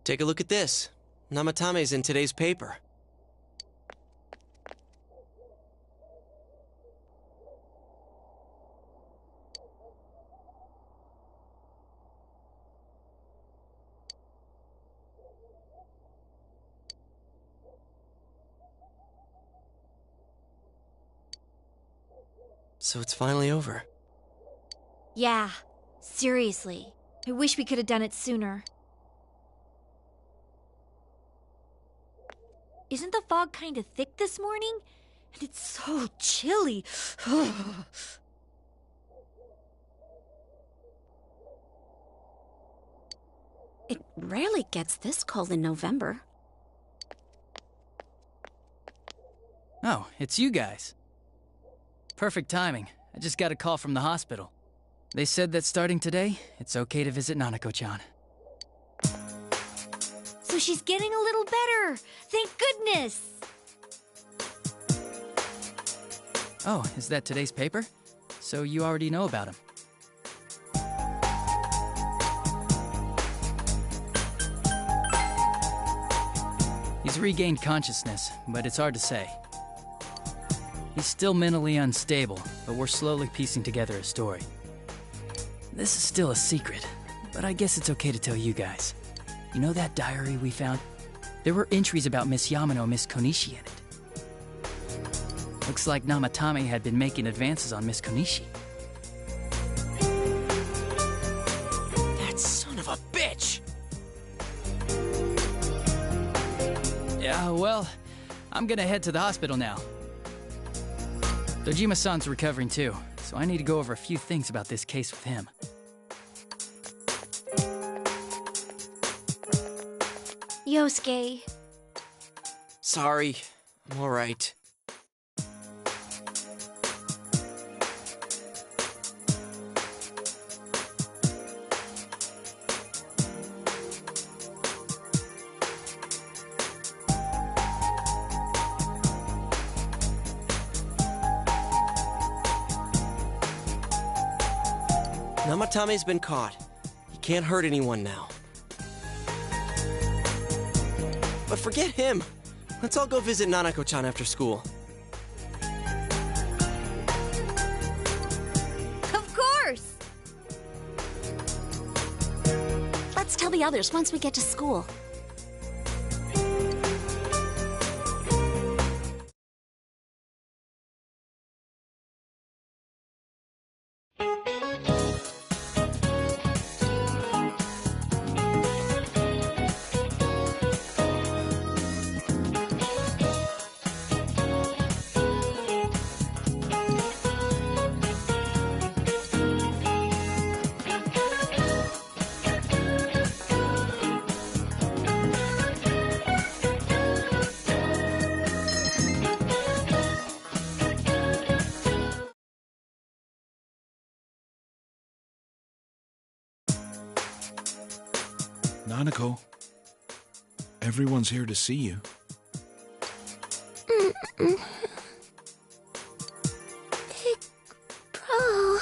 Take a look at this. Namatame's in today's paper. So it's finally over. Yeah, seriously. I wish we could have done it sooner. Isn't the fog kind of thick this morning? And it's so chilly. It rarely gets this cold in November. Oh, it's you guys. Perfect timing. I just got a call from the hospital. They said that starting today, it's okay to visit Nanako-chan. So she's getting a little better. Thank goodness. Oh, is that today's paper? So you already know about him. He's regained consciousness, but it's hard to say. He's still mentally unstable, but we're slowly piecing together a story. This is still a secret, but I guess it's okay to tell you guys. You know that diary we found? There were entries about Miss Yamano and Miss Konishi in it. Looks like Namatame had been making advances on Miss Konishi. That son of a bitch! Yeah, well, I'm gonna head to the hospital now. Dojima-san's recovering too, so I need to go over a few things about this case with him. Yosuke. Sorry, I'm alright. Namatame's been caught. He can't hurt anyone now. But forget him. Let's all go visit Nanako-chan after school. Of course! Let's tell the others once we get to school. Nanako, everyone's here to see you. Big bro.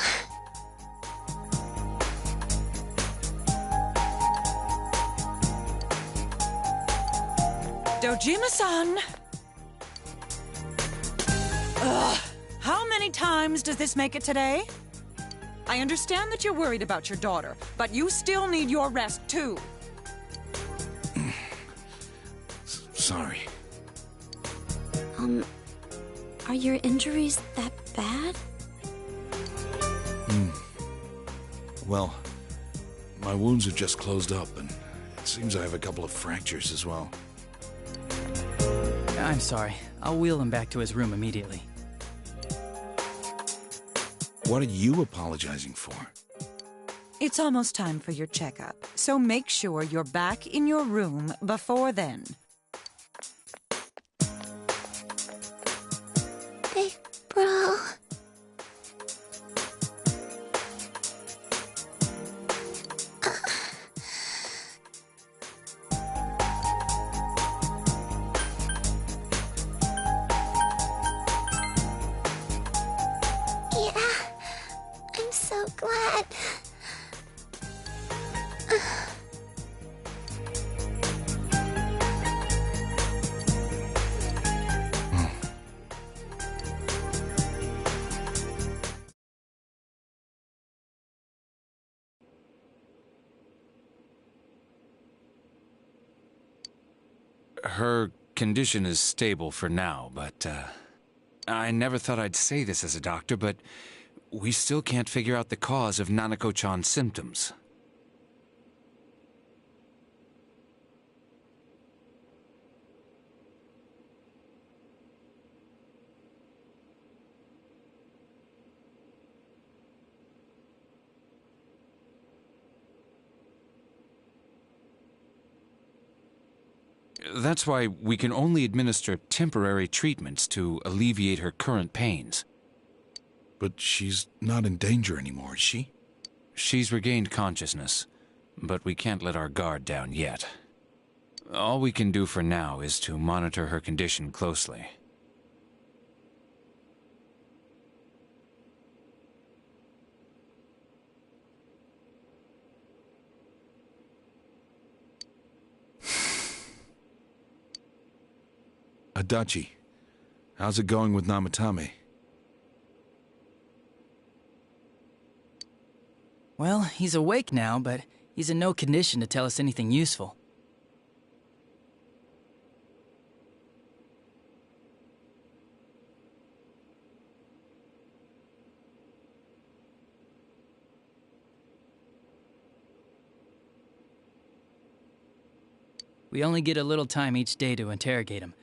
Dojima-san! Ugh, how many times does this make it today? I understand that you're worried about your daughter, but you still need your rest too. Sorry. Are your injuries that bad? Well, my wounds have just closed up, and it seems I have a couple of fractures as well. I'm sorry. I'll wheel him back to his room immediately. What are you apologizing for? It's almost time for your checkup, so make sure you're back in your room before then. Big bro. I'm so glad. Her condition is stable for now, but, I never thought I'd say this as a doctor, but we still can't figure out the cause of Nanako-chan's symptoms. That's why we can only administer temporary treatments to alleviate her current pains. But she's not in danger anymore, is she? She's regained consciousness, but we can't let our guard down yet. All we can do for now is to monitor her condition closely. Adachi, how's it going with Namatame? Well, he's awake now, but he's in no condition to tell us anything useful. We only get a little time each day to interrogate him,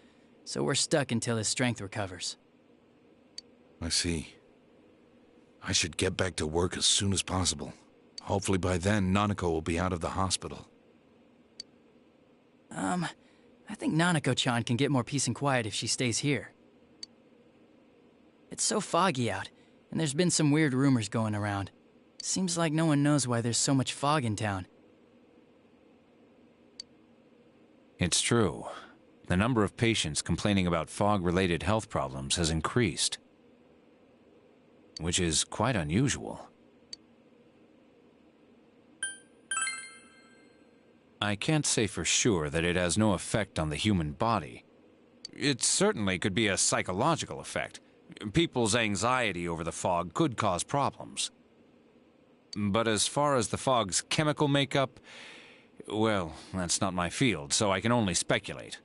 so we're stuck until his strength recovers. I see. I should get back to work as soon as possible. Hopefully by then, Nanako will be out of the hospital. I think Nanako-chan can get more peace and quiet if she stays here. It's so foggy out, and there's been some weird rumors going around. Seems like no one knows why there's so much fog in town. It's true. The number of patients complaining about fog-related health problems has increased, which is quite unusual. I can't say for sure that it has no effect on the human body. It certainly could be a psychological effect. People's anxiety over the fog could cause problems. But as far as the fog's chemical makeup, well, that's not my field, so I can only speculate.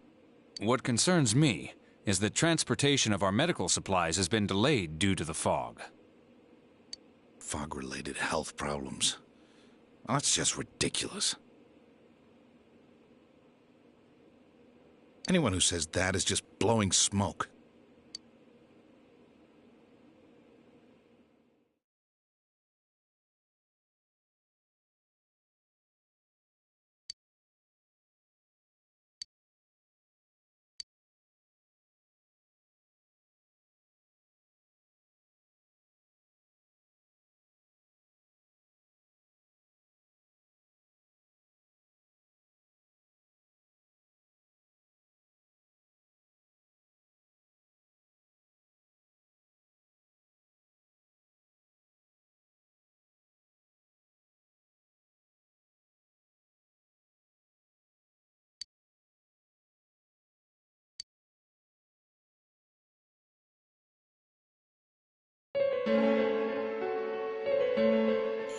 What concerns me is that transportation of our medical supplies has been delayed due to the fog. Fog-related health problems. That's just ridiculous. Anyone who says that is just blowing smoke.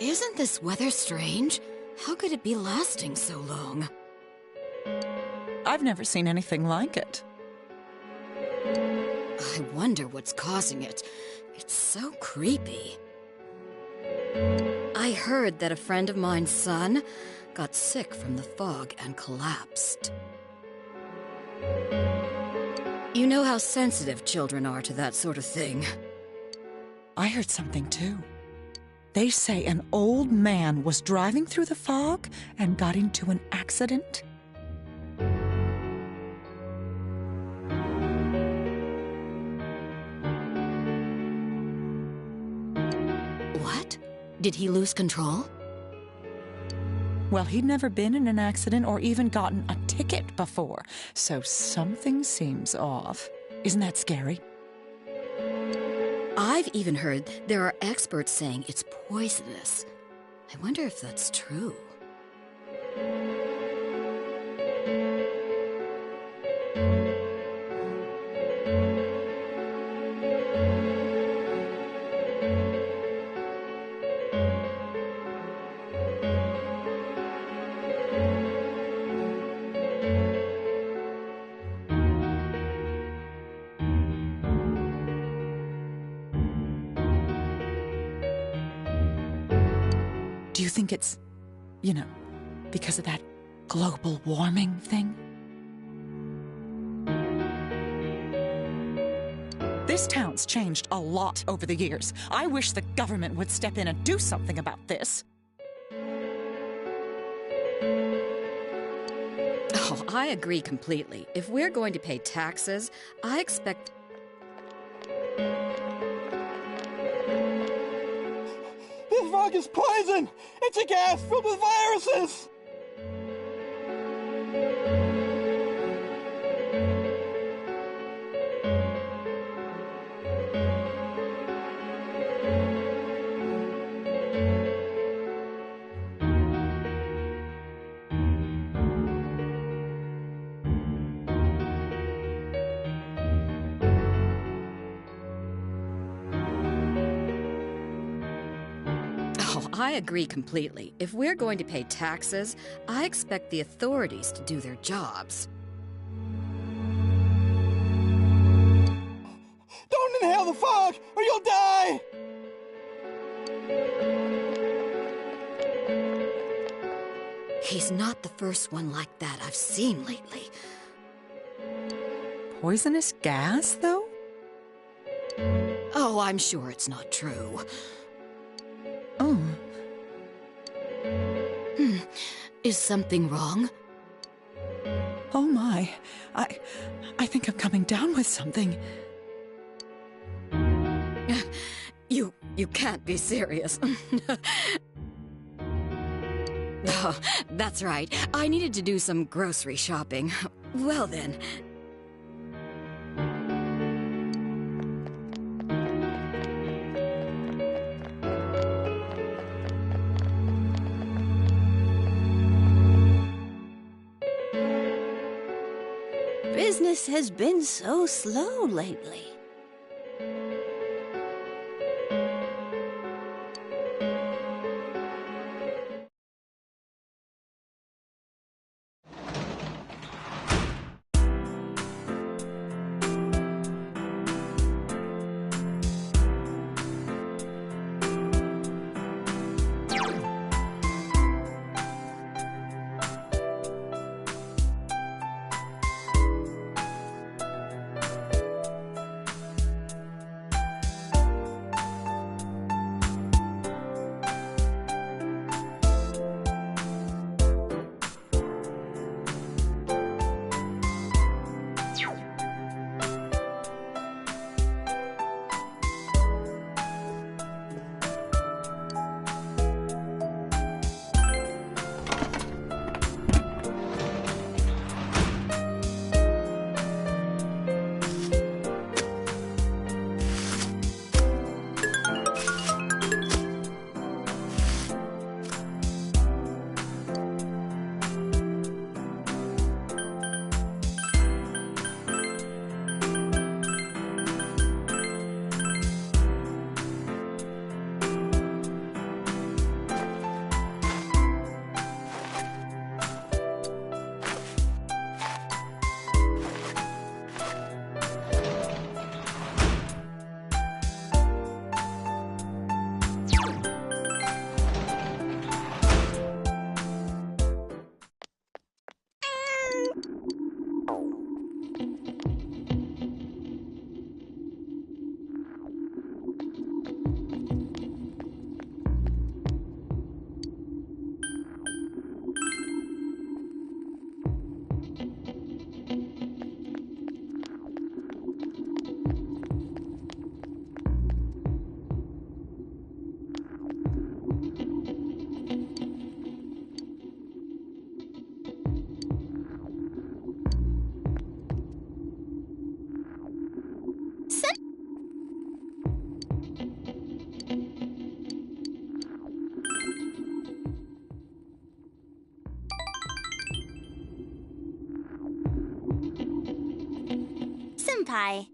Isn't this weather strange? How could it be lasting so long? I've never seen anything like it. I wonder what's causing it. It's so creepy. I heard that a friend of mine's son got sick from the fog and collapsed. You know how sensitive children are to that sort of thing. I heard something too. They say an old man was driving through the fog and got into an accident. What? Did he lose control? Well, he'd never been in an accident or even gotten a ticket before, so something seems off. Isn't that scary? I've even heard there are experts saying it's poisonous. I wonder if that's true. Do you think it's, because of that global warming thing? This town's changed a lot over the years. I wish the government would step in and do something about this. Oh, I agree completely. If we're going to pay taxes, I expect... This fog is poison! It's a gas filled with viruses! I agree completely. If we're going to pay taxes, I expect the authorities to do their jobs. Don't inhale the fog, or you'll die! He's not the first one like that I've seen lately. Poisonous gas, though? Oh, I'm sure it's not true. Oh. Is something wrong? Oh my. I think I'm coming down with something. You can't be serious. Oh, that's right. I needed to do some grocery shopping. Well then. Business has been so slow lately. Senpai.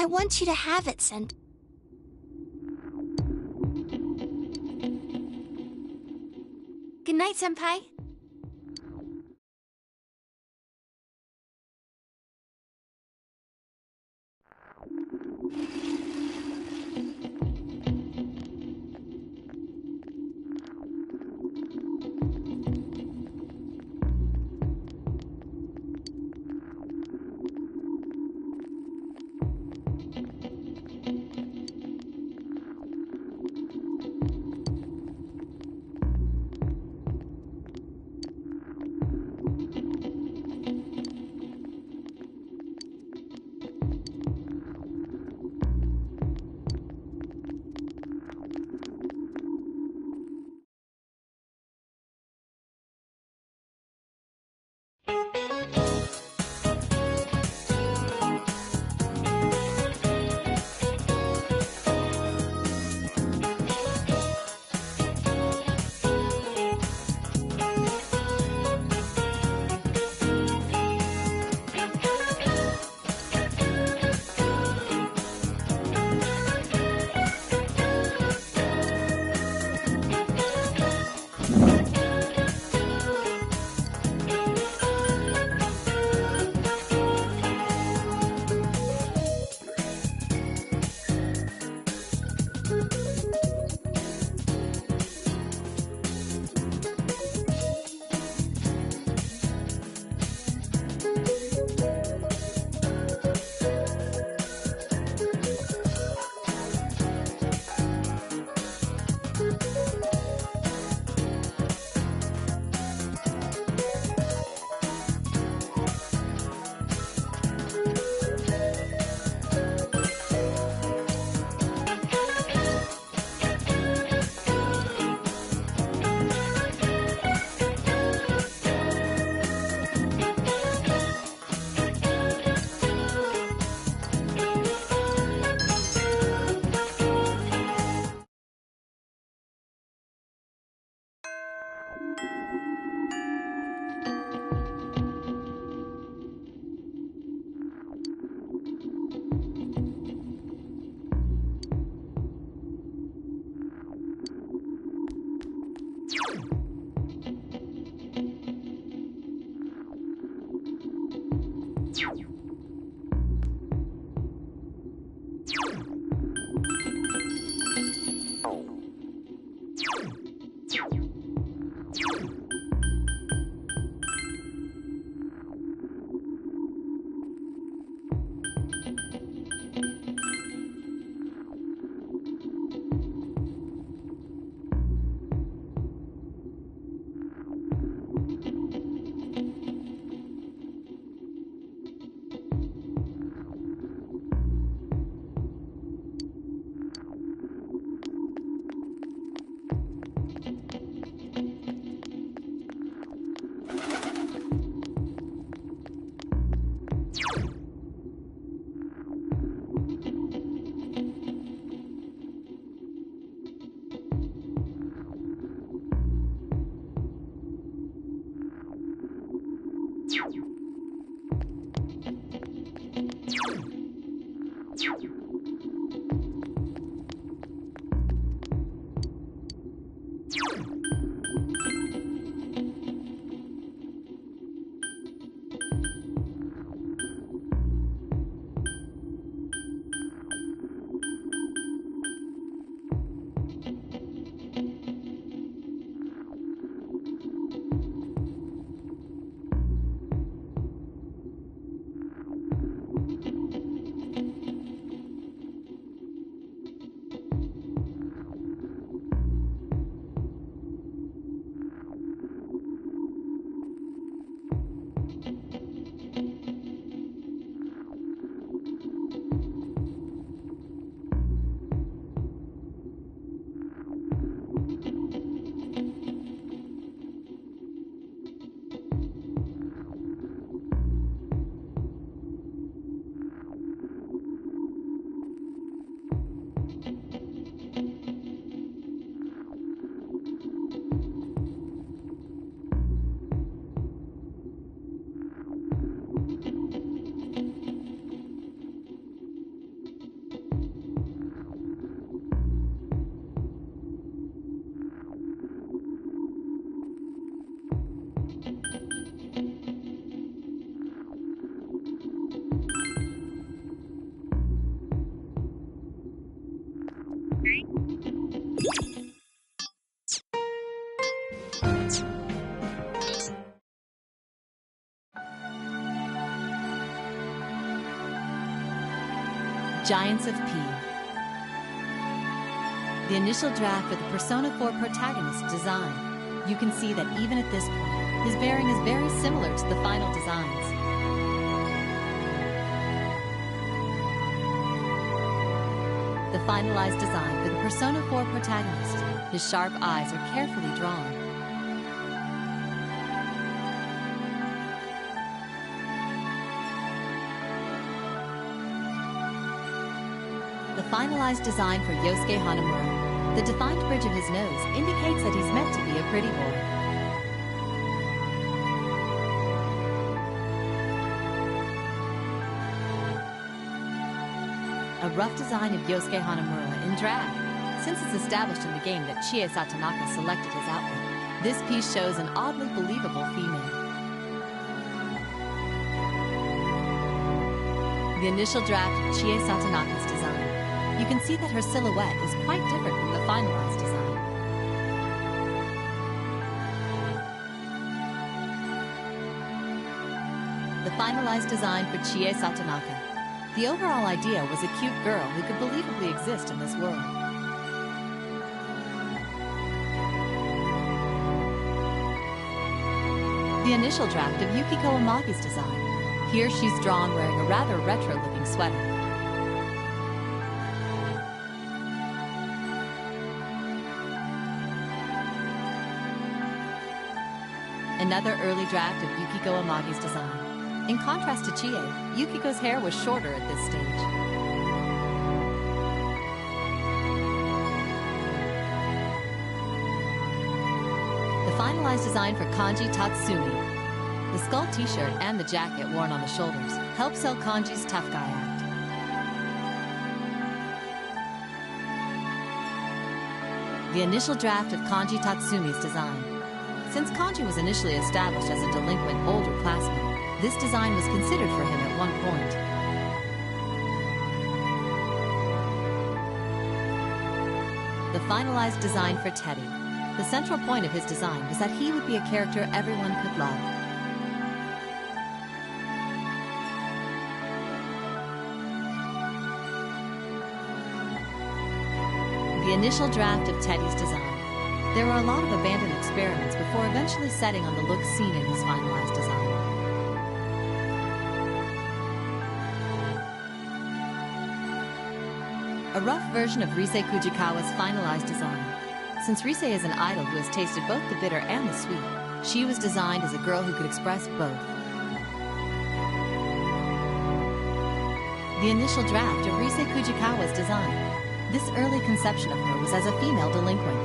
I want you to have it, Senpai. Good night, Senpai. Giants of P. The initial draft for the Persona 4 protagonist design. You can see that even at this point, his bearing is very similar to the final designs. The finalized design for the Persona 4 protagonist. His sharp eyes are carefully drawn. The finalized design for Yosuke Hanamura. The defined bridge of his nose indicates that he's meant to be a pretty boy. A rough design of Yosuke Hanamura in drag. Since it's established in the game that Chie Satonaka selected his outfit, this piece shows an oddly believable female. The initial draft of Chie Satonaka's design. You can see that her silhouette is quite different from the finalized design. The finalized design for Chie Satonaka. The overall idea was a cute girl who could believably exist in this world. The initial draft of Yukiko Amagi's design. Here she's drawn wearing a rather retro-looking sweater. Another early draft of Yukiko Amagi's design. In contrast to Chie, Yukiko's hair was shorter at this stage. The finalized design for Kanji Tatsumi. The skull t-shirt and the jacket worn on the shoulders help sell Kanji's tough guy act. The initial draft of Kanji Tatsumi's design. Since Kanji was initially established as a delinquent older classman, this design was considered for him at one point. The finalized design for Teddy. The central point of his design was that he would be a character everyone could love. The initial draft of Teddy's design. There were a lot of abandoned experiments before eventually settling on the look seen in his finalized design. A rough version of Rise Kujikawa's finalized design. Since Rise is an idol who has tasted both the bitter and the sweet, she was designed as a girl who could express both. The initial draft of Rise Kujikawa's design. This early conception of her was as a female delinquent.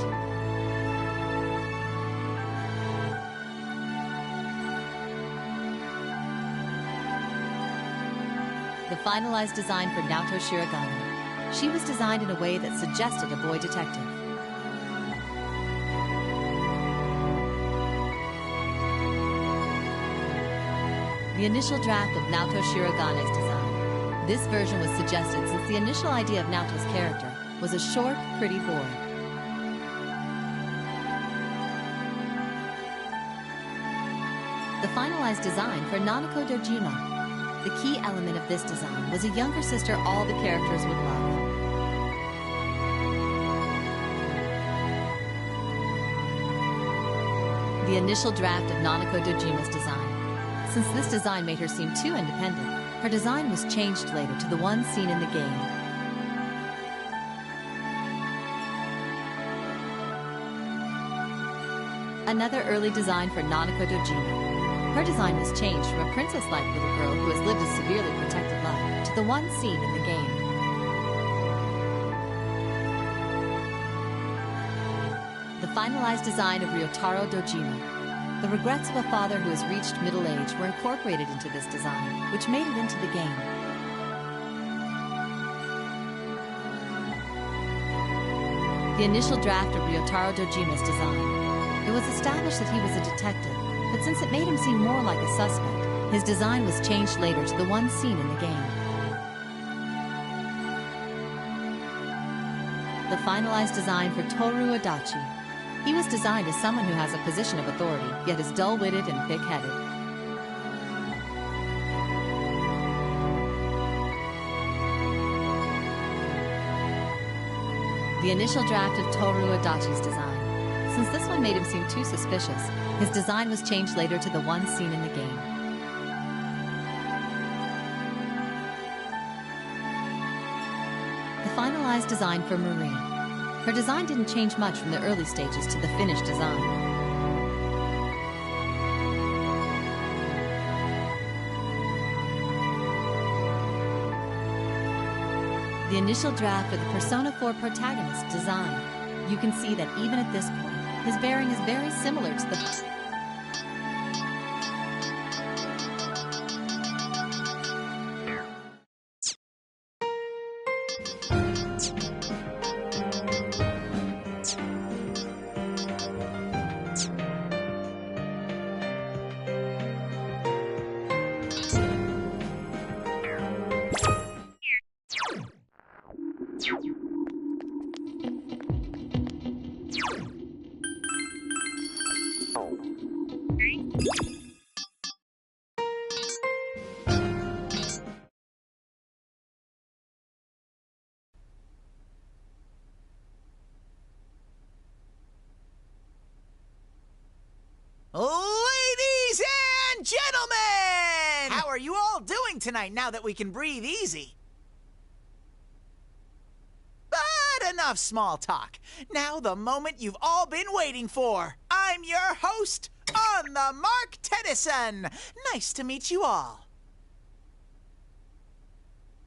The finalized design for Naoto Shirogane. She was designed in a way that suggested a boy detective. The initial draft of Naoto Shirogane's design. This version was suggested since the initial idea of Naoto's character was a short, pretty boy. The finalized design for Nanako Dojima. The key element of this design was a younger sister all the characters would love. The initial draft of Nanako Dojima's design. Since this design made her seem too independent, her design was changed later to the one seen in the game. Another early design for Nanako Dojima. Her design was changed from a princess-like little girl who has lived a severely protected life to the one seen in the game. The finalized design of Ryotaro Dojima. The regrets of a father who has reached middle age were incorporated into this design, which made it into the game. The initial draft of Ryotaro Dojima's design. It was established that he was a detective, but since it made him seem more like a suspect, his design was changed later to the one seen in the game. The finalized design for Toru Adachi. He was designed as someone who has a position of authority, yet is dull-witted and thick-headed. The initial draft of Toru Adachi's design. Since this one made him seem too suspicious, his design was changed later to the one seen in the game. The finalized design for Marie. Her design didn't change much from the early stages to the finished design. The initial draft of the Persona 4 protagonist design. You can see that even at this point, his bearing is very similar to the... Ladies and gentlemen! How are you all doing tonight now that we can breathe easy? But enough small talk. Now the moment you've all been waiting for. I'm your host, On the Mark Tennyson. Nice to meet you all.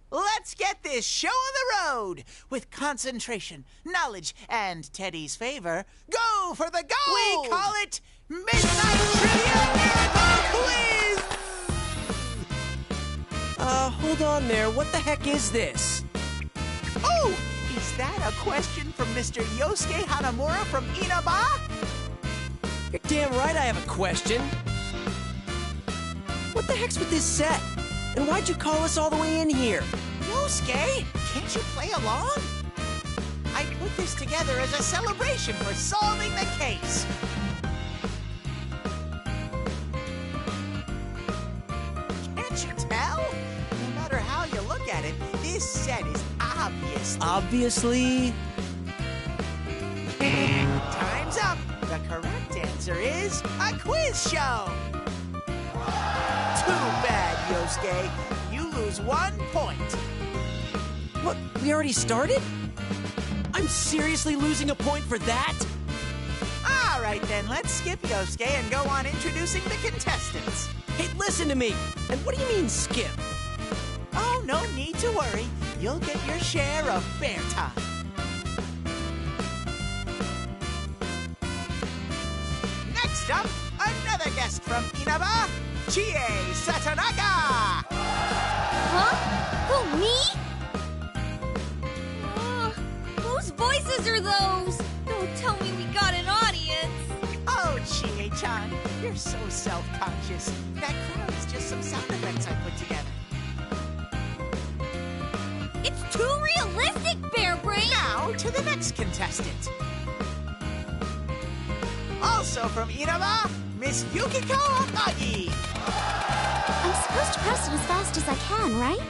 Let's get this show on the road. With concentration, knowledge, and Teddy's favor, go for the gold! We call it Midnight Trivia Miracle Quiz! Hold on there. What the heck is this? Oh, is that a question from Mr. Yosuke Hanamura from Inaba? You're damn right I have a question. What the heck's with this set? And why'd you call us all the way in here? Yosuke, can't you play along? I put this together as a celebration for solving the case. Can't you tell? No matter how you look at it, this set is Obviously? Time's up. The correct answer is a quiz show. Too bad, Yosuke. You lose 1 point. What, we already started? I'm seriously losing a point for that? All right, then, let's skip Yosuke and go on introducing the contestants. Hey, listen to me. And what do you mean, skip? Oh, no need to worry. You'll get your share of bear time. Next up, another guest from Inaba, Chie Satanaga! Huh? Who, me? Whose voices are those? Don't tell me we got an audience. Oh, Chie-chan, you're so self-conscious. That crowd is just some sound effects I put together. It's too realistic, Bear Brain! Now, to the next contestant. Also from Inaba, Miss Yukiko Akagi. I'm supposed to press it as fast as I can, right?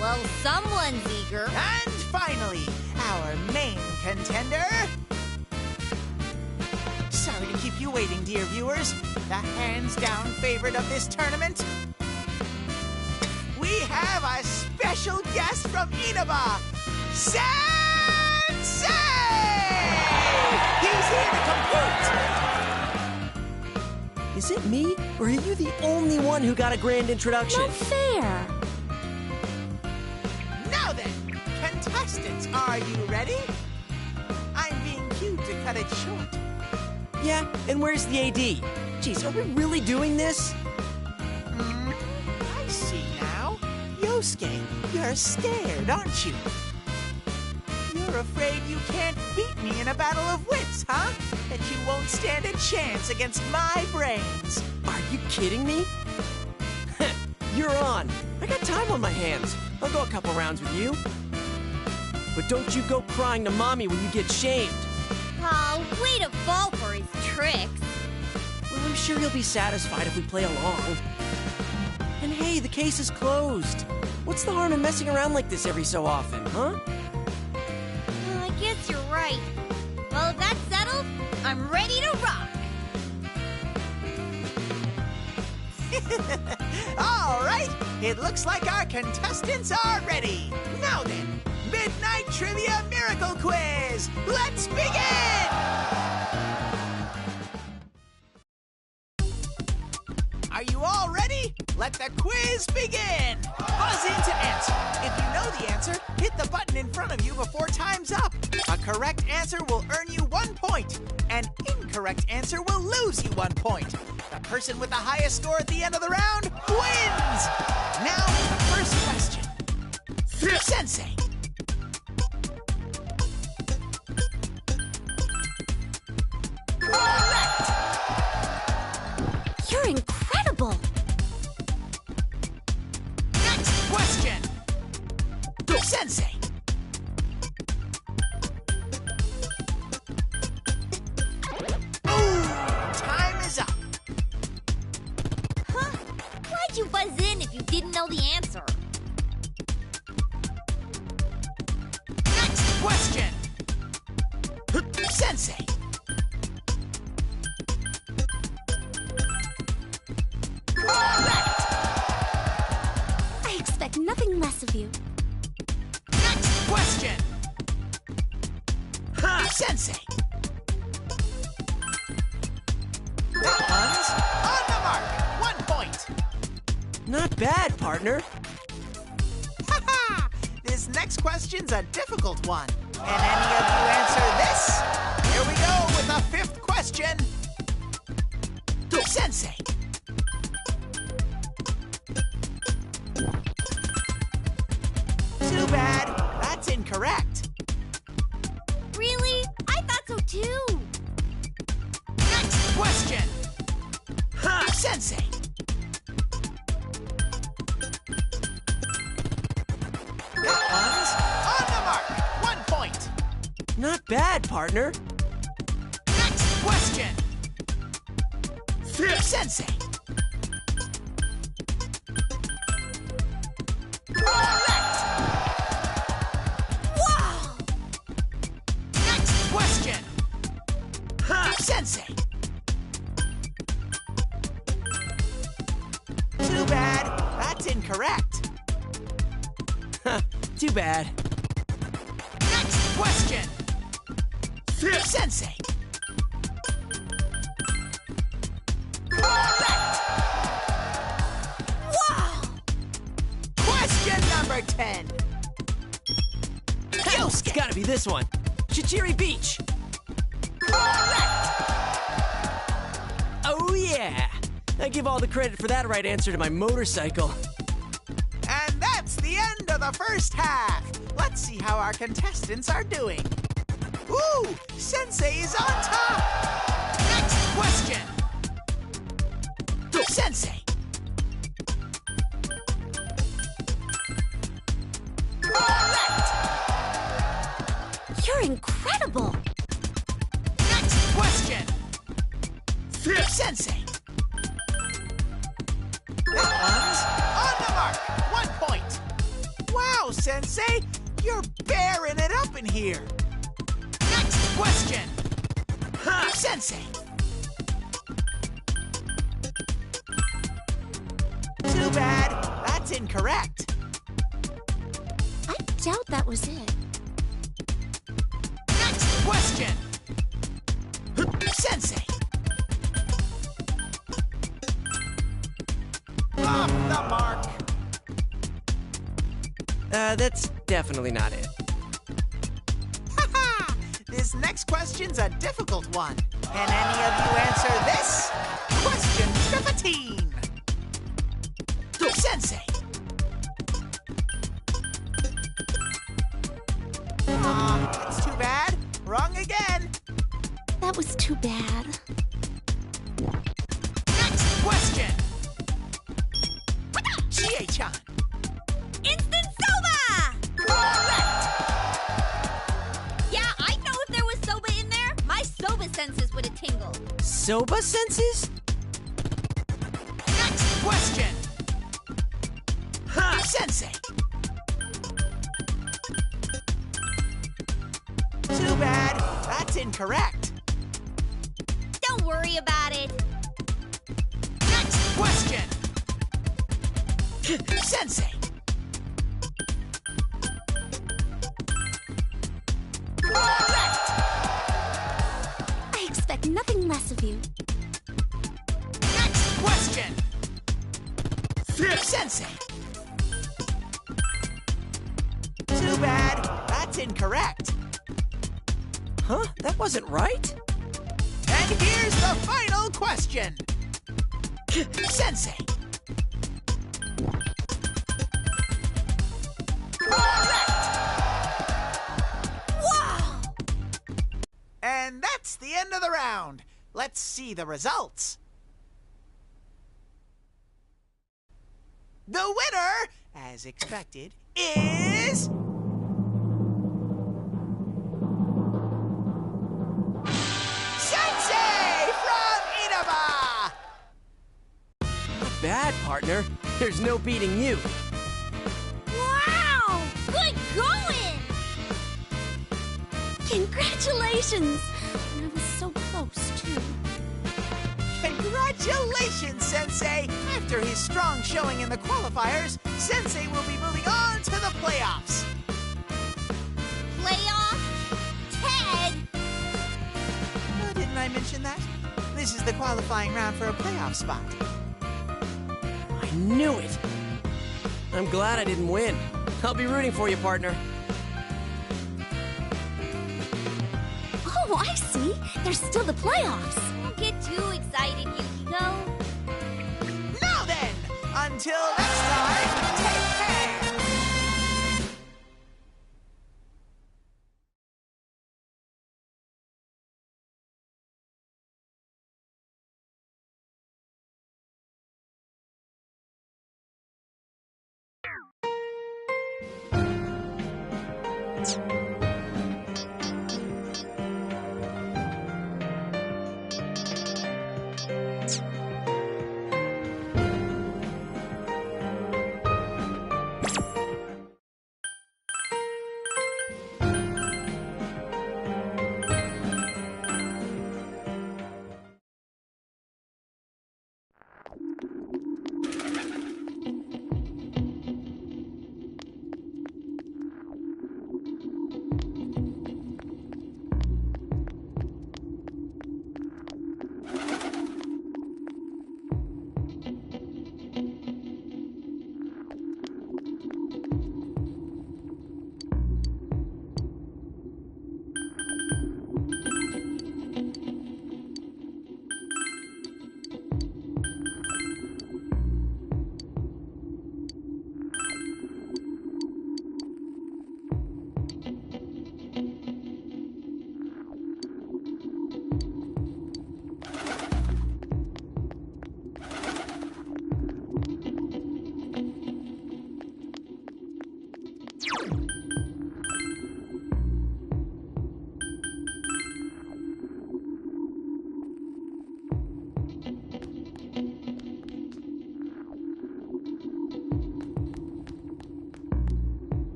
Well, someone's eager. And finally, our main contender. Sorry to keep you waiting, dear viewers. The hands-down favorite of this tournament. We have a special guest from Inaba, Sensei! He's here to compete! Is it me, or are you the only one who got a grand introduction? Not fair. Now then, contestants, are you ready? I'm being cued to cut it short. Yeah, and where's the AD? Jeez, are we really doing this? I see now. Yosuke, you're scared, aren't you? You're afraid you can't beat me in a battle of wits, huh? That you won't stand a chance against my brains. Are you kidding me? You're on. I got time on my hands. I'll go a couple rounds with you. But don't you go crying to Mommy when you get shamed. Oh, way to fall for his tricks. Well, I'm sure you'll be satisfied if we play along. And hey, the case is closed. What's the harm in messing around like this every so often, huh? I'm ready to rock. All right, it looks like our contestants are ready. Now then, Midnight Trivia Miracle Quiz. Let's begin! Are you all ready? Let the quiz begin! Buzz in to answer. If you know the answer, hit the button in front of you before time's up. A correct answer will earn you 1 point. An incorrect answer will lose you 1 point. The person with the highest score at the end of the round wins! Now, the first question. Sensei. Correct! You're incredible! Next question. Sensei. Ooh, time is up. Huh? Why'd you buzz in if you didn't know the answer? Next question. Sensei. Correct. I expect nothing less of you. Next question. Sensei. That one's on the mark. 1 point. Not bad, partner. Ha-ha! This next question's a difficult one. Can any of you answer this? Here we go with the 5th question. Sensei. Too bad. That's incorrect. Really? I thought so too. Next question. Sensei. That one's on the mark. 1 point. Not bad, partner. Next question. Sensei. Correct. Wow! Next question. Sensei. Too bad. That's incorrect. Too bad. Next question. Sensei. Correct. Wow! Question number 10. It's gotta be this one. Chichiri Beach. Correct. Oh, yeah. I give all the credit for that right answer to my motorcycle. And that's the end of the first half. Let's see how our contestants are doing. Ooh, Sensei is on top. Next question. Sensei. Correct. You're incredible! Next question. Sensei. That one's on the mark. 1 point. Wow, Sensei, you're bearing it up in here. Next question. Sensei. Too bad. That's incorrect. I doubt that was it. Next question. Sensei. Off the mark. That's definitely not it. Ha-ha! This next question's a difficult one. Can any of you answer this? Question 15. Sensei. That's too bad. Wrong again. That was too bad. Next question. Chie-chan. Instant soba! Correct. Yeah, I know if there was soba in there, my soba senses would have tingled. Soba senses? Next question. Sensei. Too bad. That's incorrect. about it. Next question! Sensei! Correct! I expect nothing less of you. Next question! Sensei! Too bad. That's incorrect. Huh? That wasn't right? And here's the final question! Sensei! Correct! Wow! And that's the end of the round. Let's see the results. The winner, as expected, is... Sensei from Inaba! Not bad, partner. There's no beating you. Wow! Good going! Congratulations! And I was so close, too. Congratulations, Sensei! After his strong showing in the qualifiers, Sensei will be moving on to the playoffs. Playoff? Ted! Didn't I mention that? This is the qualifying round for a playoff spot. I knew it. I'm glad I didn't win. I'll be rooting for you, partner. Oh, I see. There's still the playoffs. Don't get too excited, Yukiko. Now then, until next time, take care!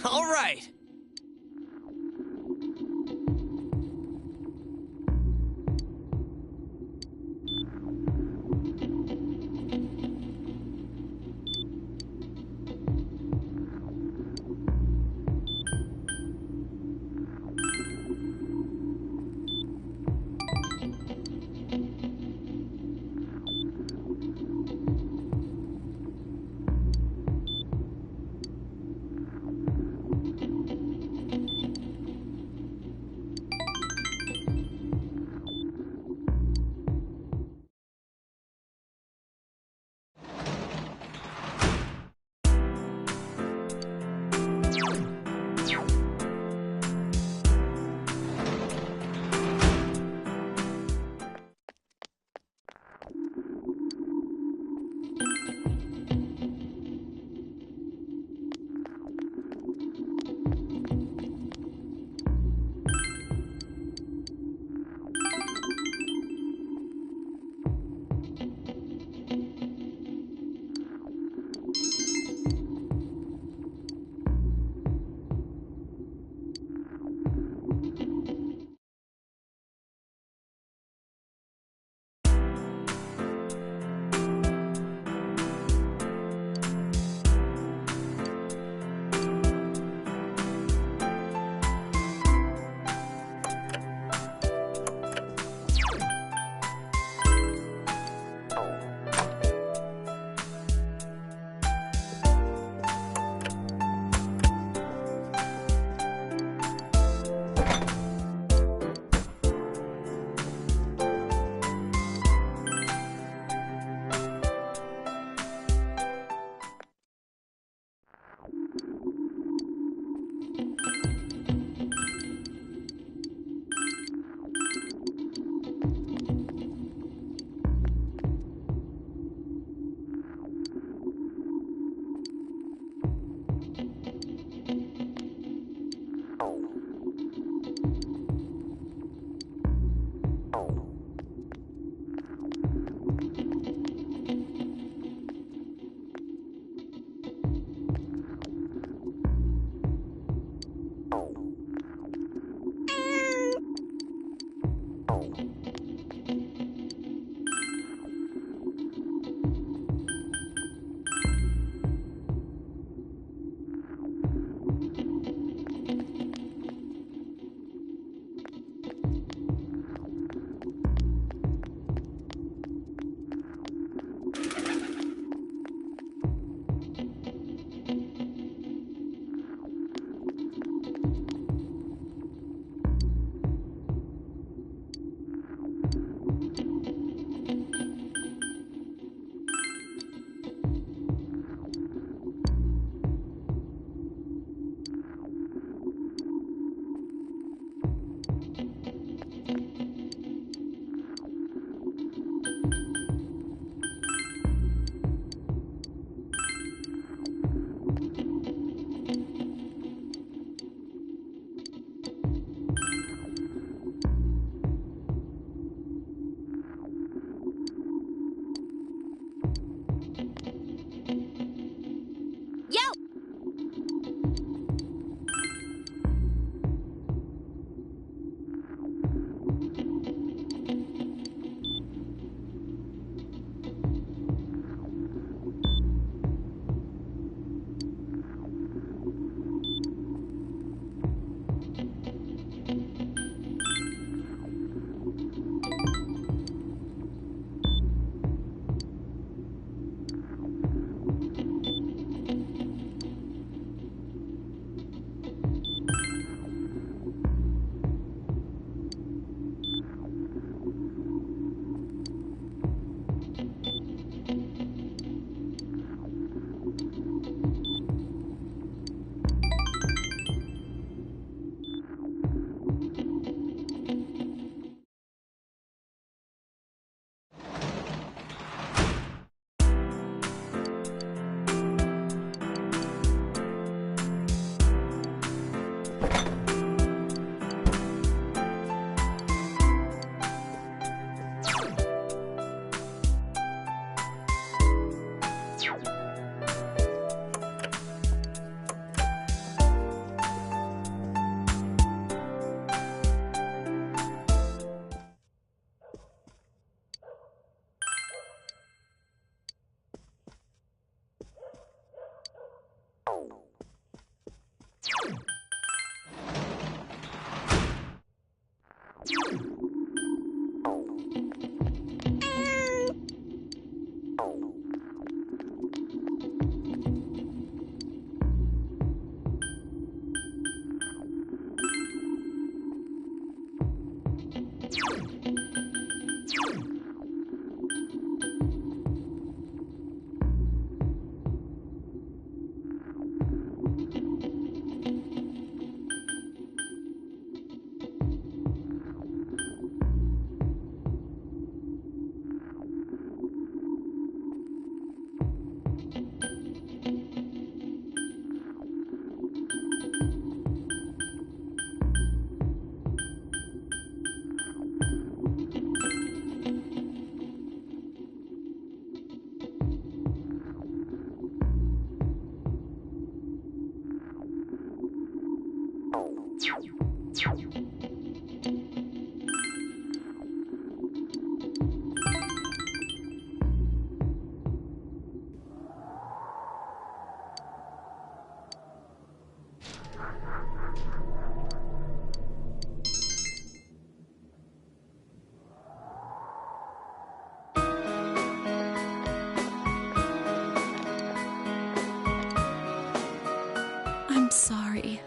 All right. I'm sorry.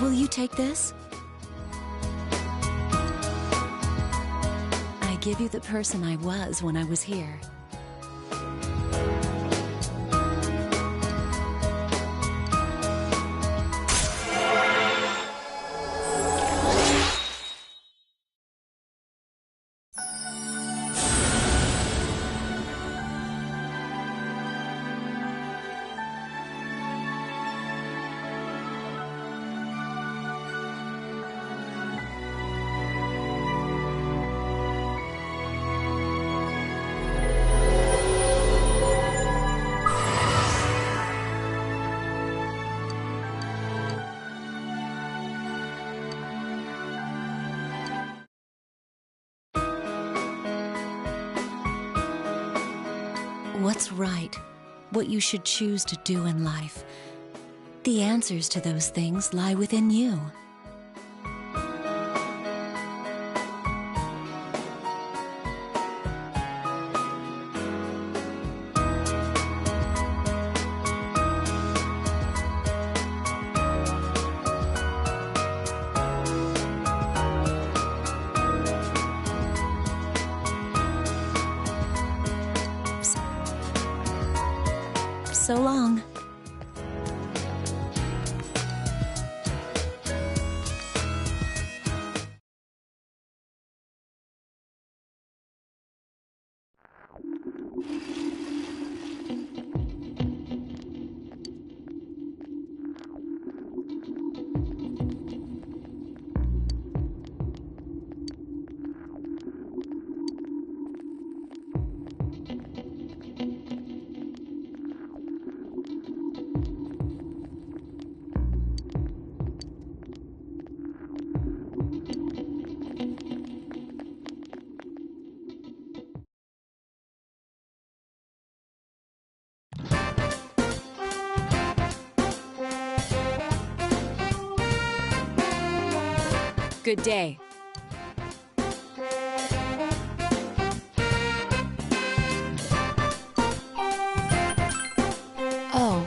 Will you take this? I give you the person I was when I was here. What's right? What you should choose to do in life? The answers to those things lie within you. So long. Good day. Oh.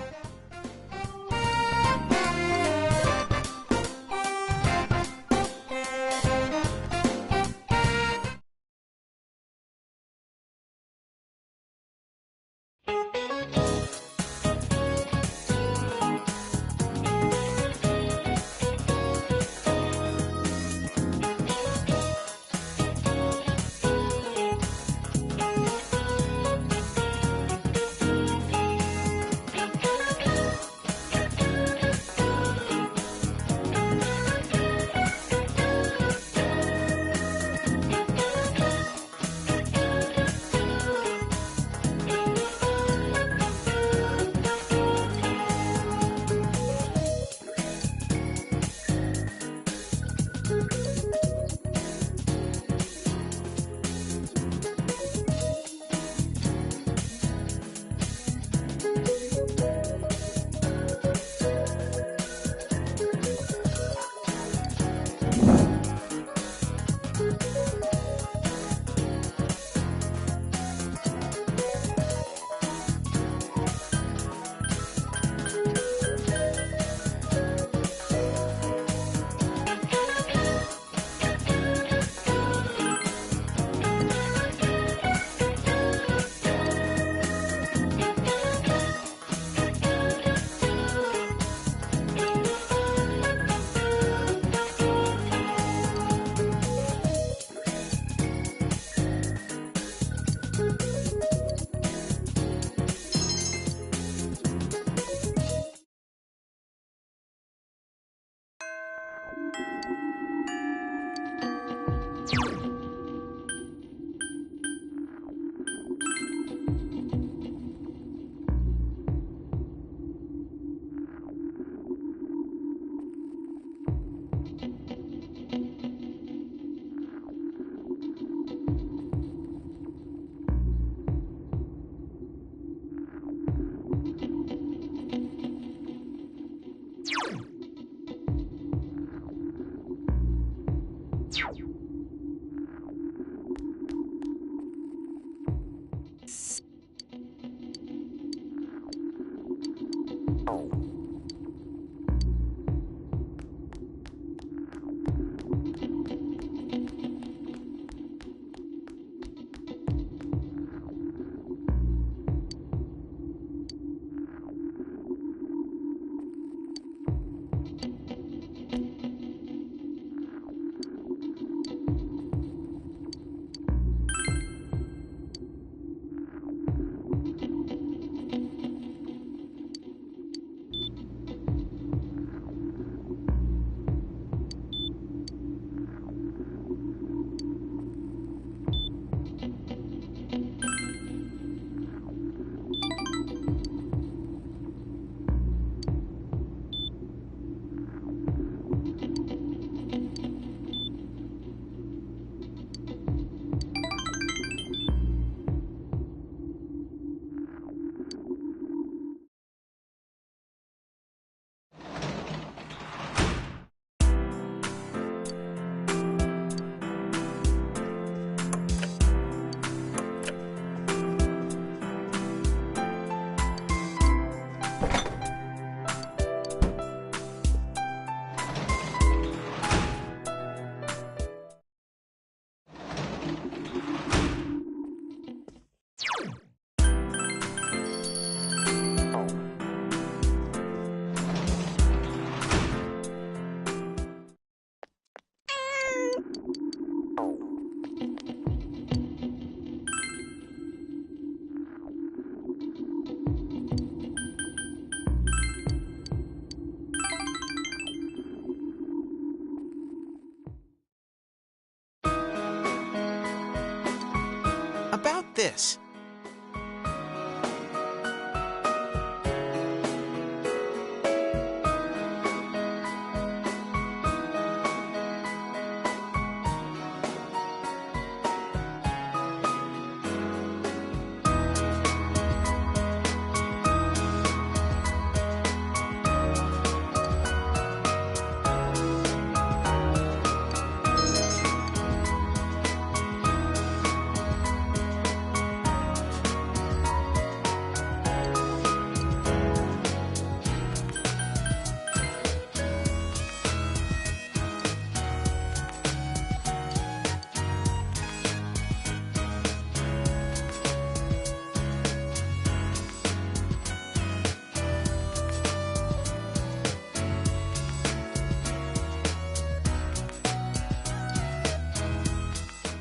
about this?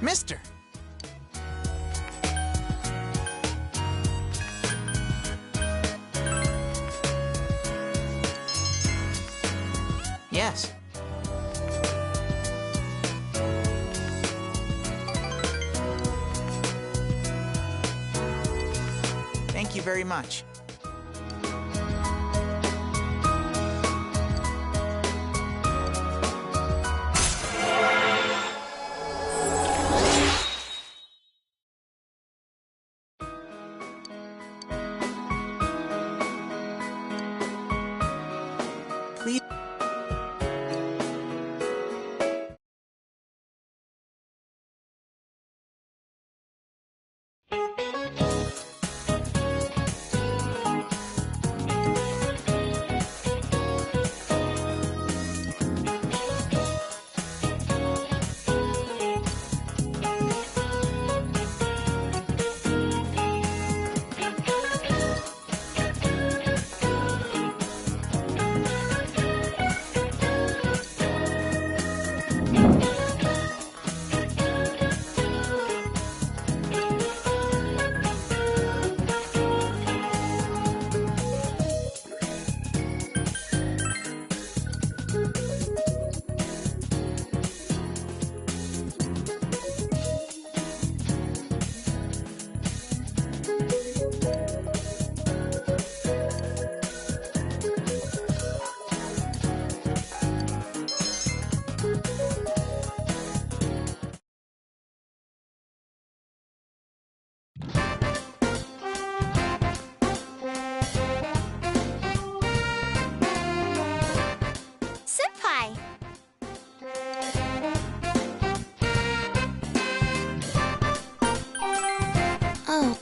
Mister! Yes. Thank you very much. Please. Senpai! Oh.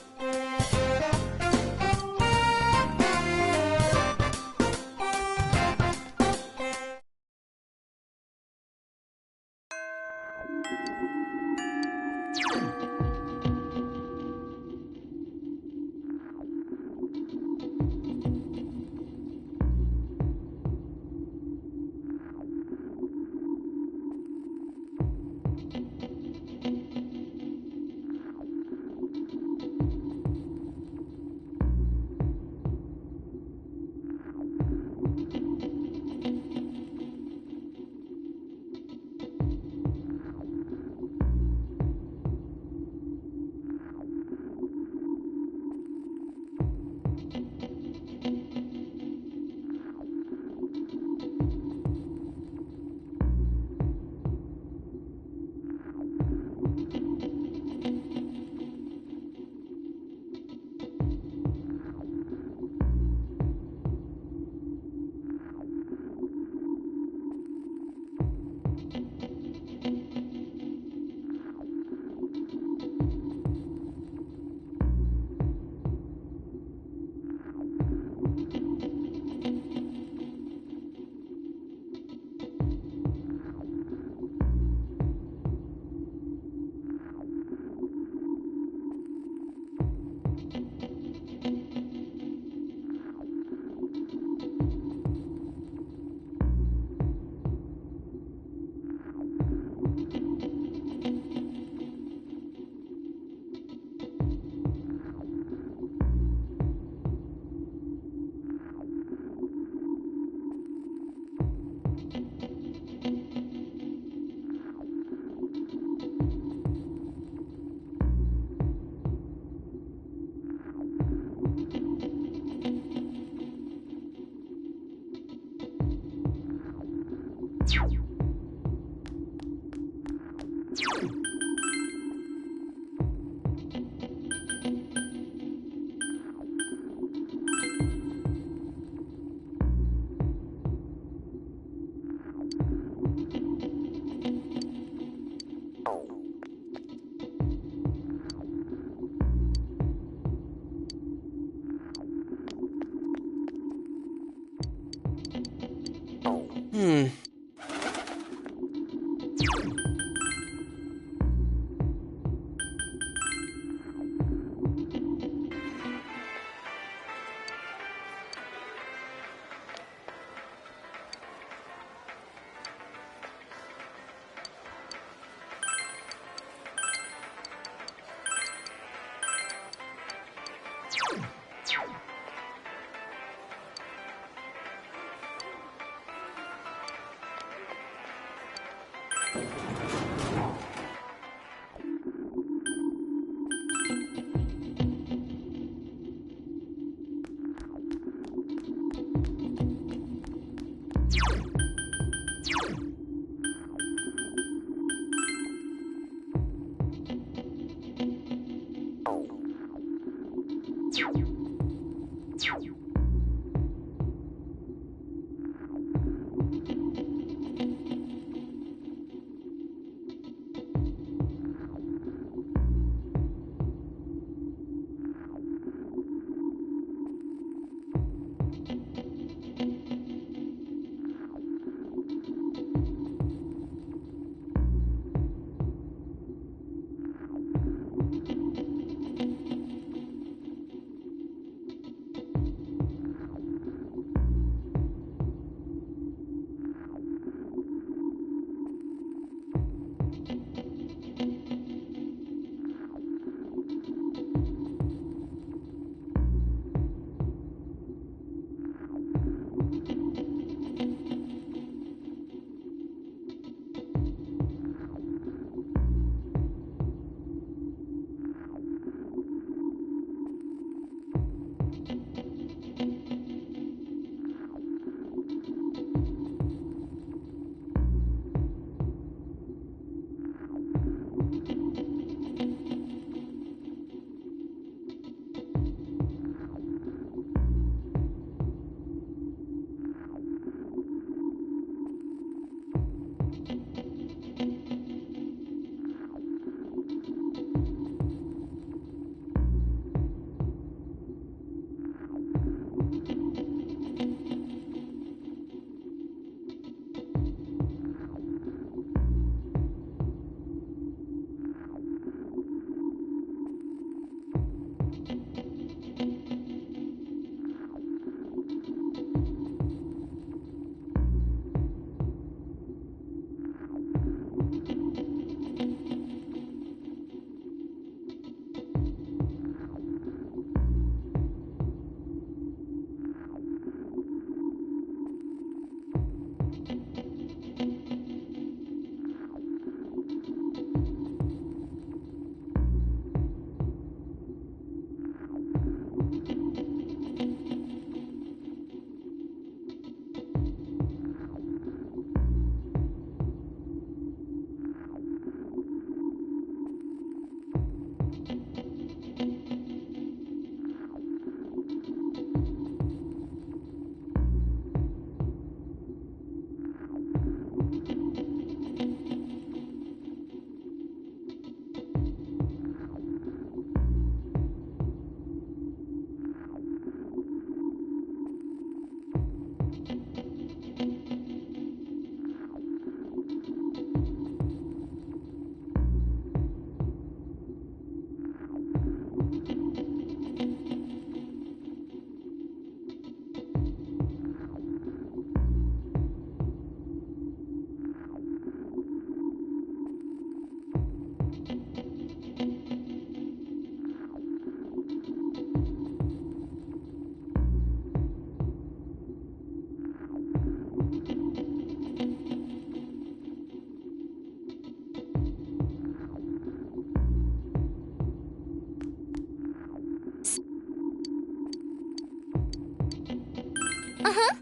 Uh-huh.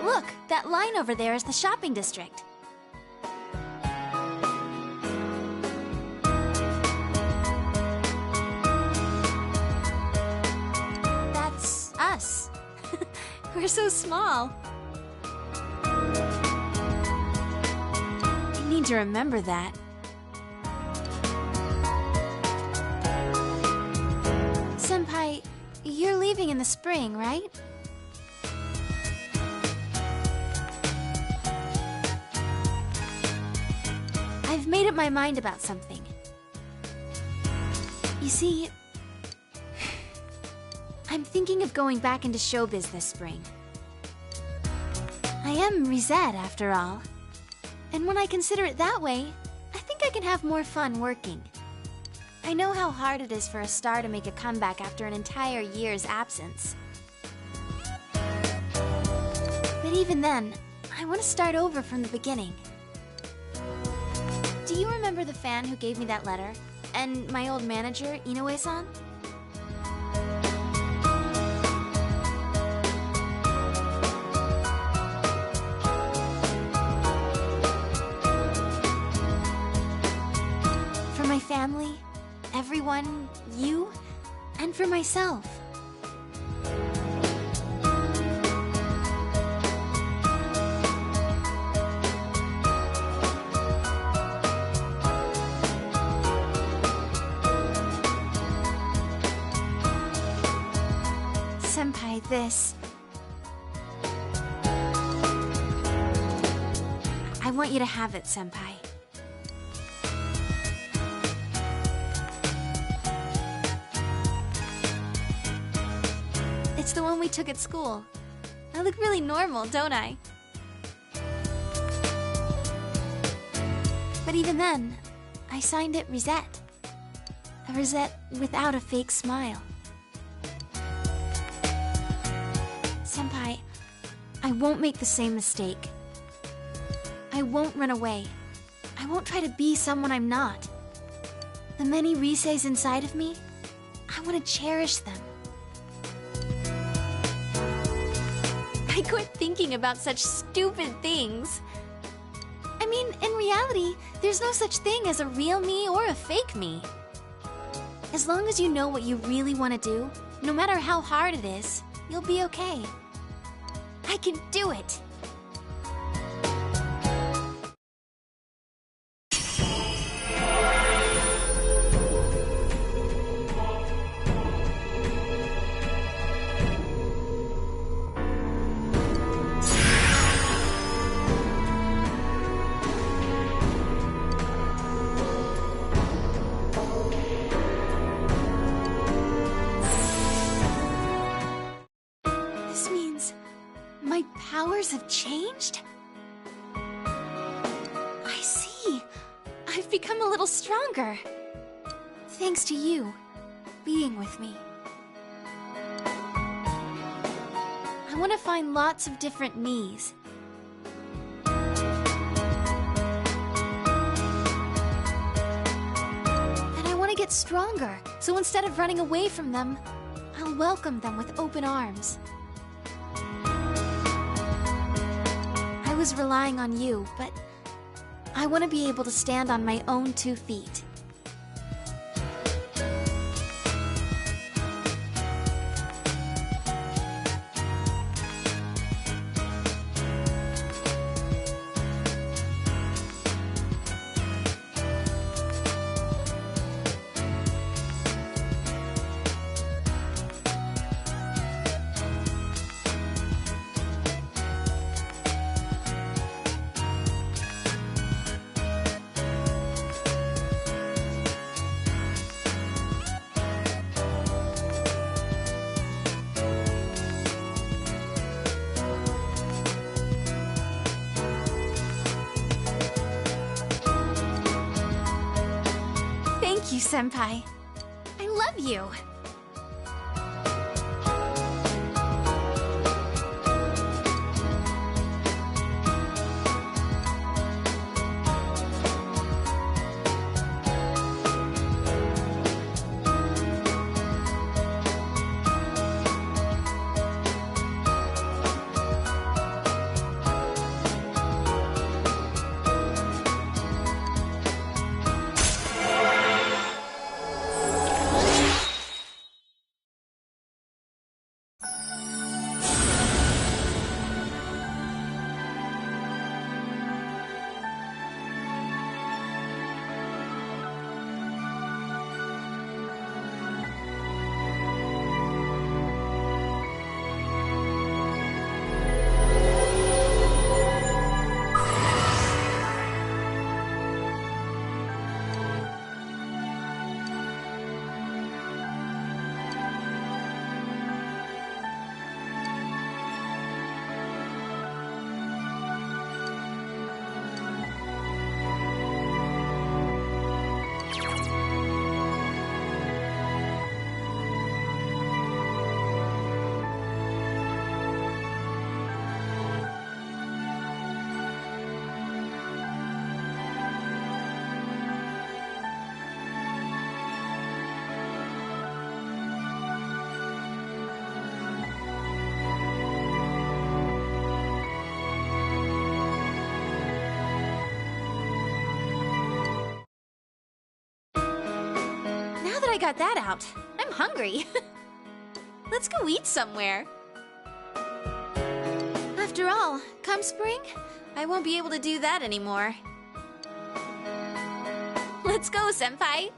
Look, that line over there is the shopping district. That's us. We're so small. I need to remember that. Senpai, you're leaving in the spring, right? I've made up my mind about something. You see, I'm thinking of going back into showbiz this spring. I am Risette, after all. And when I consider it that way, I think I can have more fun working. I know how hard it is for a star to make a comeback after an entire year's absence. But even then, I want to start over from the beginning. Do you remember the fan who gave me that letter? And my old manager, Inoue-san? For my family, everyone, you, and for myself. Senpai, this... I want you to have it, Senpai. It's the one we took at school. I look really normal, don't I? But even then, I signed it Risette. A Risette without a fake smile. Senpai, I won't make the same mistake. I won't run away. I won't try to be someone I'm not. The many Riseis inside of me, I want to cherish them. I quit thinking about such stupid things. I mean, in reality, there's no such thing as a real me or a fake me. As long as you know what you really want to do, no matter how hard it is, you'll be okay. I can do it! Powers have changed? I see. I've become a little stronger. Thanks to you, being with me. I want to find lots of different me's. And I want to get stronger, so instead of running away from them, I'll welcome them with open arms. I was relying on you, but I want to be able to stand on my own 2 feet. Thank you, Senpai. I love you. got that out. I'm hungry. Let's go eat somewhere. After all, come spring, I won't be able to do that anymore. Let's go, Senpai!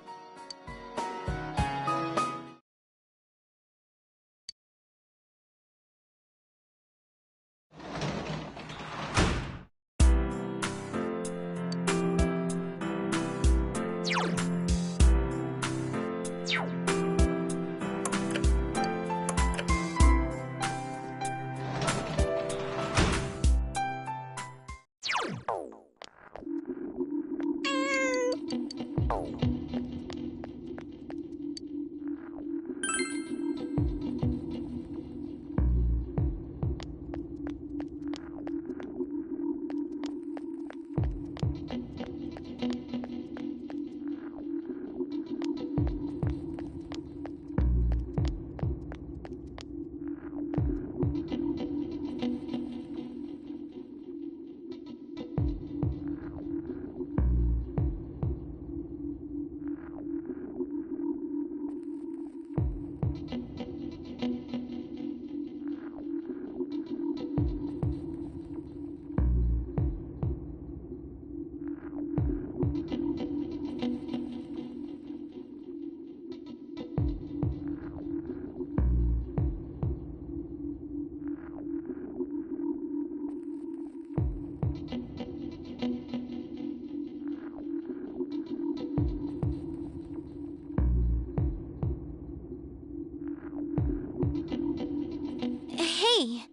Hey!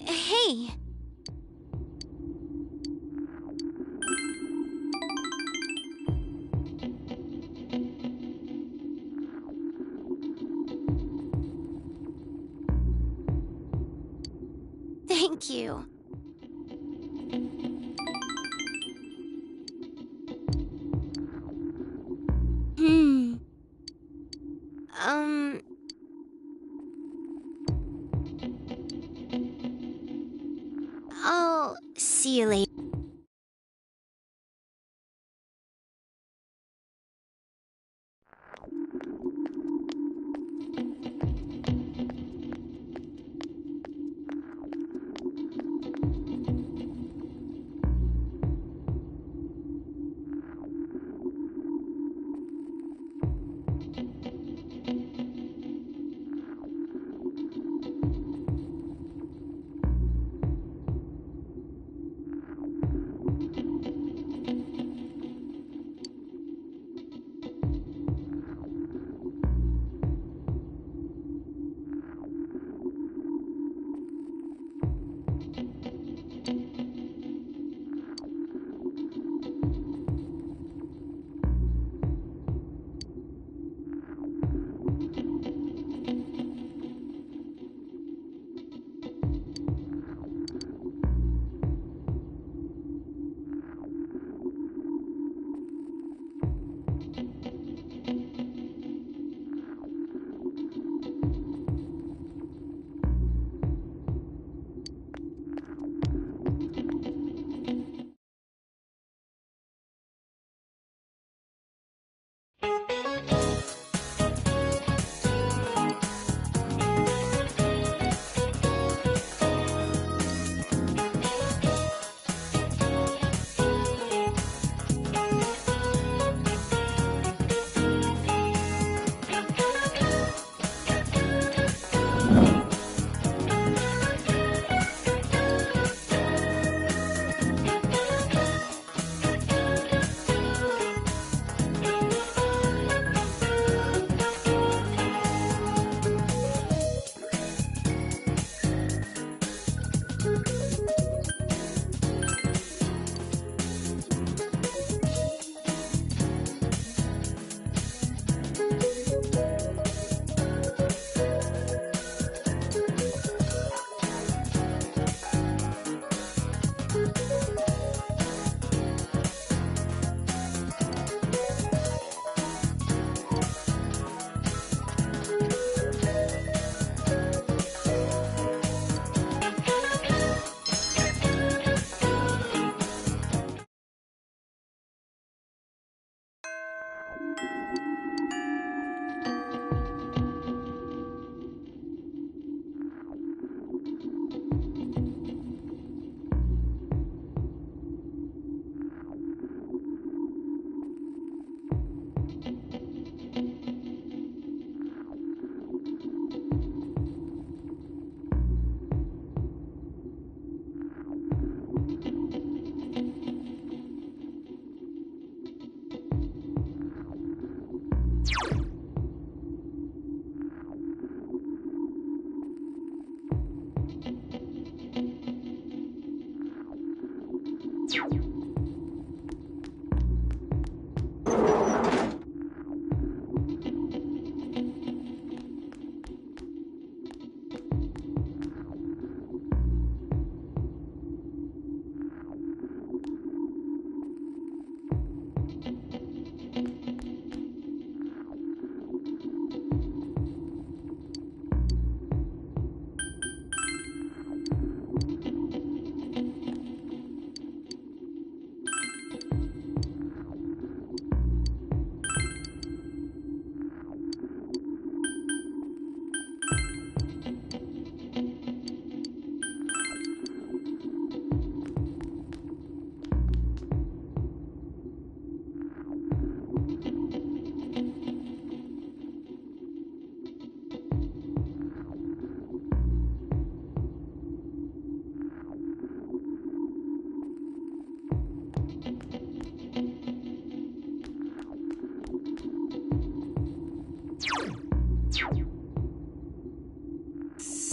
Hey! Thank you. Um... I'll see you later.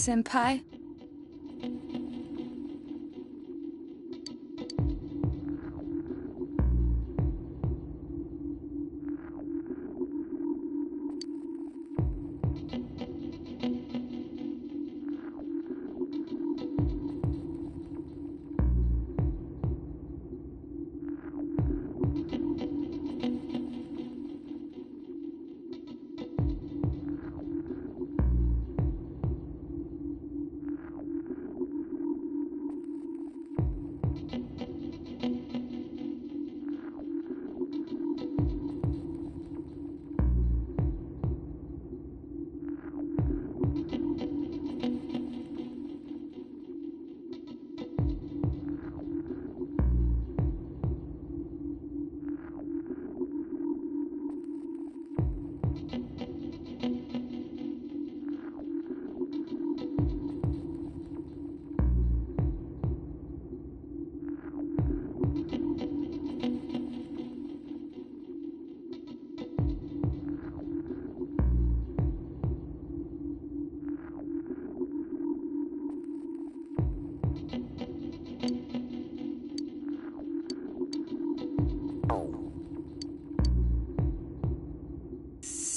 Senpai?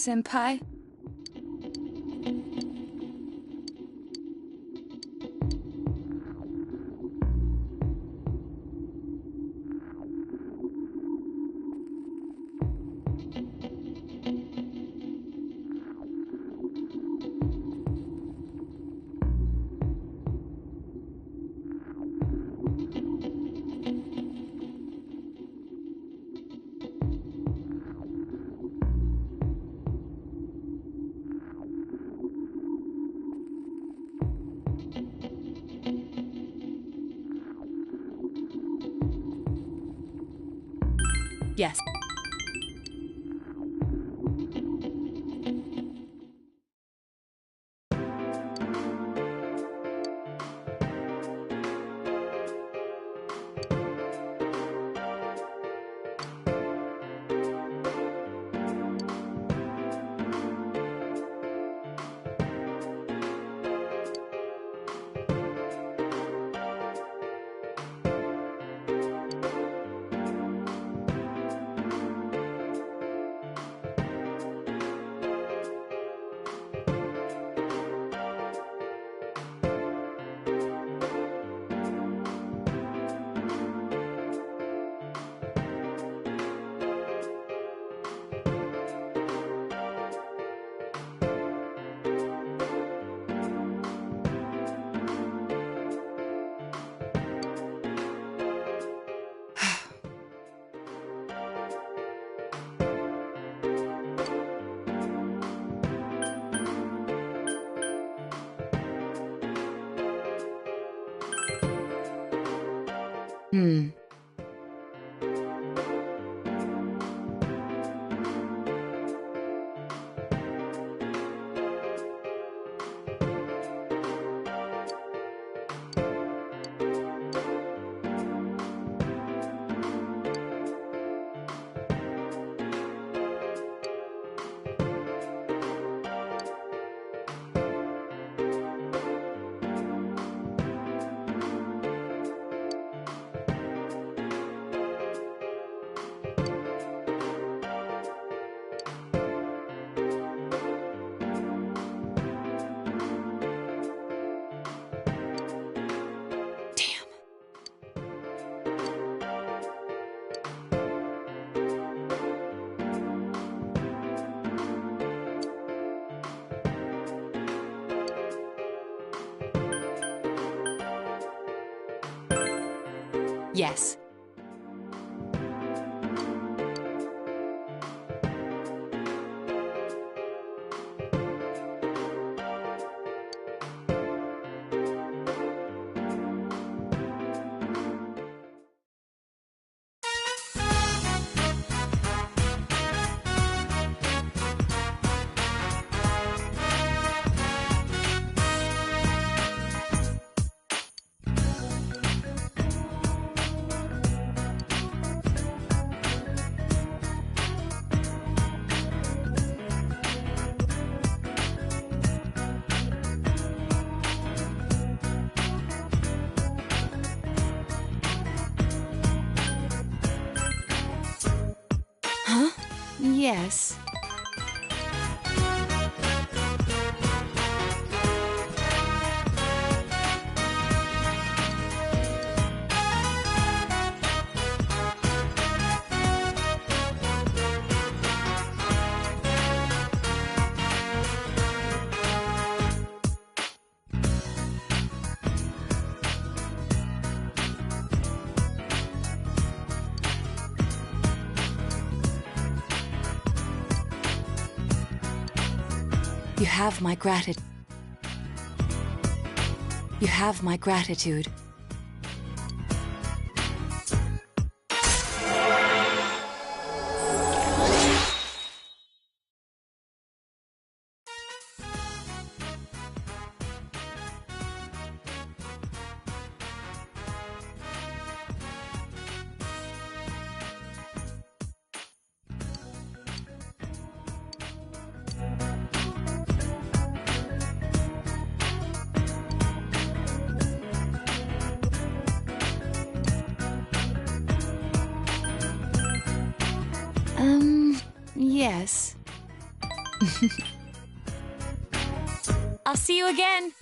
Senpai? Yes. Hmm. Yes. Huh? Yes. You have my gratitude. You have my gratitude. Yes. I'll see you again.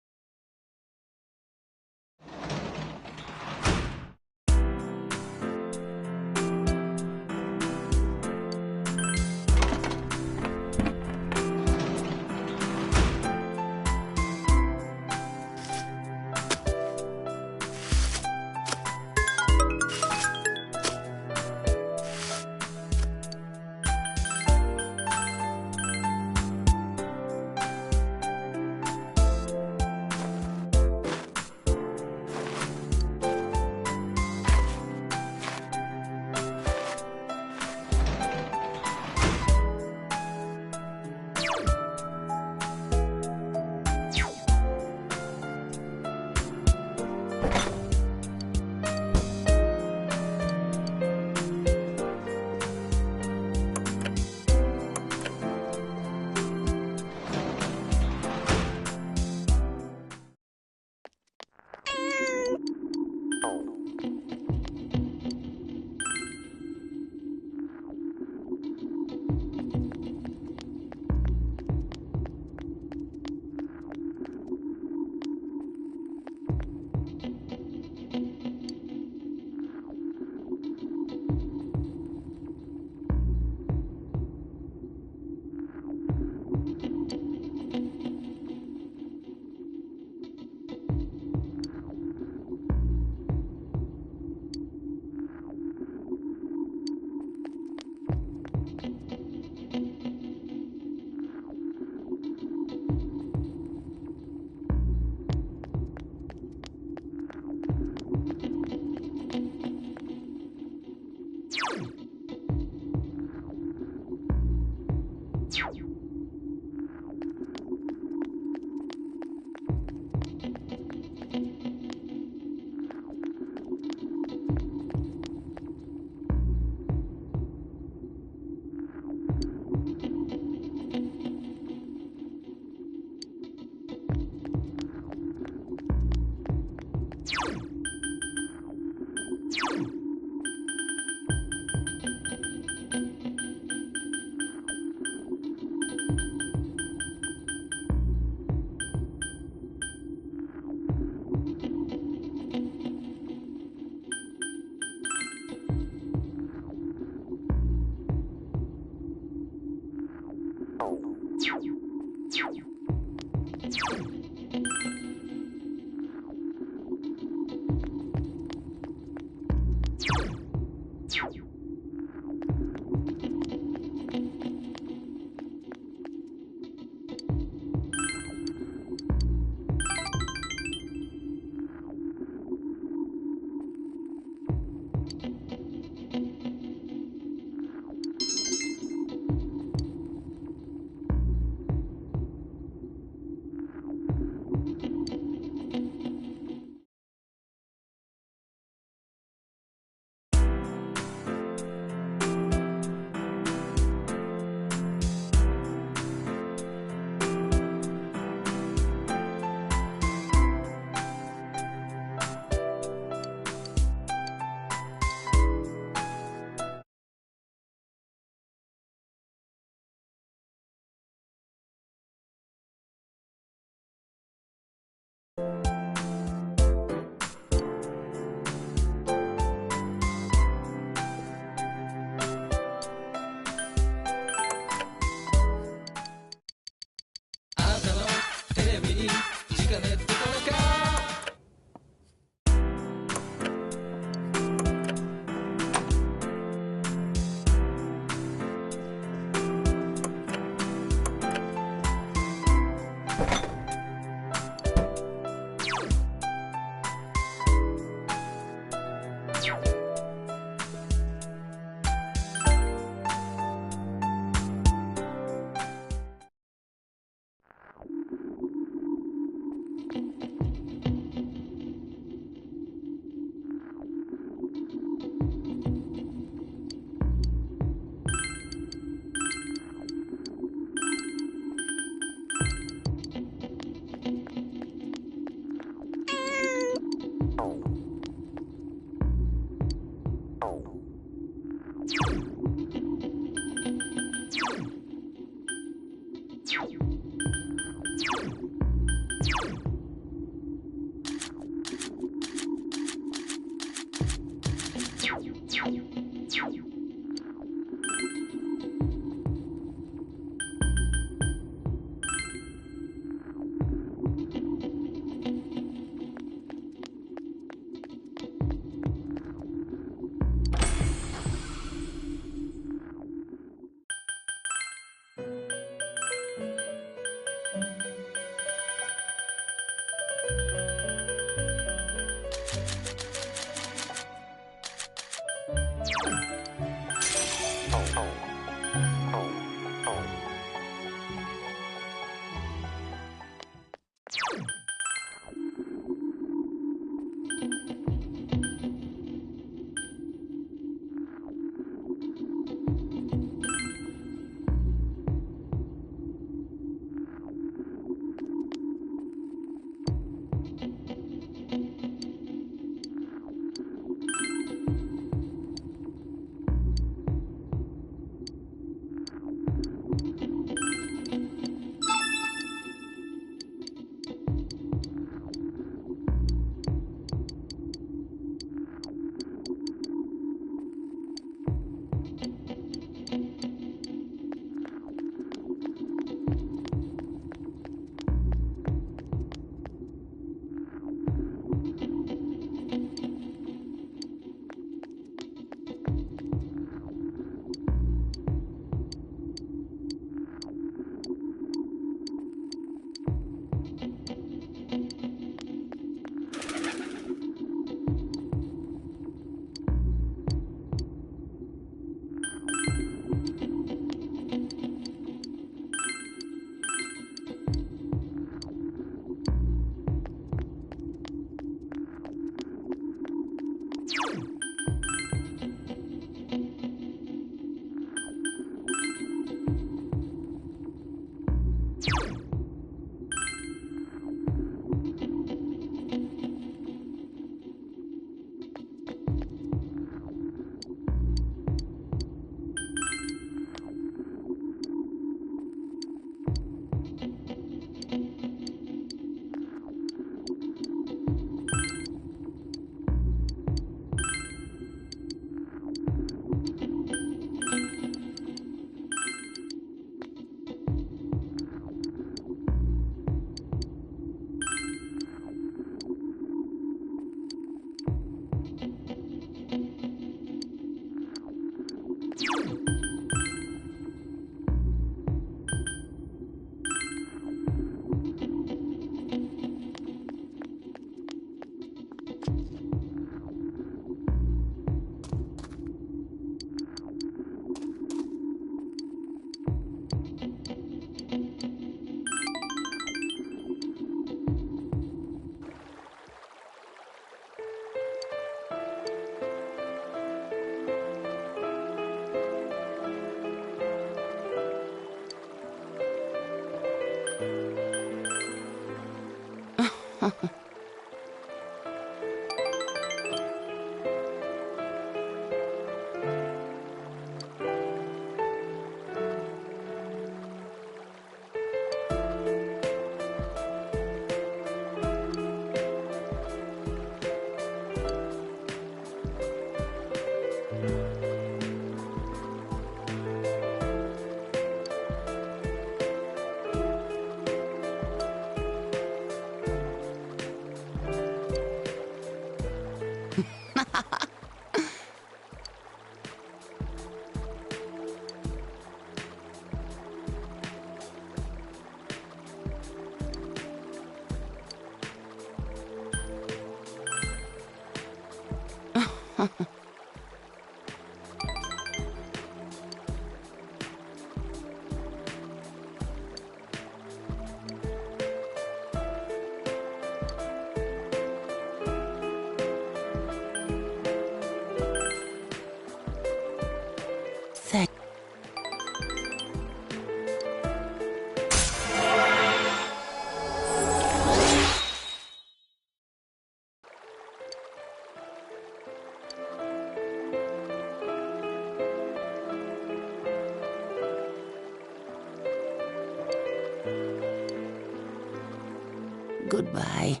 Goodbye.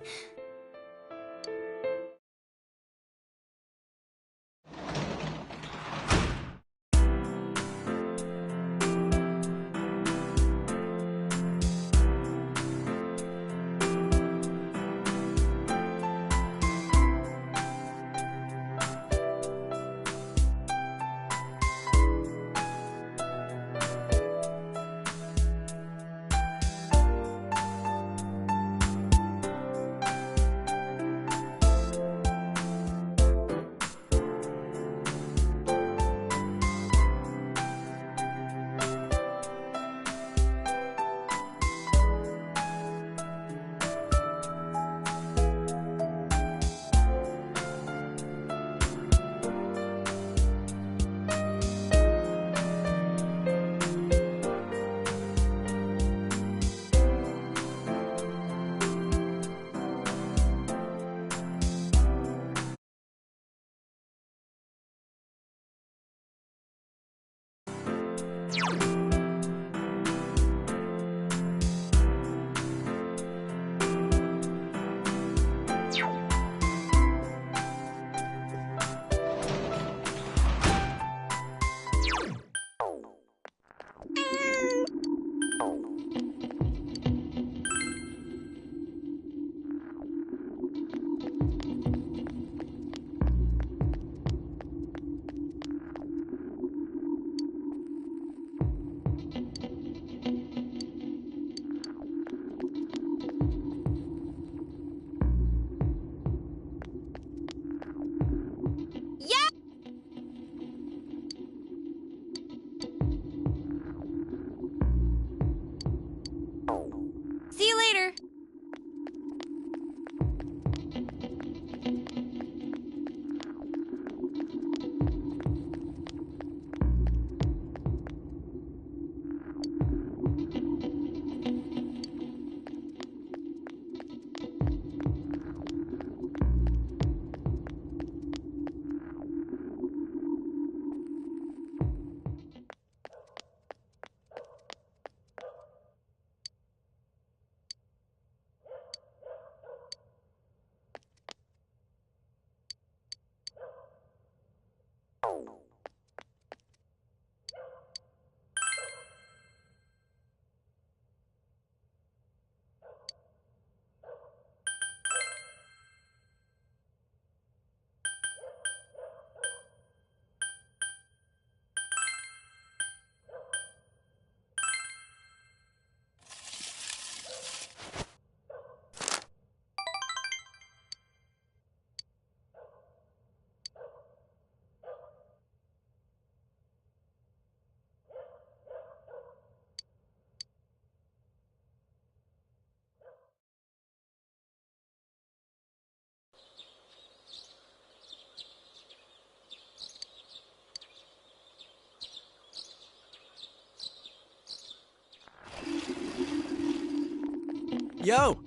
See you later. Yo!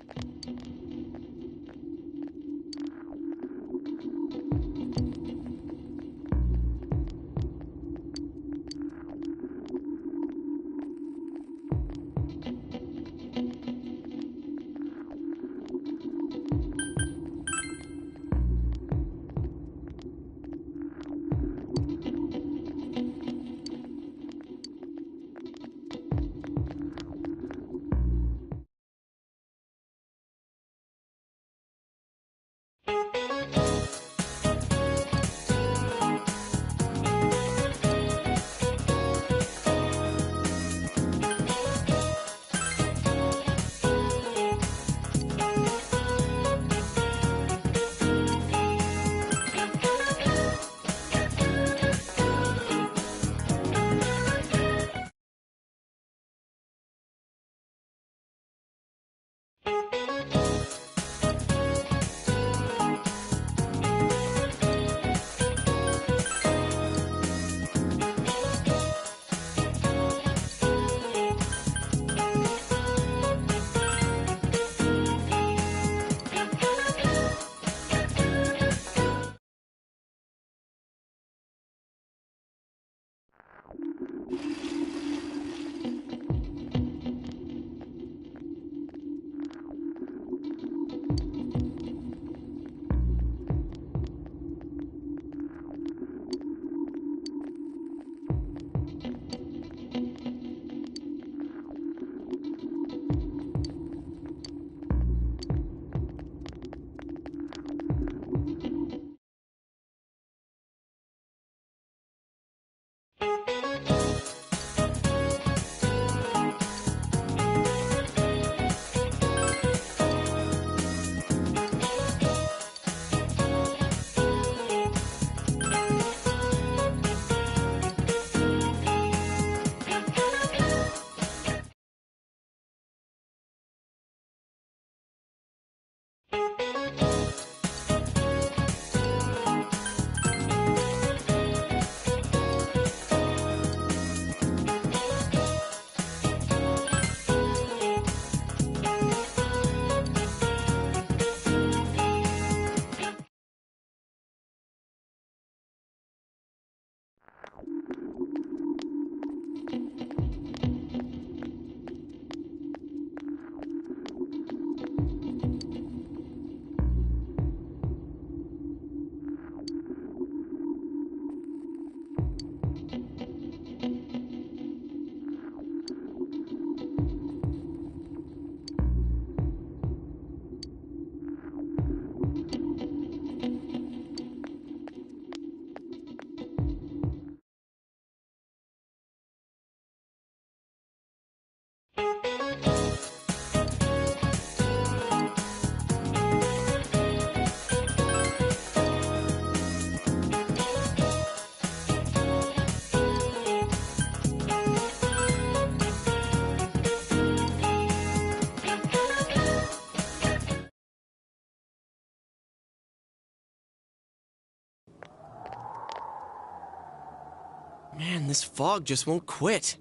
Man, this fog just won't quit.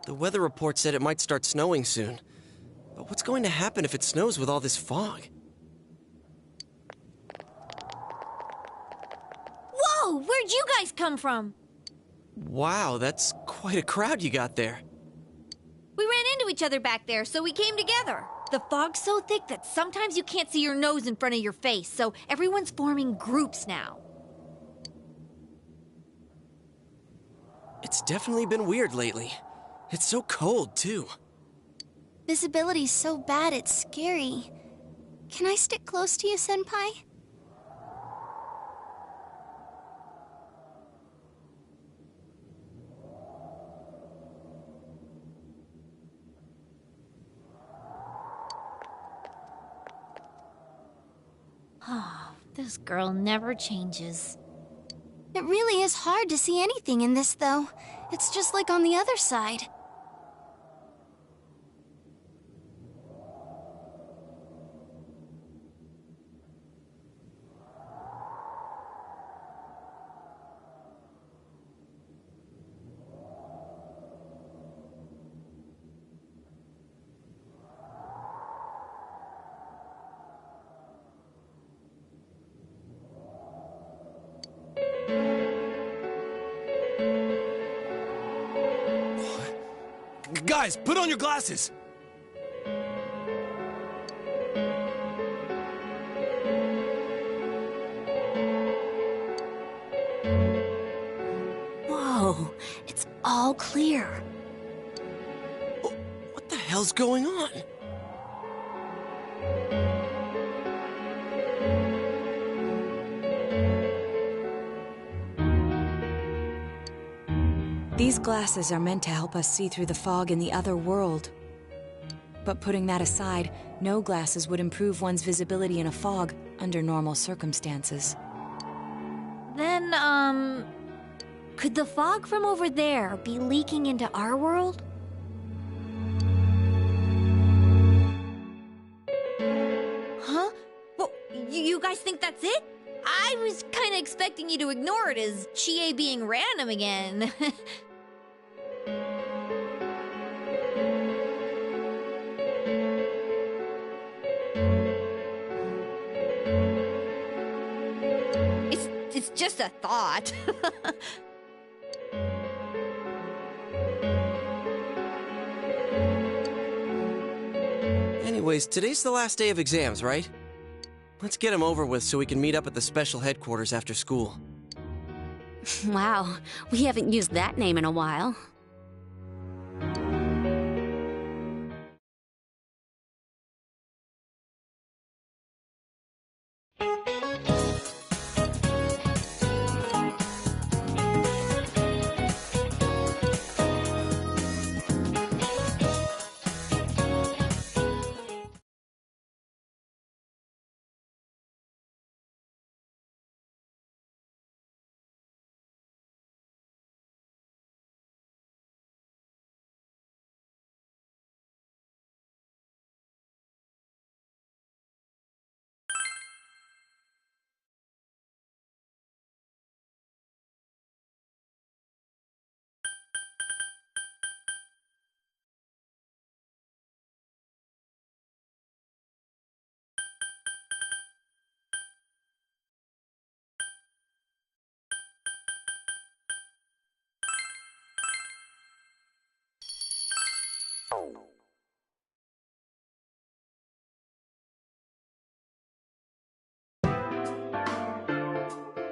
The weather report said it might start snowing soon. But what's going to happen if it snows with all this fog? Whoa! Where'd you guys come from? Wow, that's quite a crowd you got there. We ran into each other back there, so we came together. The fog's so thick that sometimes you can't see your nose in front of your face, so everyone's forming groups now. It's definitely been weird lately. It's so cold, too. Visibility's so bad it's scary. Can I stick close to you, Senpai? Oh, this girl never changes. It really is hard to see anything in this, though. It's just like on the other side. Guys, put on your glasses! Whoa, it's all clear. What the hell's going on? These glasses are meant to help us see through the fog in the other world. But putting that aside, no glasses would improve one's visibility in a fog under normal circumstances. Then, could the fog from over there be leaking into our world? Huh? Well, you guys think that's it? I was kinda expecting you to ignore it as Chie being random again. just a thought. Anyways, today's the last day of exams, right? Let's get them over with so we can meet up at the special headquarters after school. Wow, we haven't used that name in a while.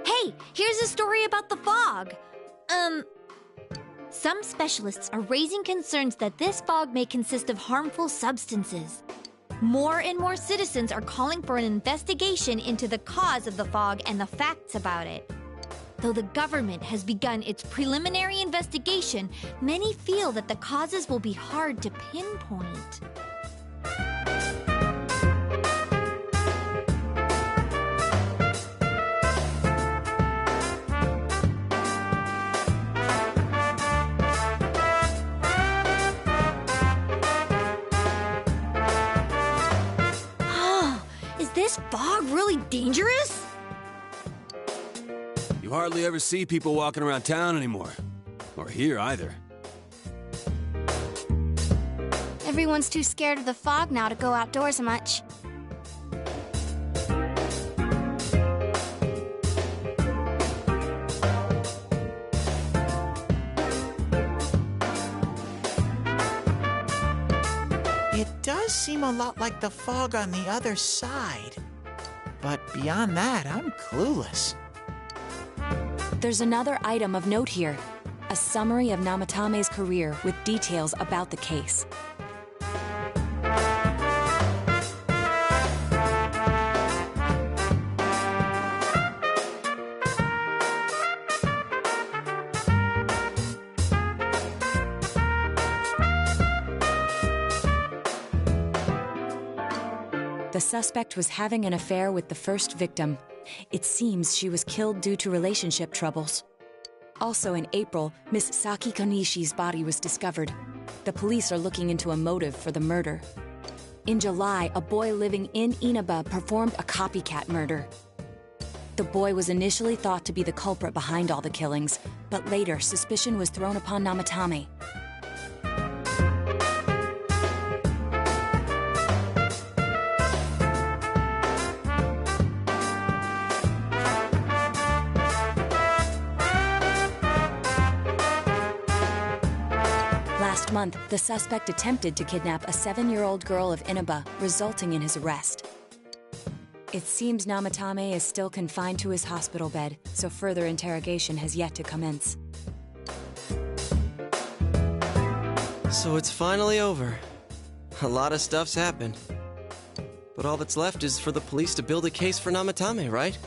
Hey, here's a story about the fog. Some specialists are raising concerns that this fog may consist of harmful substances. More and more citizens are calling for an investigation into the cause of the fog and the facts about it. Though the government has begun its preliminary investigation, many feel that the causes will be hard to pinpoint. Is this fog really dangerous? You hardly ever see people walking around town anymore. Or here either. Everyone's too scared of the fog now to go outdoors much. It does seem a lot like the fog on the other side. But beyond that, I'm clueless. There's another item of note here. A summary of Namatame's career with details about the case. The suspect was having an affair with the first victim. It seems she was killed due to relationship troubles. Also in April, Miss Saki Konishi's body was discovered. The police are looking into a motive for the murder. In July, a boy living in Inaba performed a copycat murder. The boy was initially thought to be the culprit behind all the killings, but later suspicion was thrown upon Namatame. Last month, the suspect attempted to kidnap a 7-year-old girl of Inaba, resulting in his arrest. It seems Namatame is still confined to his hospital bed, so further interrogation has yet to commence. So it's finally over. A lot of stuff's happened. But all that's left is for the police to build a case for Namatame, right?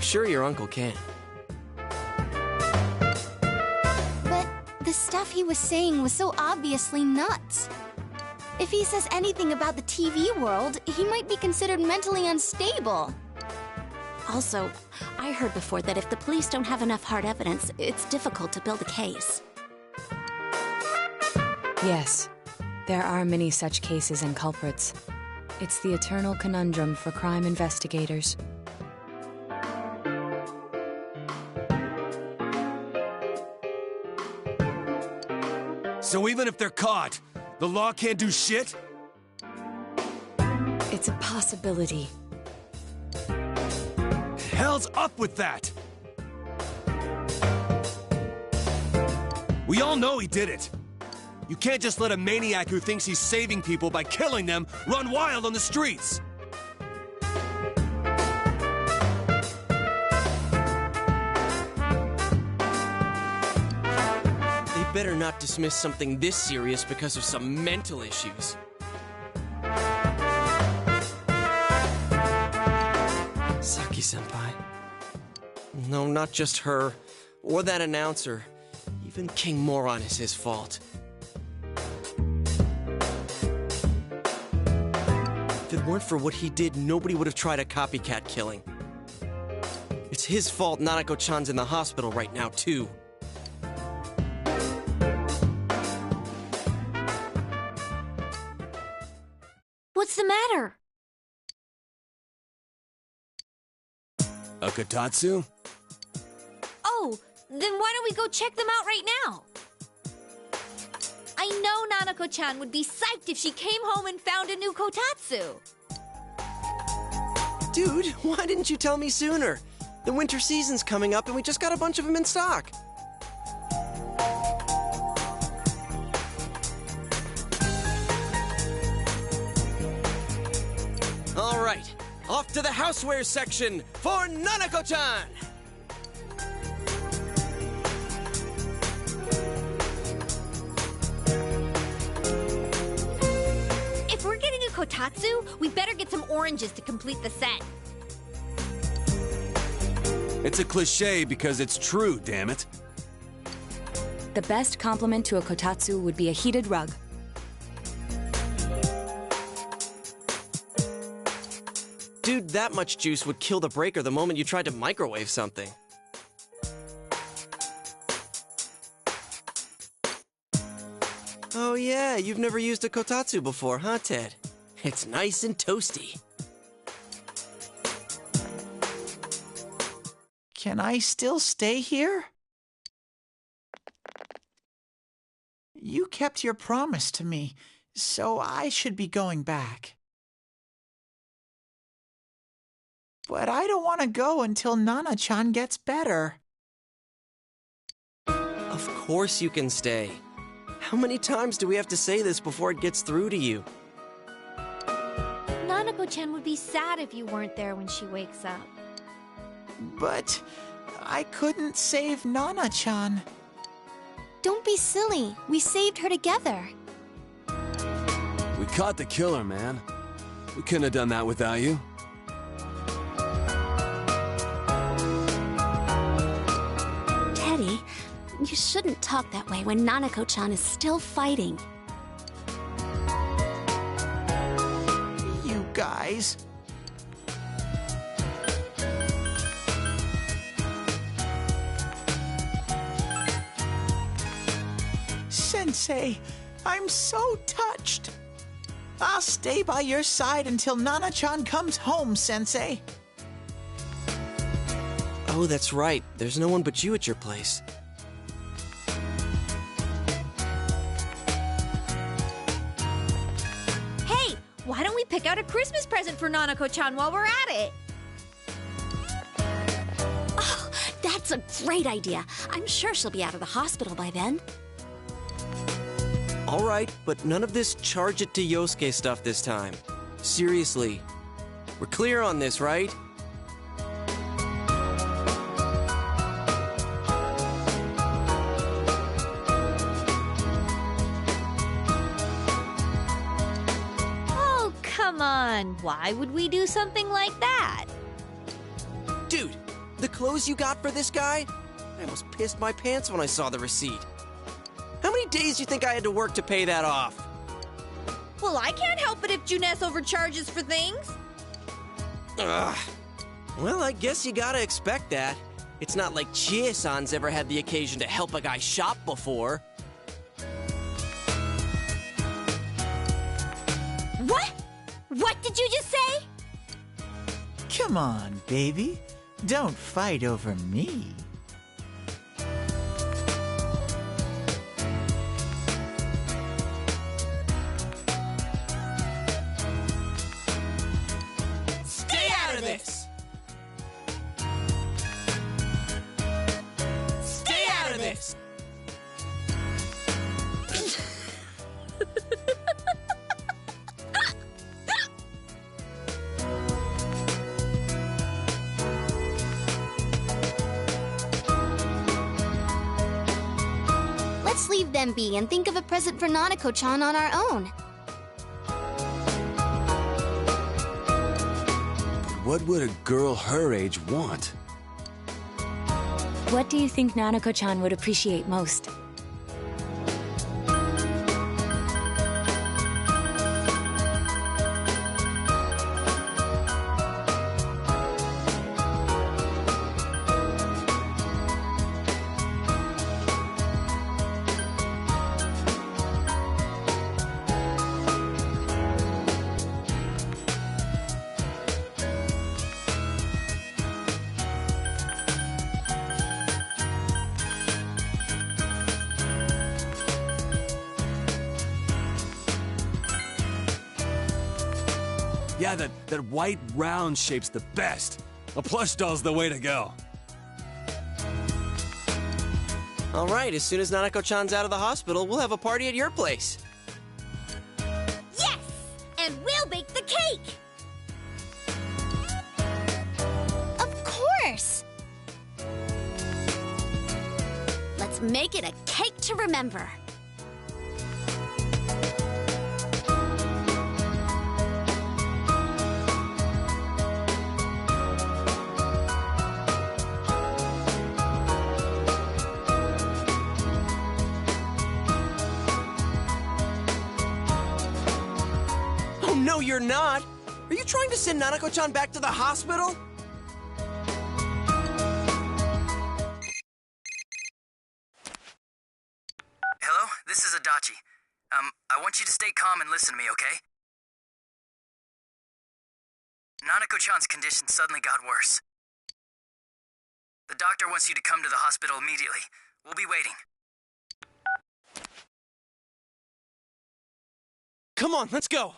Sure your uncle can. But the stuff he was saying was so obviously nuts. If he says anything about the TV world, he might be considered mentally unstable. Also, I heard before that if the police don't have enough hard evidence, it's difficult to build a case. Yes, there are many such cases and culprits. It's the eternal conundrum for crime investigators. So even if they're caught, the law can't do shit? It's a possibility. Hell's up with that? We all know he did it. You can't just let a maniac who thinks he's saving people by killing them run wild on the streets. They better not dismiss something this serious because of some mental issues. Saki-senpai. No, not just her. Or that announcer. Even King Moron is his fault. If it weren't for what he did, nobody would have tried a copycat killing. It's his fault Nanako-chan's in the hospital right now, too. What's the matter? A Kotatsu? Oh, then why don't we go check them out right now? I know Nanako-chan would be psyched if she came home and found a new kotatsu. Dude, why didn't you tell me sooner? The winter season's coming up and we just got a bunch of them in stock. All right, off to the houseware section for Nanako-chan! If we're getting a kotatsu, we better get some oranges to complete the set. It's a cliche because it's true, damn it. The best compliment to a kotatsu would be a heated rug. Dude, that much juice would kill the breaker the moment you tried to microwave something. Oh yeah, you've never used a kotatsu before, huh, Ted? It's nice and toasty. Can I still stay here? You kept your promise to me, so I should be going back. But I don't want to go until Nana-chan gets better. Of course you can stay. How many times do we have to say this before it gets through to you? Nanako-chan would be sad if you weren't there when she wakes up. But I couldn't save Nana-chan. Don't be silly. We saved her together. We caught the killer, man. We couldn't have done that without you. Teddy, you shouldn't talk that way when Nanako-chan is still fighting. You guys. Sensei, I'm so touched. I'll stay by your side until Nana-chan comes home, Sensei. Oh, that's right. There's no one but you at your place. Hey, why don't we pick out a Christmas present for Nanako-chan while we're at it? Oh, that's a great idea. I'm sure she'll be out of the hospital by then. All right, but none of this charge it to Yosuke stuff this time. Seriously. We're clear on this, right? Oh, come on. Why would we do something like that? Dude, the clothes you got for this guy? I almost pissed my pants when I saw the receipt. How many days do you think I had to work to pay that off? Well, I can't help it if Juness overcharges for things. Ugh. Well, I guess you gotta expect that. It's not like Chie-san's ever had the occasion to help a guy shop before. What? What did you just say? Come on, baby. Don't fight over me. Let's leave them be and think of a present for Nanako-chan on our own. What would a girl her age want? What do you think Nanako-chan would appreciate most? Yeah, that white round shape's the best. A plush doll's the way to go. All right, as soon as Nanako-chan's out of the hospital, we'll have a party at your place. Yes! And we'll bake the cake! Of course! Let's make it a cake to remember. No, you're not! Are you trying to send Nanako-chan back to the hospital? Hello, this is Adachi. I want you to stay calm and listen to me, okay? Nanako-chan's condition suddenly got worse. The doctor wants you to come to the hospital immediately. We'll be waiting. Come on, let's go!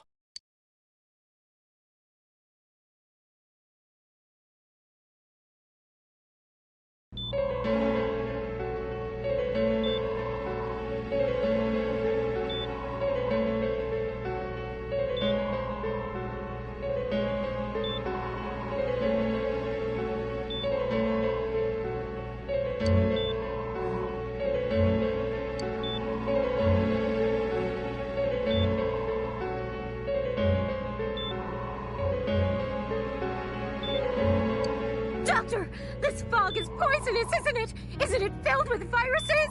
Doctor, this fog is poisonous, isn't it? Isn't it filled with viruses?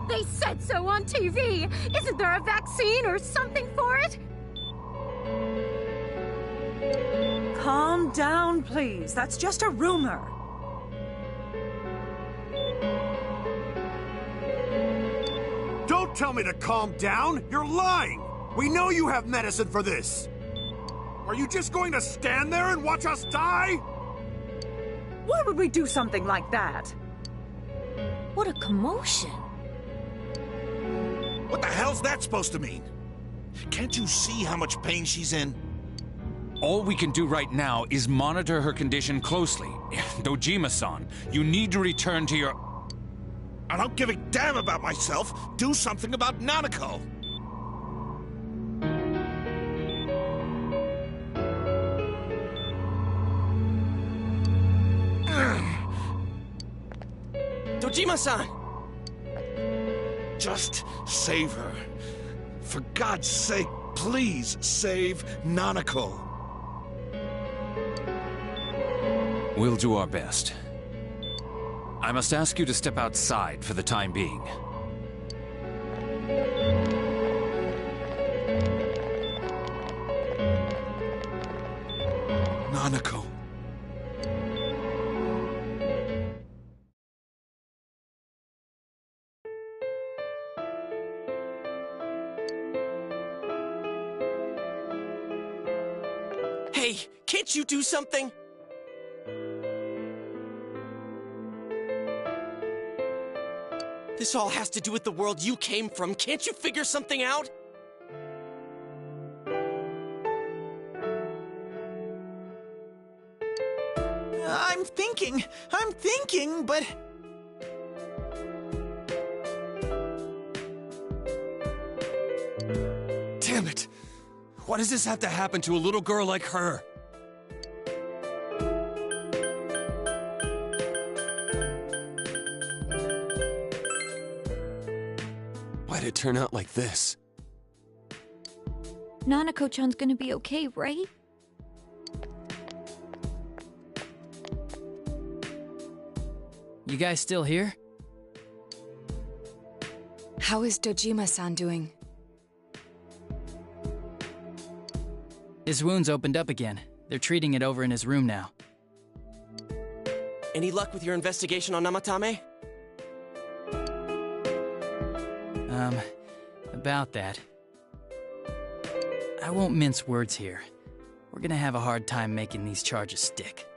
They said so on TV. Isn't there a vaccine or something for it? Calm down, please. That's just a rumor. Don't tell me to calm down! You're lying! We know you have medicine for this! Are you just going to stand there and watch us die? Why would we do something like that? What a commotion. What the hell's that supposed to mean? Can't you see how much pain she's in? All we can do right now is monitor her condition closely. Dojima-san, you need to return to your... I don't give a damn about myself. Do something about Nanako. Dojima-san! Just save her. For God's sake, please save Nanako. We'll do our best. I must ask you to step outside for the time being. Nanako. Hey, can't you do something? This all has to do with the world you came from. Can't you figure something out? I'm thinking, but Damn it! Why does this have to happen to a little girl like her? Why'd it turn out like this? Nanako-chan's gonna be okay, right? You guys still here? How is Dojima-san doing? His wound's opened up again. They're treating it over in his room now. Any luck with your investigation on Namatame? About that. I won't mince words here. We're gonna have a hard time making these charges stick.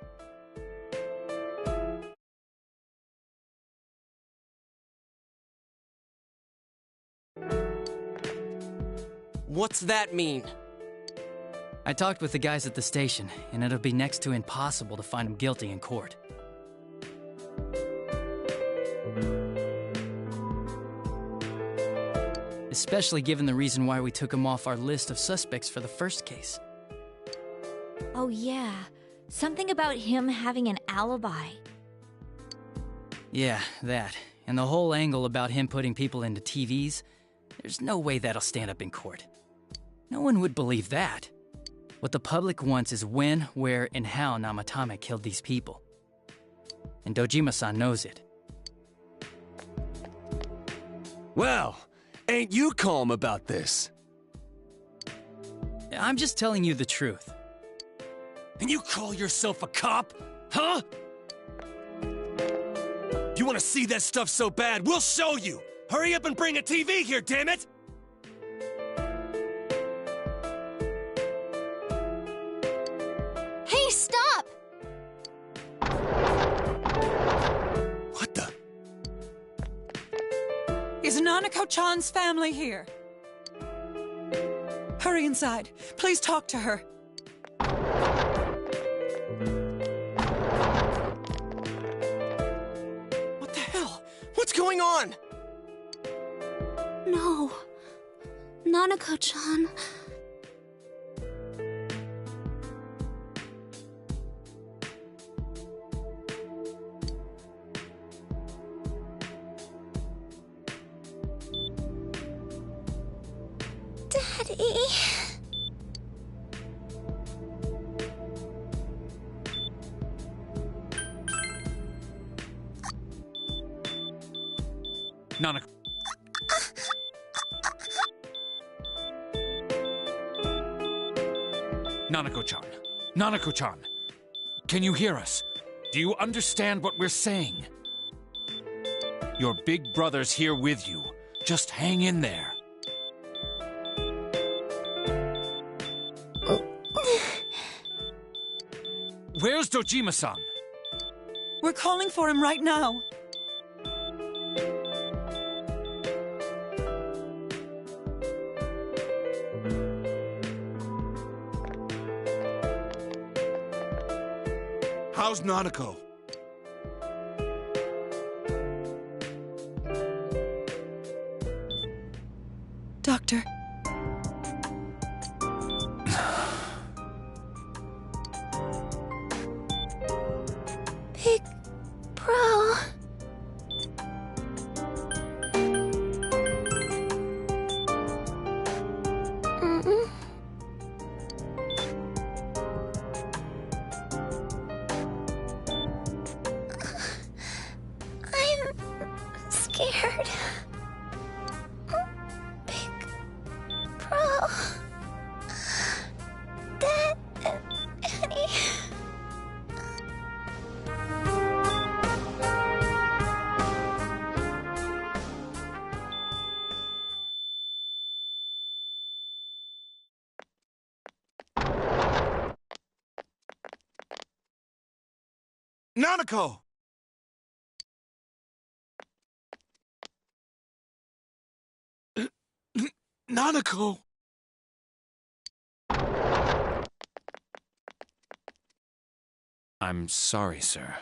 What's that mean? I talked with the guys at the station, and it'll be next to impossible to find him guilty in court. Especially given the reason why we took him off our list of suspects for the first case. Oh yeah, something about him having an alibi. Yeah, that. And the whole angle about him putting people into TVs, there's no way that'll stand up in court. No one would believe that. What the public wants is when, where, and how Namatame killed these people. And Dojima-san knows it. Well, ain't you calm about this? I'm just telling you the truth. And you call yourself a cop? Huh? You want to see that stuff so bad? We'll show you! Hurry up and bring a TV here, damn it! Hey, stop! What the? Is Nanako-chan's family here? Hurry inside. Please talk to her. What the hell? What's going on? No. Nanako-chan. Daddy. Nanako. Nanako-chan. Nanako-chan. Can you hear us? Do you understand what we're saying? Your big brother's here with you. Just hang in there. Where's Dojima-san? We're calling for him right now. How's Nanako? Doctor. Big bro. I'm scared. Big bro. Daddy. Nanako! Nanako! I'm sorry, sir.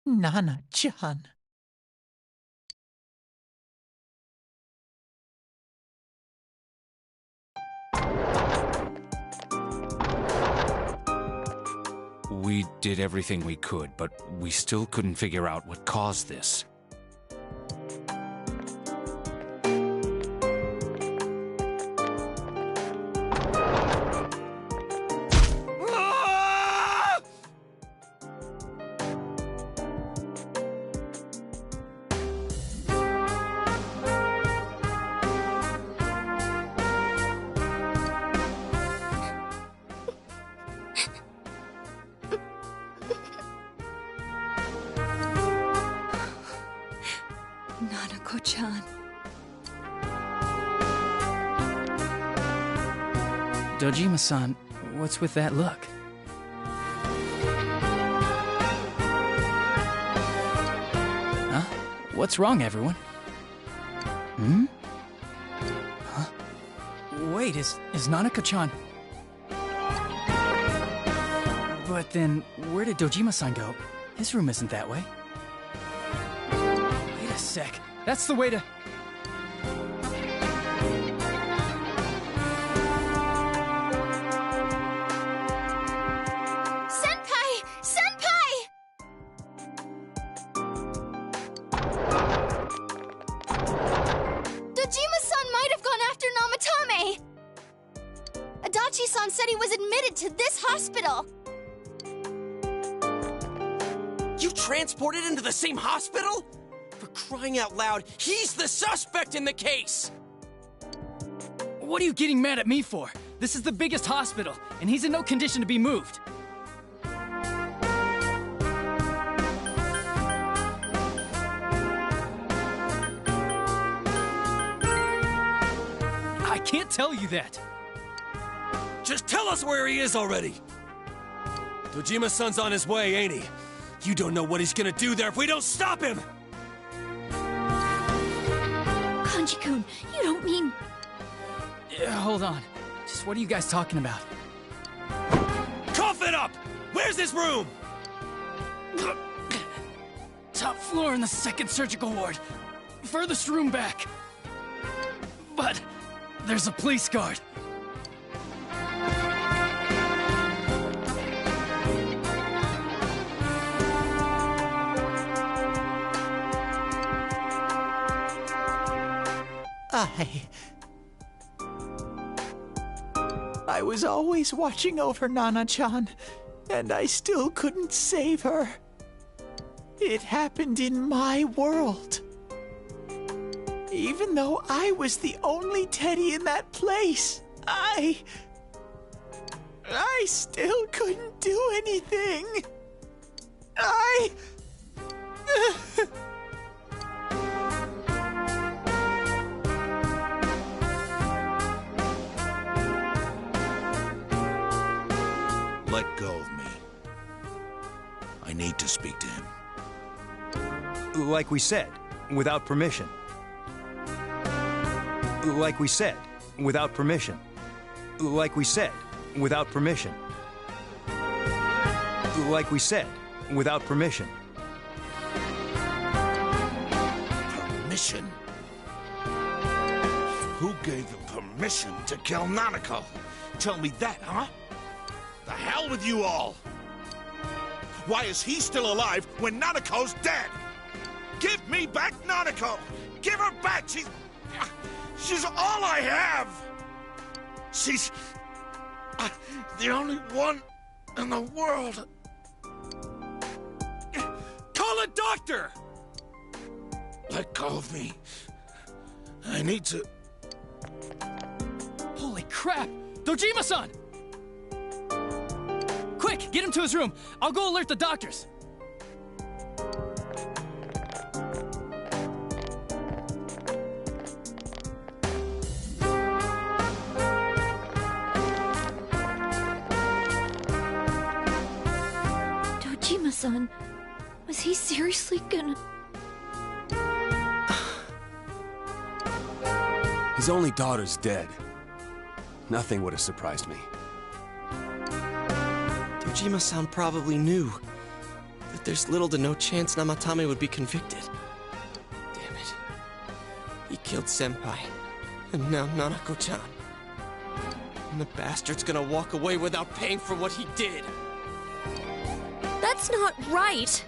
Nana-chan. We did everything we could, but we still couldn't figure out what caused this. Nanako-chan. Dojima-san, what's with that look? Huh? What's wrong, everyone? Hmm? Huh? Wait, is Nanako-chan... But then, where did Dojima-san go? His room isn't that way. Wait a sec. That's the way to... Senpai! Senpai! Dojima-san might have gone after Namatame! Adachi-san said he was admitted to this hospital! You transported him to the same hospital? For crying out loud, he's the suspect in the case! What are you getting mad at me for? This is the biggest hospital, and he's in no condition to be moved. I can't tell you that. Just tell us where he is already! Dojima-san's on his way, ain't he? You don't know what he's gonna do there if we don't stop him! Kanji-kun, you don't mean... Hold on. Just what are you guys talking about? Cough it up! Where's this room? Top floor in the second surgical ward. Furthest room back. But there's a police guard. I was always watching over Nana-chan, and I still couldn't save her. It happened in my world. Even though I was the only teddy in that place, I still couldn't do anything. Let go of me. I need to speak to him. Like we said, without permission. Like we said, without permission. Like we said, without permission. Like we said, without permission. Permission? Who gave him permission to kill Nanako? Tell me that, huh? The hell with you all! Why is he still alive when Nanako's dead? Give me back Nanako! Give her back! She's all I have! She's the only one in the world. Call a doctor! Let go of me. I need to... Holy crap! Dojima-san! Quick, get him to his room. I'll go alert the doctors. Dojima-san, was he seriously gonna... His only daughter's dead. Nothing would have surprised me. Dojima-san probably knew. The there's little to no chance Namatame would be convicted. Damn it. He killed Senpai, and now Nanako-chan. And the bastard's gonna walk away without paying for what he did. That's not right!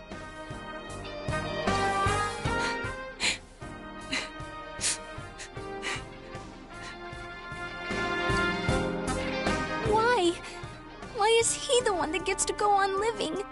Why? Why is he the one that gets to go on living?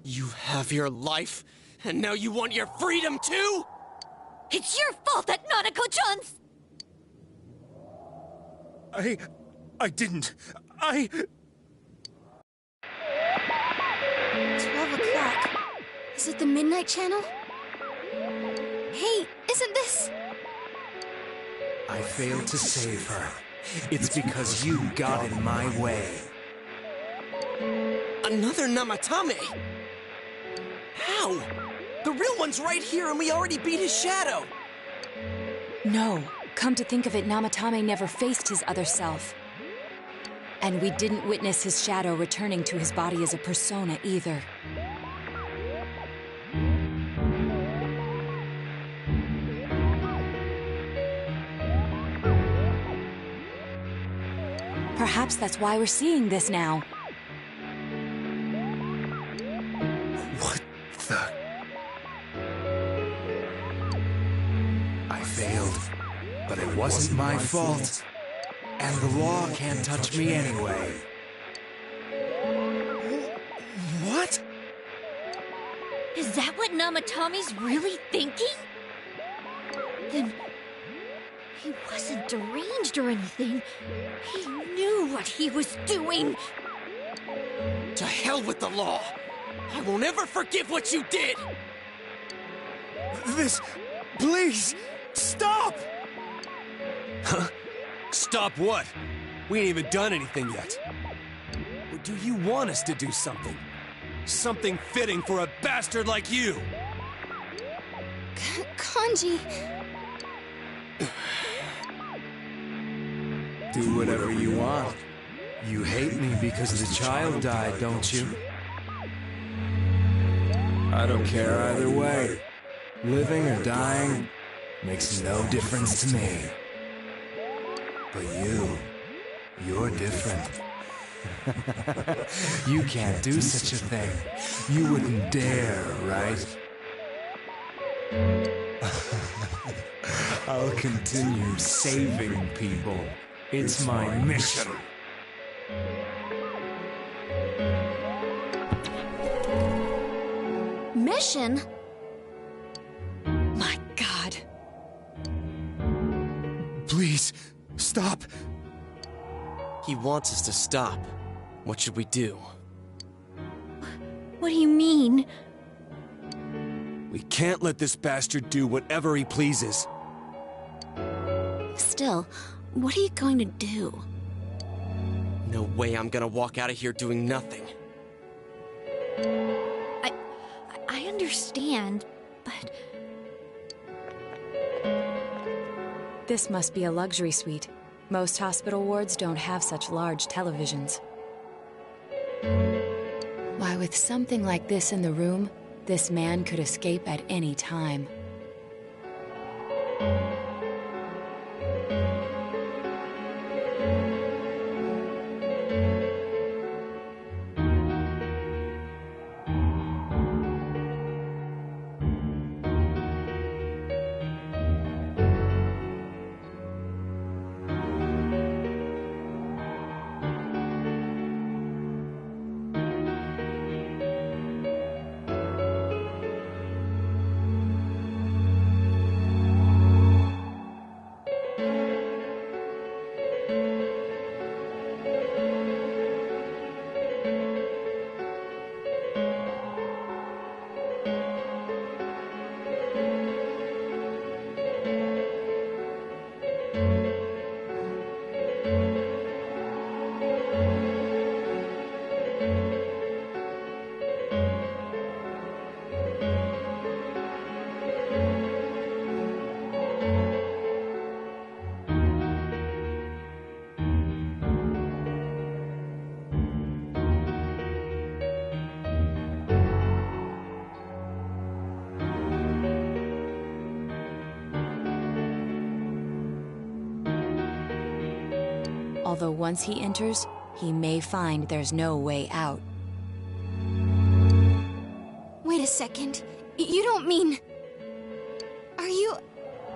You have your life, and now you want your freedom too? It's your fault that Nanako-chan's... I didn't. 12 o'clock. Is it the Midnight Channel? Hey, isn't this... I failed to save her. It's because you got in my way. Another Namatame? How? The real one's right here and we already beat his shadow! No. Come to think of it, Namatame never faced his other self. And we didn't witness his shadow returning to his body as a persona either. Perhaps that's why we're seeing this now. What the... I failed, but it wasn't my fault. And the law can't touch me anyway. What? Is that what Namatame's really thinking? Then... he wasn't deranged or anything. He knew what he was doing. To hell with the law! I won't ever forgive what you did! This... please! Stop! Huh? Stop what? We ain't even done anything yet. Or do you want us to do something? Something fitting for a bastard like you! Kanji... Do whatever you want. You hate me because the child died, don't you? I don't care either way. Living or dying makes no difference to me. But you're different. You can't do such a thing. You wouldn't dare, right? I'll continue saving people. It's my mission. Mission? My God. Please, stop. He wants us to stop. What should we do? What do you mean? We can't let this bastard do whatever he pleases. Still, what are you going to do? No way I'm gonna walk out of here doing nothing. I understand, but... This must be a luxury suite. Most hospital wards don't have such large televisions. Why, with something like this in the room, this man could escape at any time. Although once he enters, he may find there's no way out. Wait a second. You don't mean... Are you...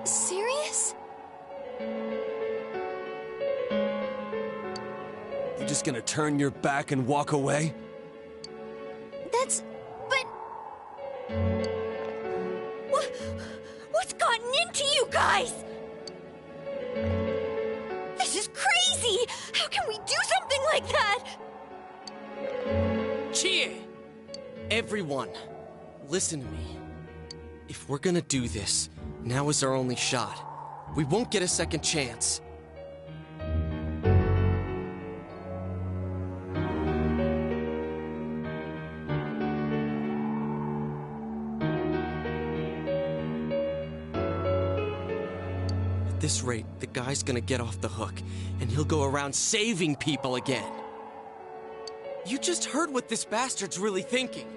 serious? You just gonna turn your back and walk away? That's... but... What's gotten into you guys? This is crazy! How can we do something like that? Chie! Everyone, listen to me. If we're gonna do this, now is our only shot. We won't get a second chance. At this rate, the guy's gonna get off the hook, and he'll go around saving people again. You just heard what this bastard's really thinking.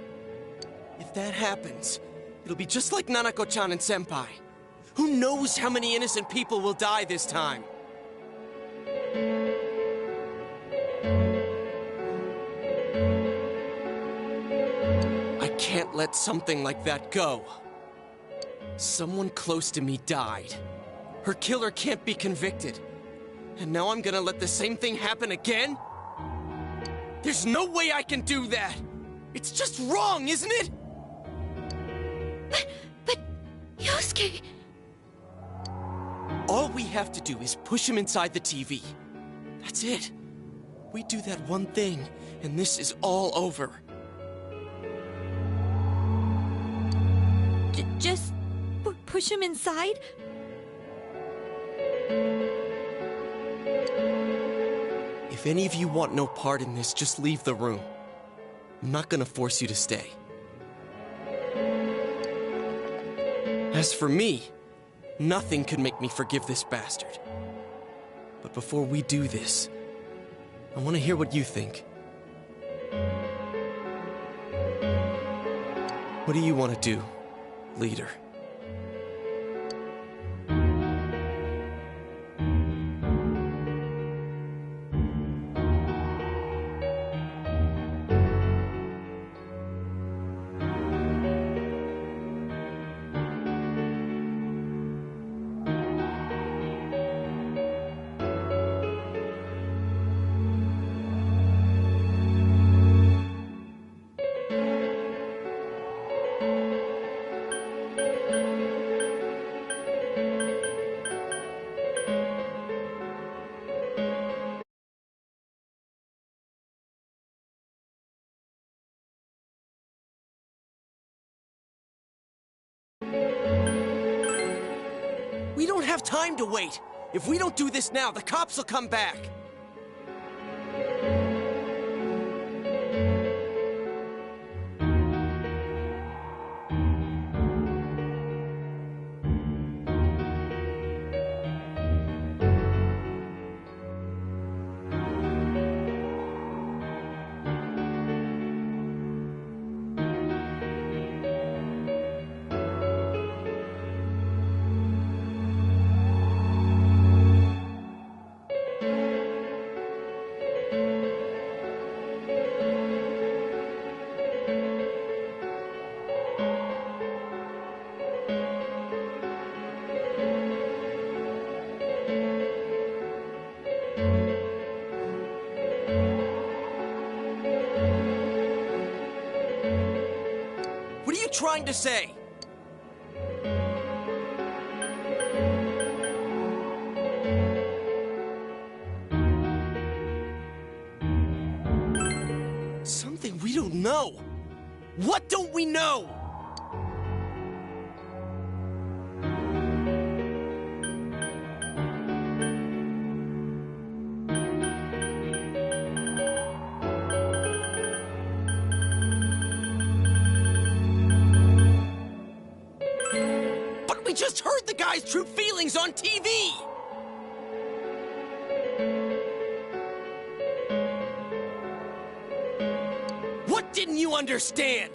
If that happens, it'll be just like Nanako-chan and Senpai. Who knows how many innocent people will die this time? I can't let something like that go. Someone close to me died. Her killer can't be convicted. And now I'm gonna let the same thing happen again? There's no way I can do that! It's just wrong, isn't it? But... Yosuke... All we have to do is push him inside the TV. That's it. We do that one thing, and this is all over. Just push him inside? If any of you want no part in this, just leave the room. I'm not gonna force you to stay. As for me, nothing could make me forgive this bastard. But before we do this, I want to hear what you think. What do you want to do, leader? We don't have time to wait. If we don't do this now, the cops will come back. Trying to say? Something we don't know. What don't we know? Just heard the guy's true feelings on TV! What didn't you understand?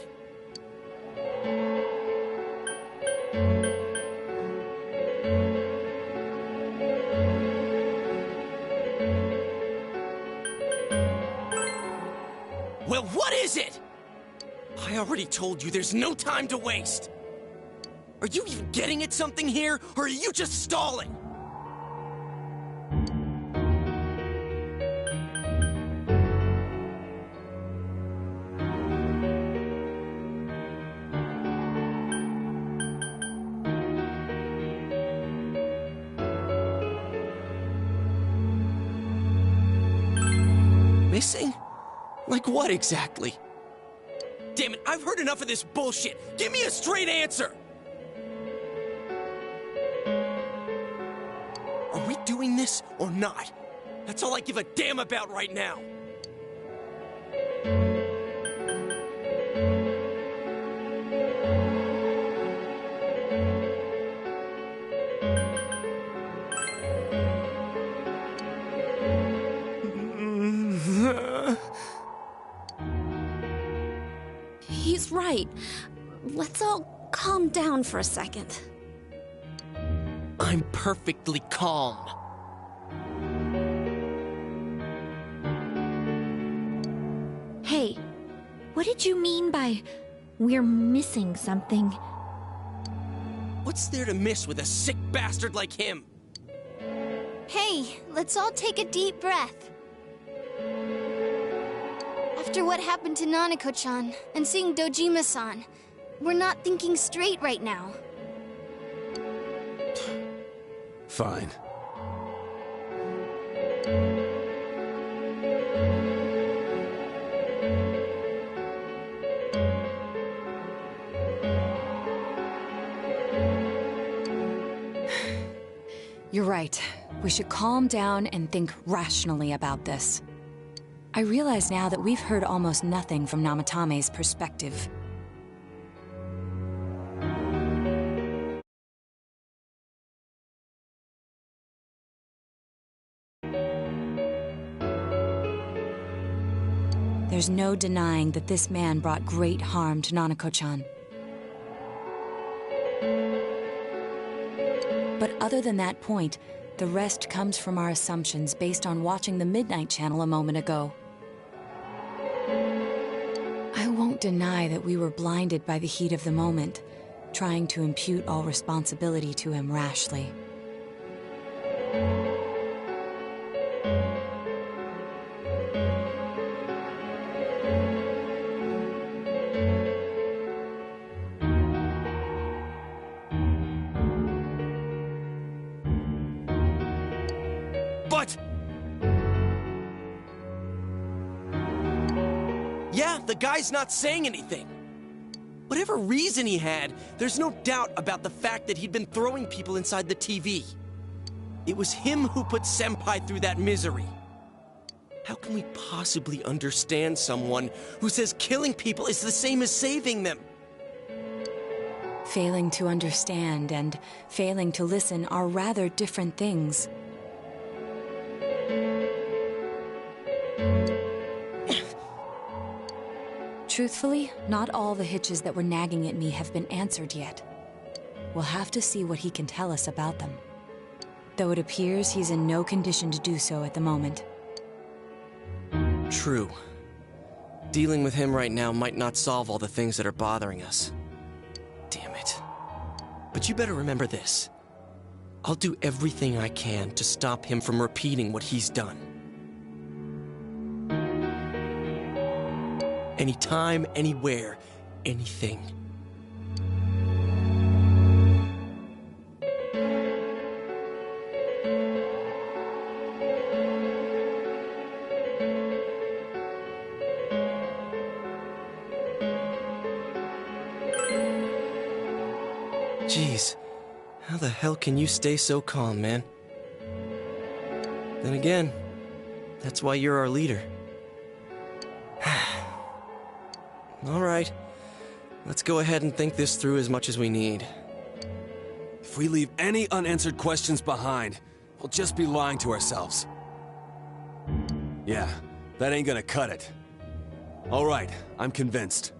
is it? I already told you there's no time to waste. Are you even getting at something here, or are you just stalling? Missing? Like what exactly? Damn it, I've heard enough of this bullshit. Give me a straight answer! Are we doing this or not? That's all I give a damn about right now. He's right. Let's all calm down for a second. I'm perfectly calm. Hey, what did you mean by we're missing something? What's there to miss with a sick bastard like him? Hey, let's all take a deep breath. After what happened to Nanako-chan and seeing Dojima-san, we're not thinking straight right now. Fine. You're right. We should calm down and think rationally about this. I realize now that we've heard almost nothing from Namatame's perspective. There's no denying that this man brought great harm to Nanako-chan. But other than that point, the rest comes from our assumptions based on watching the Midnight Channel a moment ago. I won't deny that we were blinded by the heat of the moment, trying to impute all responsibility to him rashly. But... yeah, the guy's not saying anything. Whatever reason he had, there's no doubt about the fact that he'd been throwing people inside the TV. It was him who put Senpai through that misery. How can we possibly understand someone who says killing people is the same as saving them? Failing to understand and failing to listen are rather different things. Truthfully, not all the hitches that were nagging at me have been answered yet. We'll have to see what he can tell us about them. Though it appears he's in no condition to do so at the moment. True. Dealing with him right now might not solve all the things that are bothering us. Damn it. But you better remember this. I'll do everything I can to stop him from repeating what he's done. Anytime, anywhere, anything. Jeez, how the hell can you stay so calm, man? Then again, that's why you're our leader. All right, let's go ahead and think this through as much as we need. If we leave any unanswered questions behind, we'll just be lying to ourselves. Yeah, that ain't gonna cut it. All right, I'm convinced.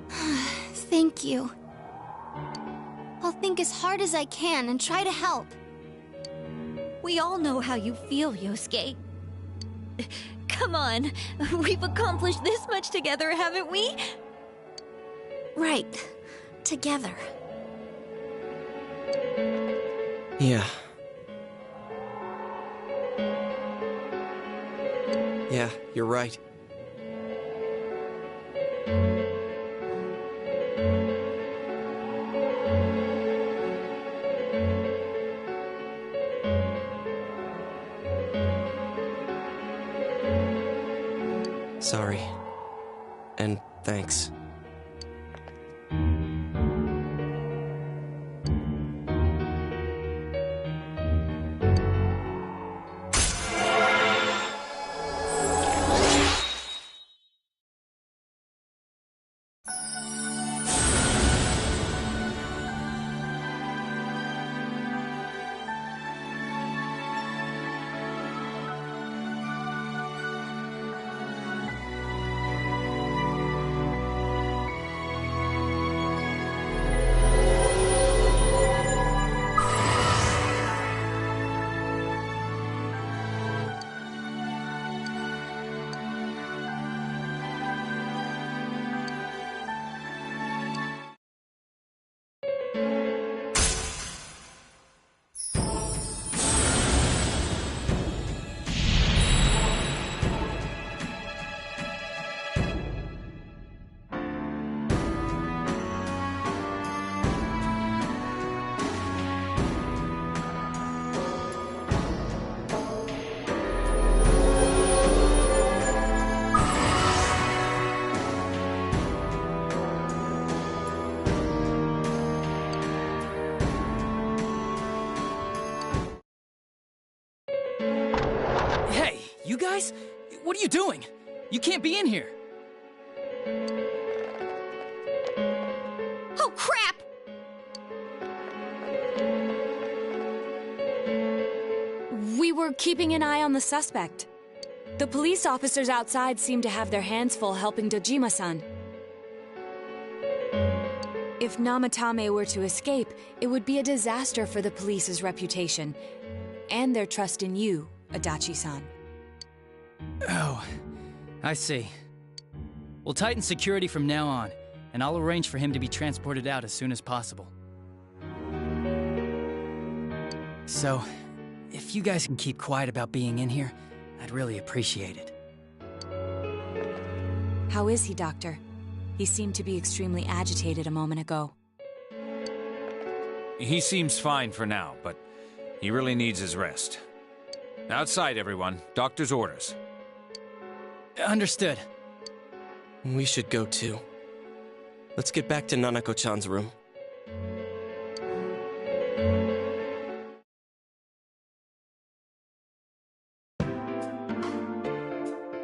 Thank you. I'll think as hard as I can and try to help. We all know how you feel, Yosuke. Come on, we've accomplished this much together, haven't we? Right. Together. Yeah. Yeah, you're right. Sorry. And thanks. Hey, you guys? What are you doing? You can't be in here. Oh, crap! We were keeping an eye on the suspect. The police officers outside seem to have their hands full helping Dojima-san. If Namatame were to escape, it would be a disaster for the police's reputation and their trust in you, Adachi-san. Oh, I see. We'll tighten security from now on, and I'll arrange for him to be transported out as soon as possible. So, if you guys can keep quiet about being in here, I'd really appreciate it. How is he, Doctor? He seemed to be extremely agitated a moment ago. He seems fine for now, but he really needs his rest. Outside, everyone. Doctor's orders. Understood. We should go too. Let's get back to Nanako-chan's room.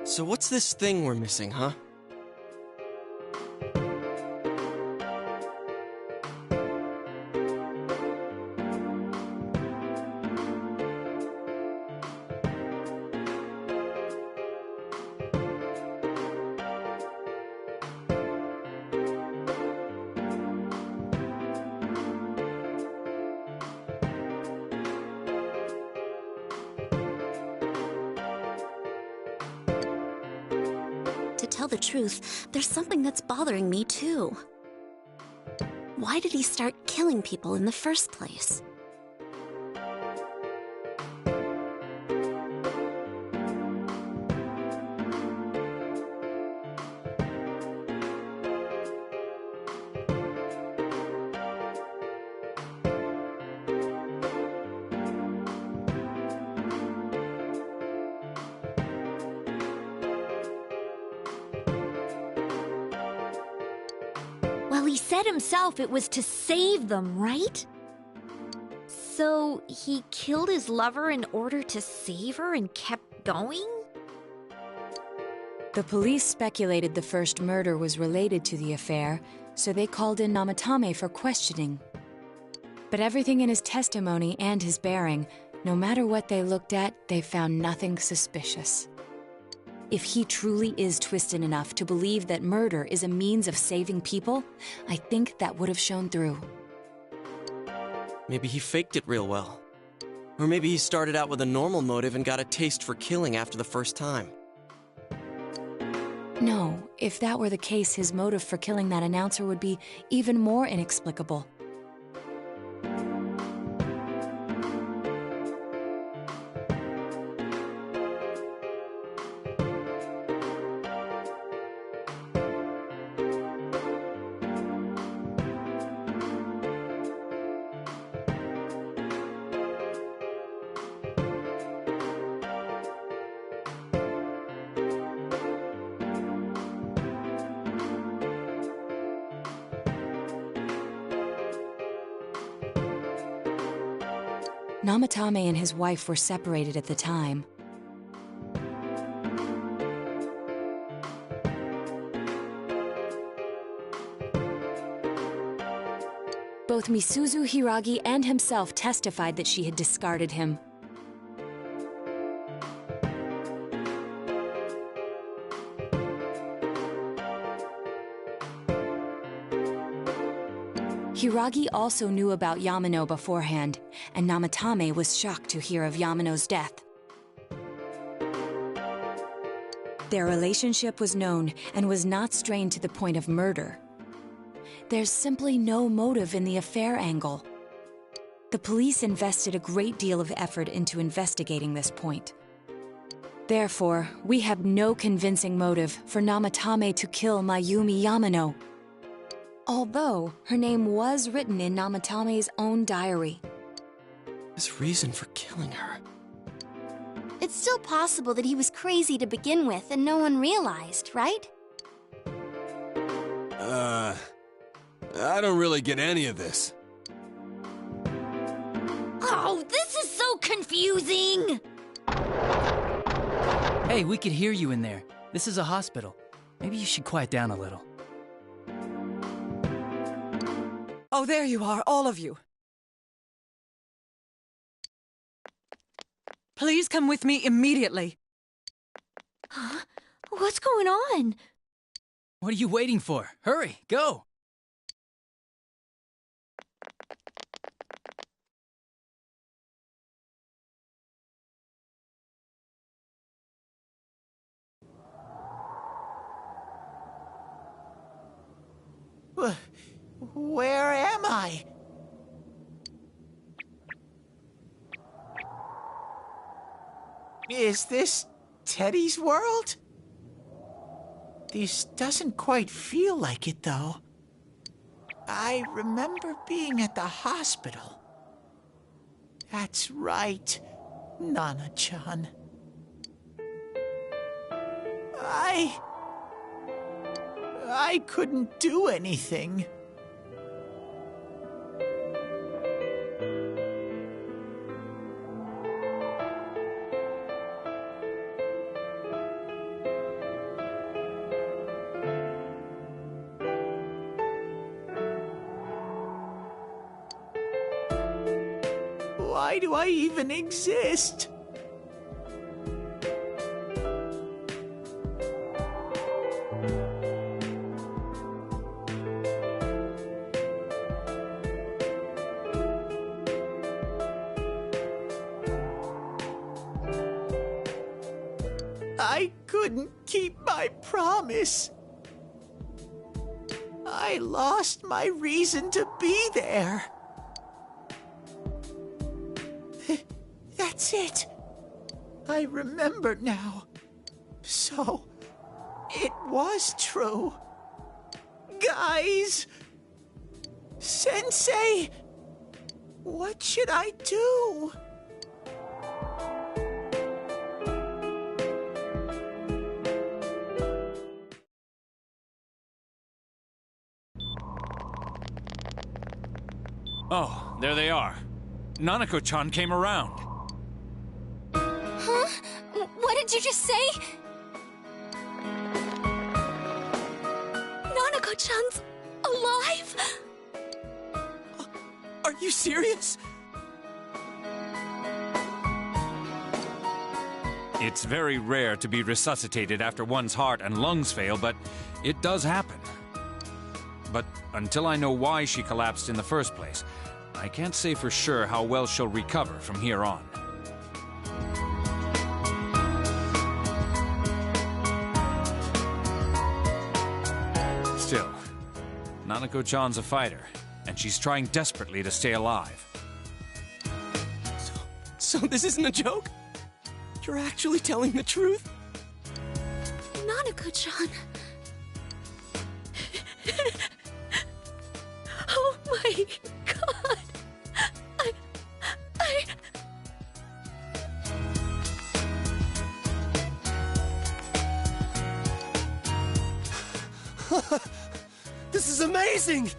So what's this thing we're missing, huh? To tell the truth, there's something that's bothering me too. Why did he start killing people in the first place? Well, he said himself it was to save them, right? So he killed his lover in order to save her and kept going? The police speculated the first murder was related to the affair, so they called in Namatame for questioning. But everything in his testimony and his bearing, no matter what they looked at, they found nothing suspicious. If he truly is twisted enough to believe that murder is a means of saving people, I think that would have shown through. Maybe he faked it real well. Or maybe he started out with a normal motive and got a taste for killing after the first time. No, if that were the case, his motive for killing that announcer would be even more inexplicable. Namatame and his wife were separated at the time. Both Misuzu Hiragi and himself testified that she had discarded him. Hiragi also knew about Yamano beforehand, and Namatame was shocked to hear of Yamano's death. Their relationship was known and was not strained to the point of murder. There's simply no motive in the affair angle. The police invested a great deal of effort into investigating this point. Therefore, we have no convincing motive for Namatame to kill Mayumi Yamano. Although her name was written in Namatame's own diary. His reason for killing her. It's still possible that he was crazy to begin with and no one realized, right? I don't really get any of this. Oh, this is so confusing! Hey, we could hear you in there. This is a hospital. Maybe you should quiet down a little. Oh, there you are, all of you. Please come with me immediately. Huh? What's going on? What are you waiting for? Hurry, go! Where am I? Is this Teddy's world? This doesn't quite feel like it, though. I remember being at the hospital. That's right, Nana-chan. I couldn't do anything. Why do I even exist? I couldn't keep my promise. I lost my reason to be there. That's it. I remember now. So, it was true. Guys! Sensei! What should I do? Oh, there they are. Nanako-chan came around. Huh? What did you just say? Nanako-chan's alive? Are you serious? It's very rare to be resuscitated after one's heart and lungs fail, but it does happen. But until I know why she collapsed in the first place, I can't say for sure how well she'll recover from here on. Still, Nanako-chan's a fighter, and she's trying desperately to stay alive. So this isn't a joke? You're actually telling the truth? Nanako-chan. Oh my god. This is amazing!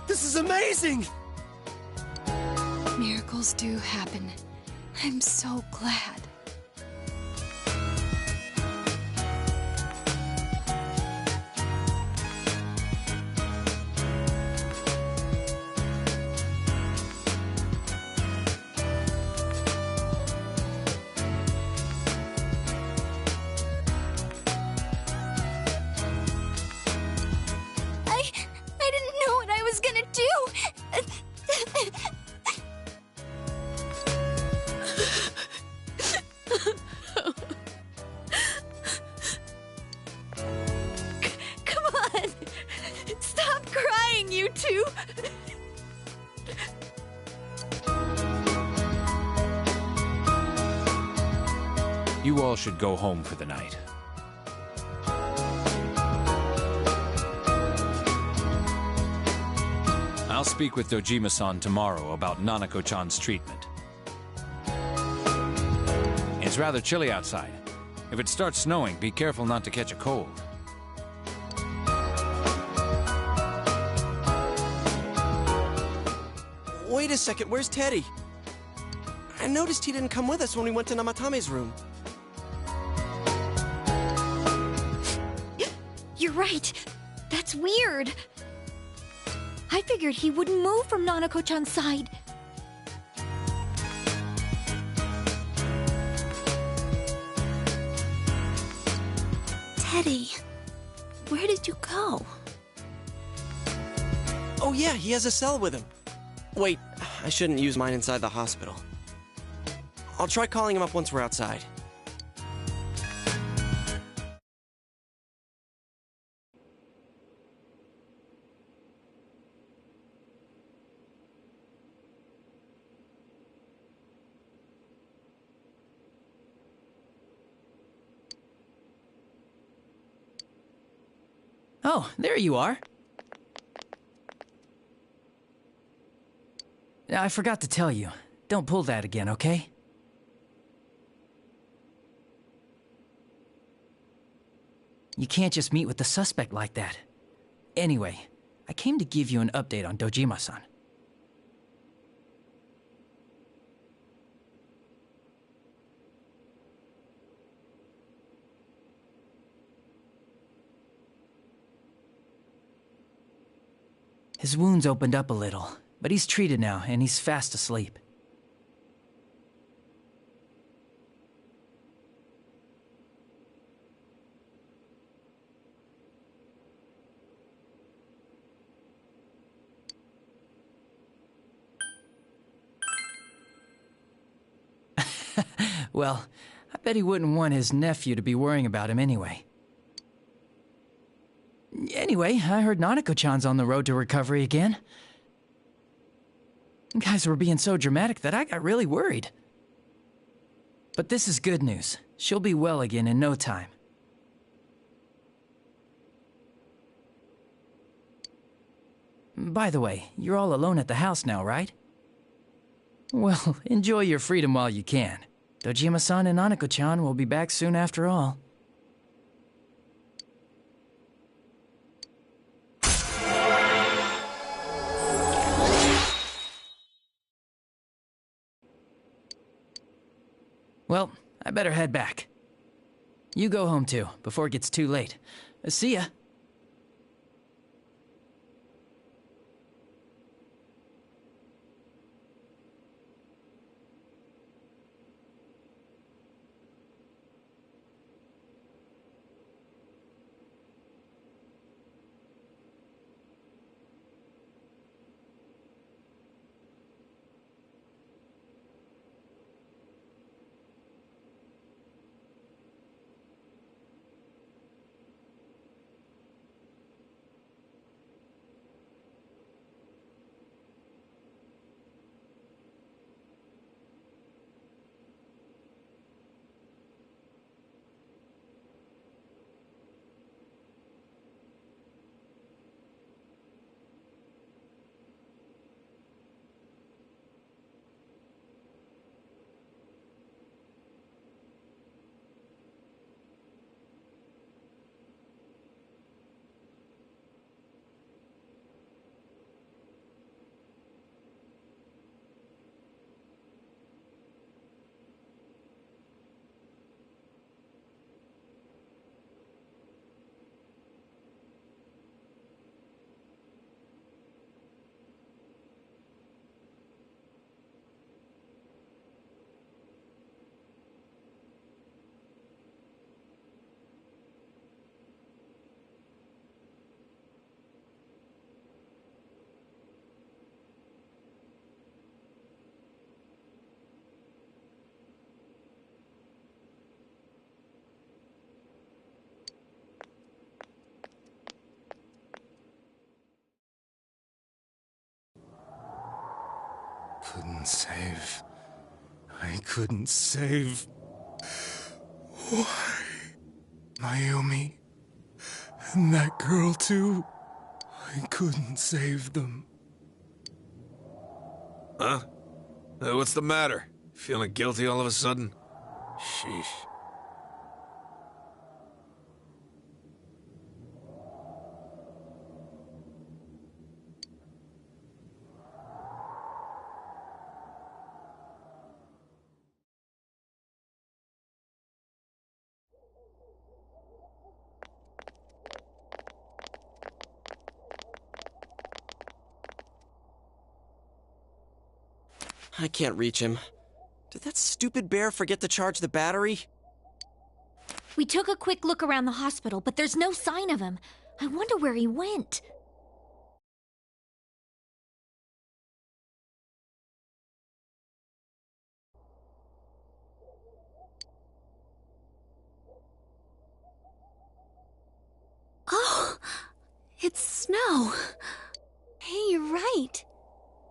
This is amazing! Miracles do happen. I'm so glad. I didn't know what I was gonna do. Come on! Stop crying, you two! You all should go home for the night. I'll speak with Dojima-san tomorrow about Nanako-chan's treatment. It's rather chilly outside. If it starts snowing, be careful not to catch a cold. Wait a second, where's Teddy? I noticed he didn't come with us when we went to Namatame's room. You're right. That's weird. I figured he wouldn't move from Nanako-chan's side. Teddy, where did you go? Oh yeah, he has a cell with him. Wait, I shouldn't use mine inside the hospital. I'll try calling him up once we're outside. Oh, there you are. I forgot to tell you. don't pull that again, okay? You can't just meet with the suspect like that. Anyway, I came to give you an update on Dojima-san. His wounds opened up a little, but he's treated now, and he's fast asleep. Well, I bet he wouldn't want his nephew to be worrying about him anyway. Anyway, I heard Nanako-chan's on the road to recovery again. You guys were being so dramatic that I got really worried. But this is good news. She'll be well again in no time. By the way, you're all alone at the house now, right? Well, enjoy your freedom while you can. Dojima-san and Nanako-chan will be back soon after all. Well, I better head back. You go home too, before it gets too late. See ya. Couldn't save. I couldn't save. Why? Mayumi. And that girl too. I couldn't save them. Huh? What's the matter? Feeling guilty all of a sudden? Sheesh. I can't reach him. Did that stupid bear forget to charge the battery? We took a quick look around the hospital, but there's no sign of him. I wonder where he went. Oh, it's snow. Hey, you're right.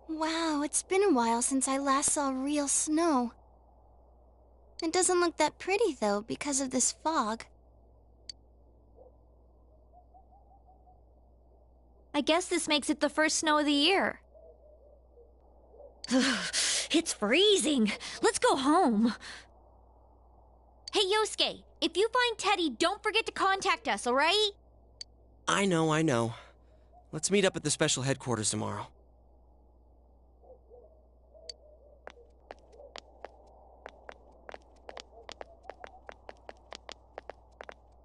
Wow, it's been a while since I last saw real snow. It doesn't look that pretty, though, because of this fog. I guess this makes it the first snow of the year. It's freezing. Let's go home. Hey, Yosuke, if you find Teddy, don't forget to contact us, all right? I know. Let's meet up at the special headquarters tomorrow.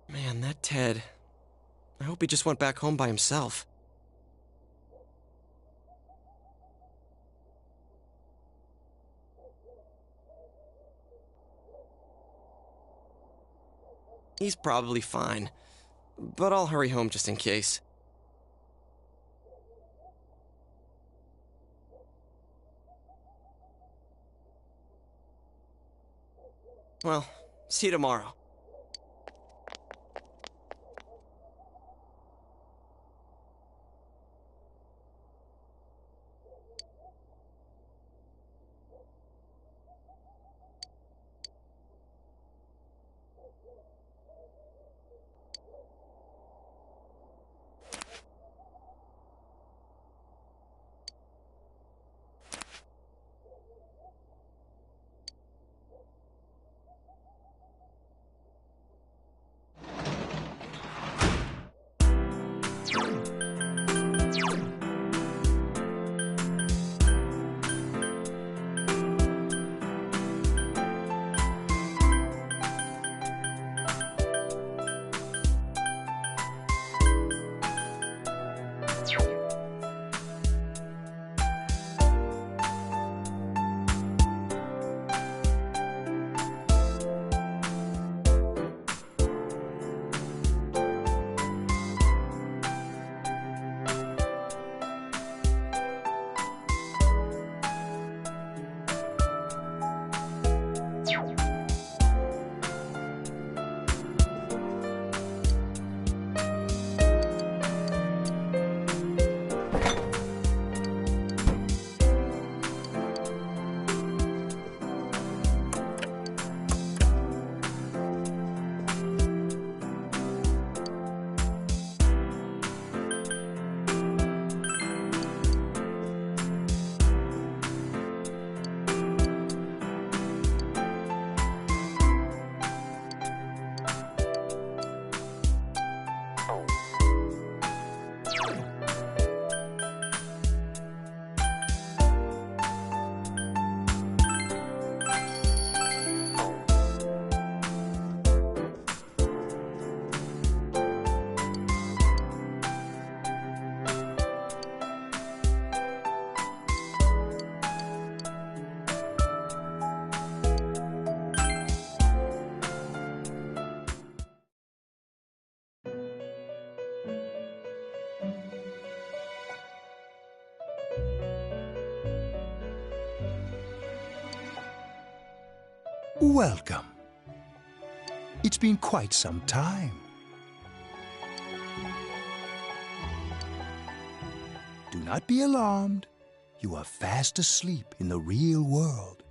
Man, that Ted. I hope he just went back home by himself. He's probably fine, but I'll hurry home just in case. Well, see you tomorrow. Welcome. It's been quite some time. Do not be alarmed. You are fast asleep in the real world.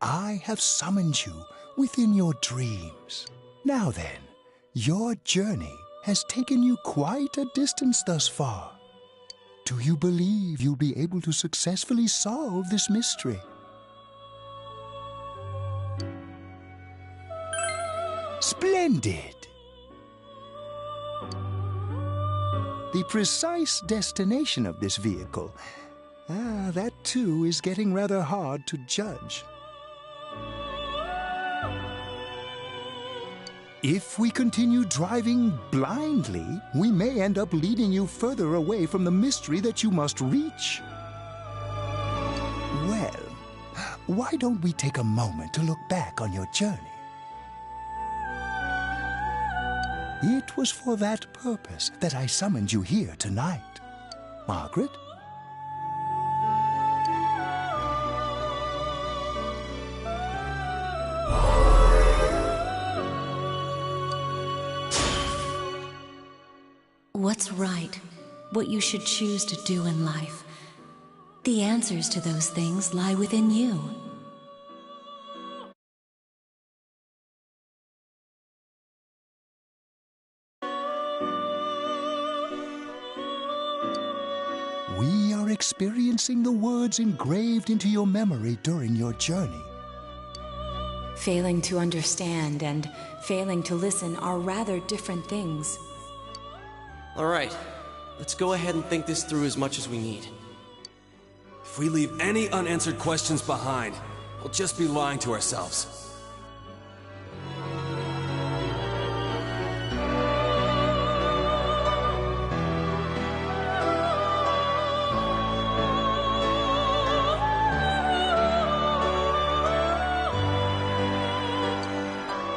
I have summoned you within your dreams. Now then, your journey has taken you quite a distance thus far. Do you believe you'll be able to successfully solve this mystery? Splendid! The precise destination of this vehicle, that too is getting rather hard to judge. If we continue driving blindly, we may end up leading you further away from the mystery that you must reach. Well, why don't we take a moment to look back on your journey? It was for that purpose that I summoned you here tonight. Margaret? What's right? What you should choose to do in life? The answers to those things lie within you. We are experiencing the words engraved into your memory during your journey. Failing to understand and failing to listen are rather different things. All right, let's go ahead and think this through as much as we need. If we leave any unanswered questions behind, we'll just be lying to ourselves.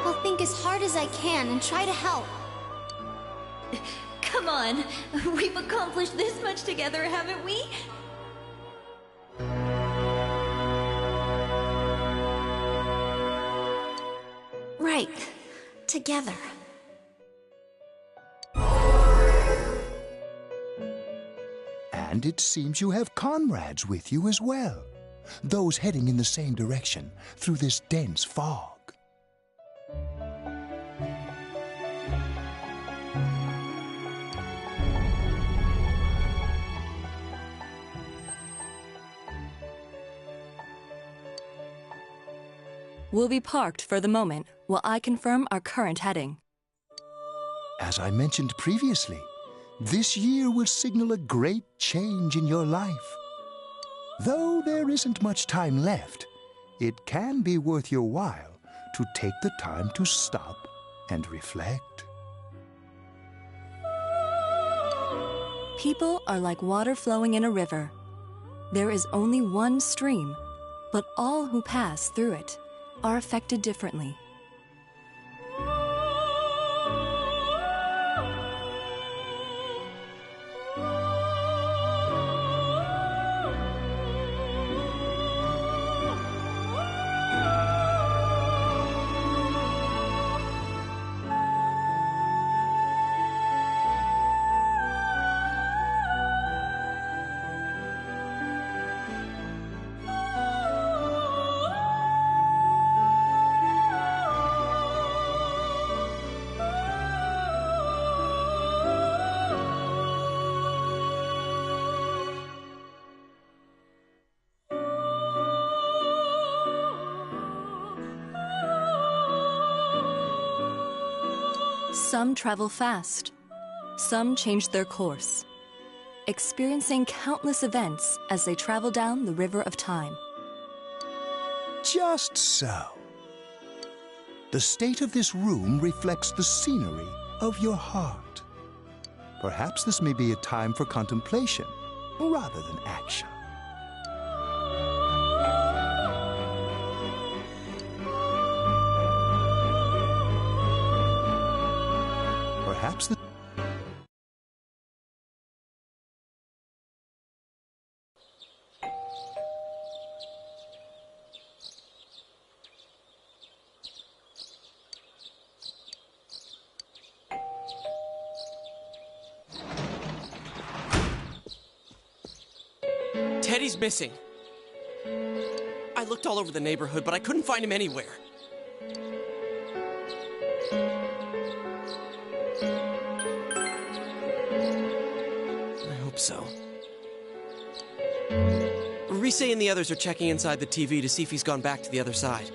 I'll think as hard as I can and try to help. Come on, we've accomplished this much together, haven't we? Right. Together. And it seems you have comrades with you as well. Those heading in the same direction through this dense fog. We'll be parked for the moment while I confirm our current heading. As I mentioned previously, this year will signal a great change in your life. Though there isn't much time left, it can be worth your while to take the time to stop and reflect. People are like water flowing in a river. There is only one stream, but all who pass through it are affected differently. Some travel fast. Some change their course, experiencing countless events as they travel down the river of time. Just so. The state of this room reflects the scenery of your heart. Perhaps this may be a time for contemplation rather than action. Perhaps the Teddy's missing. I looked all over the neighborhood, but I couldn't find him anywhere. I hope so. Rise and the others are checking inside the TV to see if he's gone back to the other side.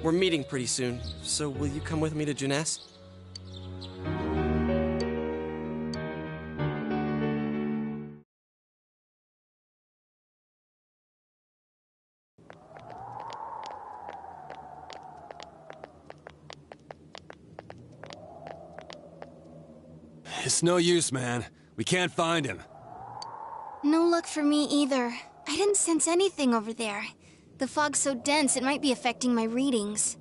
We're meeting pretty soon, so will you come with me to Juness? It's no use, man. We can't find him. No luck for me either. I didn't sense anything over there. The fog's so dense it might be affecting my readings.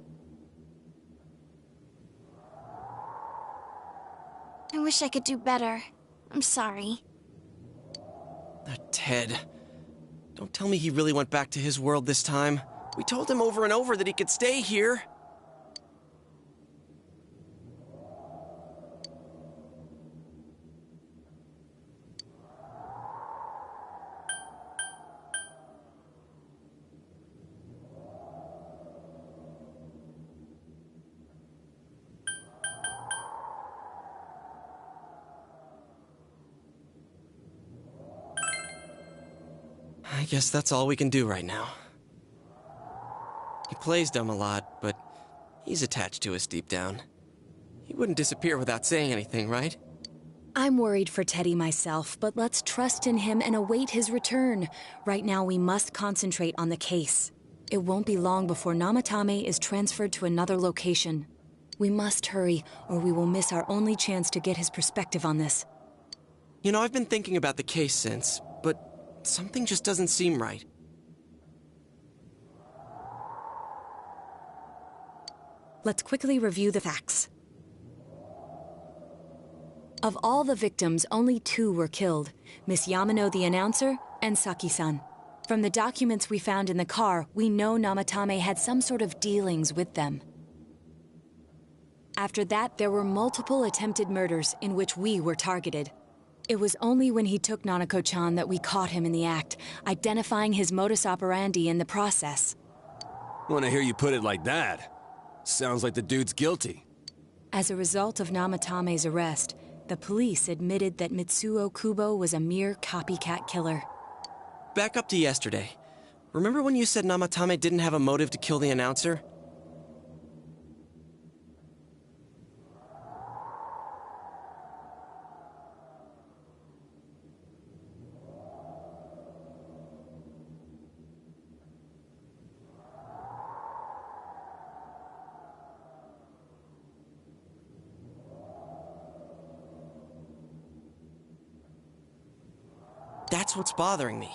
I wish I could do better. I'm sorry. Ted. Don't tell me he really went back to his world this time. We told him over and over that he could stay here. I guess that's all we can do right now. He plays dumb a lot, but he's attached to us deep down. He wouldn't disappear without saying anything, right? I'm worried for Teddy myself, but let's trust in him and await his return. Right now, we must concentrate on the case. It won't be long before Namatame is transferred to another location. We must hurry, or we will miss our only chance to get his perspective on this. You know, I've been thinking about the case since, but something just doesn't seem right. Let's quickly review the facts. Of all the victims, only 2 were killed, Miss Yamano the announcer and Saki-san. From the documents we found in the car, we know Namatame had some sort of dealings with them. After that, there were multiple attempted murders in which we were targeted. It was only when he took Nanako-chan that we caught him in the act, identifying his modus operandi in the process. Want to hear you put it like that? Sounds like the dude's guilty. As a result of Namatame's arrest, the police admitted that Mitsuo Kubo was a mere copycat killer. Back up to yesterday. Remember when you said Namatame didn't have a motive to kill the announcer? That's what's bothering me.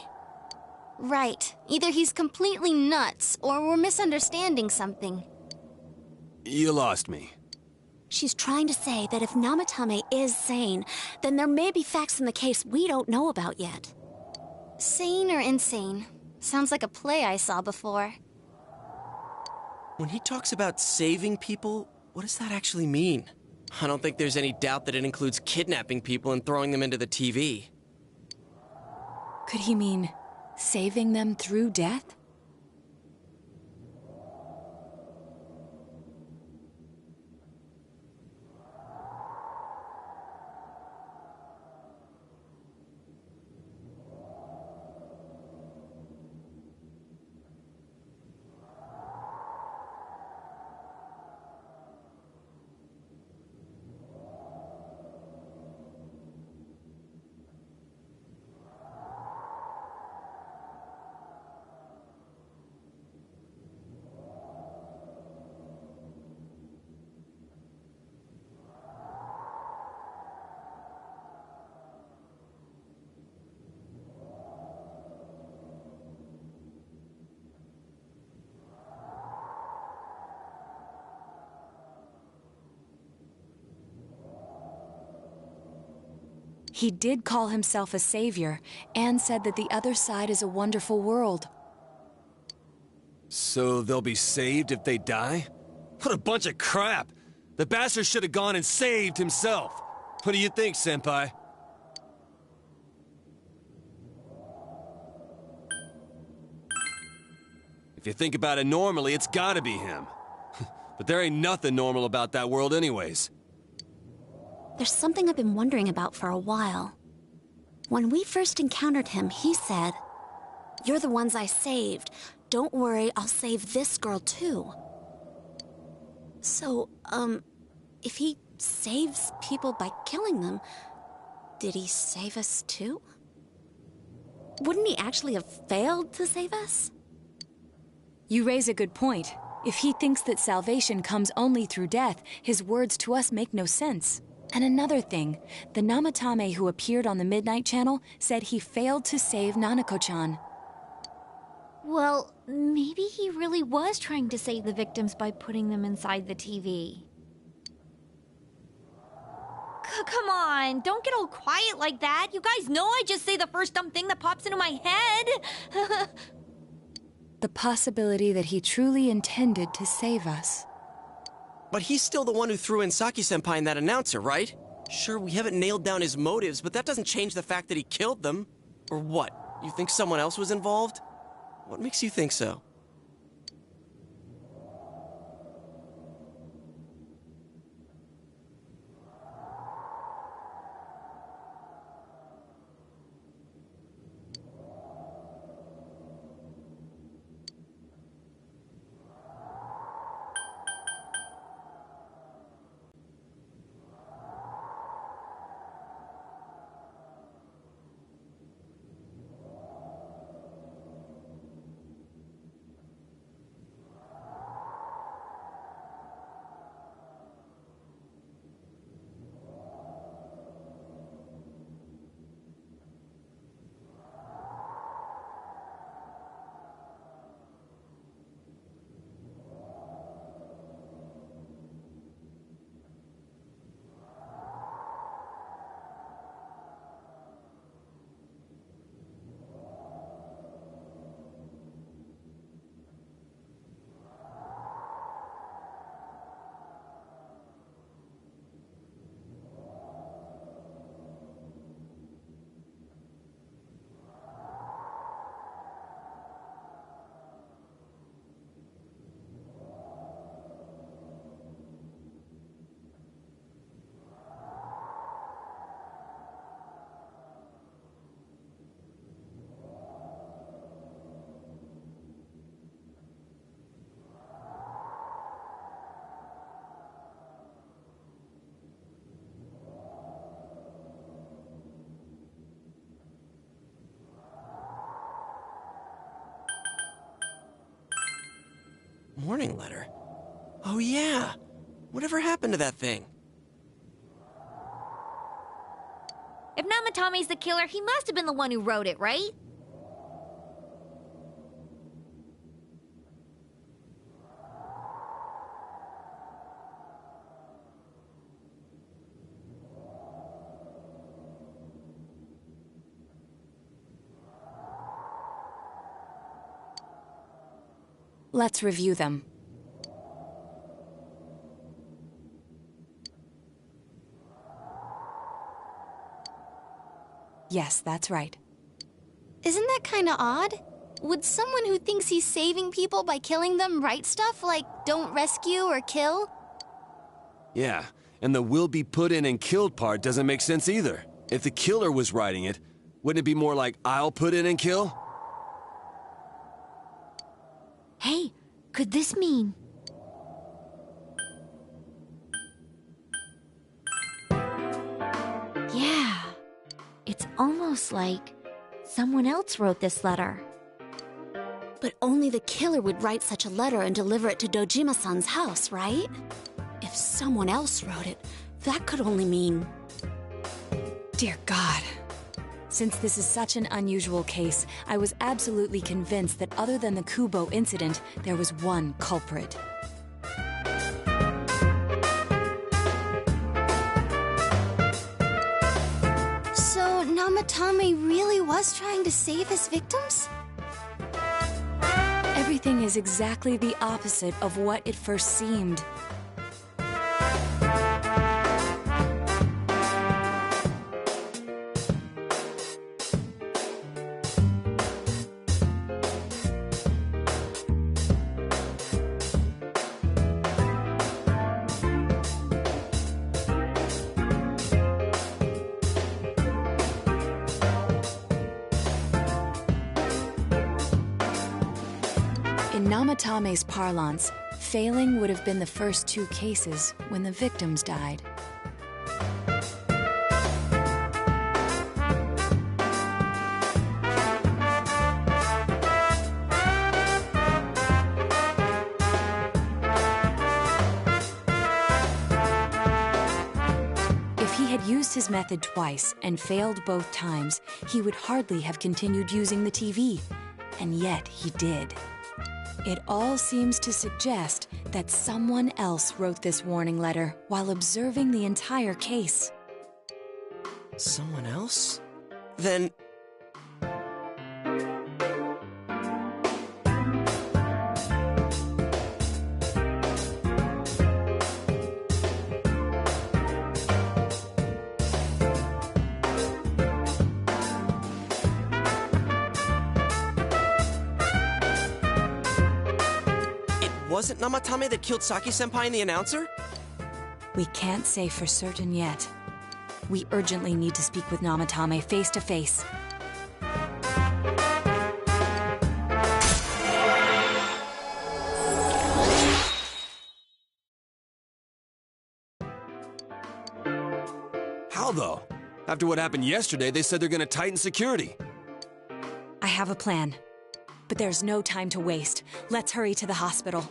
Right. Either he's completely nuts, or we're misunderstanding something. You lost me. She's trying to say that if Namatame is sane, then there may be facts in the case we don't know about yet. Sane or insane? Sounds like a play I saw before. When he talks about saving people, what does that actually mean? I don't think there's any doubt that it includes kidnapping people and throwing them into the TV. Could he mean saving them through death? He did call himself a savior, and said that the other side is a wonderful world. So they'll be saved if they die? What a bunch of crap! The bastard should have gone and saved himself! What do you think, Senpai? If you think about it normally, it's gotta be him. But there ain't nothing normal about that world anyways. There's something I've been wondering about for a while. When we first encountered him, he said, "You're the ones I saved. Don't worry, I'll save this girl too." So, if he saves people by killing them, did he save us too? Wouldn't he actually have failed to save us? You raise a good point. If he thinks that salvation comes only through death, his words to us make no sense. And another thing, the Namatame who appeared on the Midnight Channel said he failed to save Nanako-chan. Well, maybe he really was trying to save the victims by putting them inside the TV. Come on, don't get all quiet like that. You guys know I just say the first dumb thing that pops into my head. The possibility that he truly intended to save us. But he's still the one who threw in Saki-senpai and that announcer, right? Sure, we haven't nailed down his motives, but that doesn't change the fact that he killed them. Or what? You think someone else was involved? What makes you think so? Warning letter? Oh yeah! Whatever happened to that thing? If Namatame's the killer, he must have been the one who wrote it, right? Let's review them. Yes, that's right. Isn't that kinda odd? Would someone who thinks he's saving people by killing them write stuff like, don't rescue or kill? Yeah, and the will be put in and killed part doesn't make sense either. If the killer was writing it, wouldn't it be more like, I'll put in and kill? Hey, could this mean... Yeah, it's almost like someone else wrote this letter. But only the killer would write such a letter and deliver it to Dojima-san's house, right? If someone else wrote it, that could only mean... Dear God. Since this is such an unusual case, I was absolutely convinced that other than the Kubo incident, there was one culprit. So Namatame really was trying to save his victims? Everything is exactly the opposite of what it first seemed. In Namatame's parlance, Failing would have been the first 2 cases when the victims died. If he had used his method twice and failed both times, he would hardly have continued using the TV. And yet he did. It all seems to suggest that someone else wrote this warning letter while observing the entire case. Someone else? Then... wasn't Namatame that killed Saki-senpai and the announcer? We can't say for certain yet. We urgently need to speak with Namatame face to face. How though? After what happened yesterday, they said they're gonna tighten security. I have a plan. But there's no time to waste. Let's hurry to the hospital.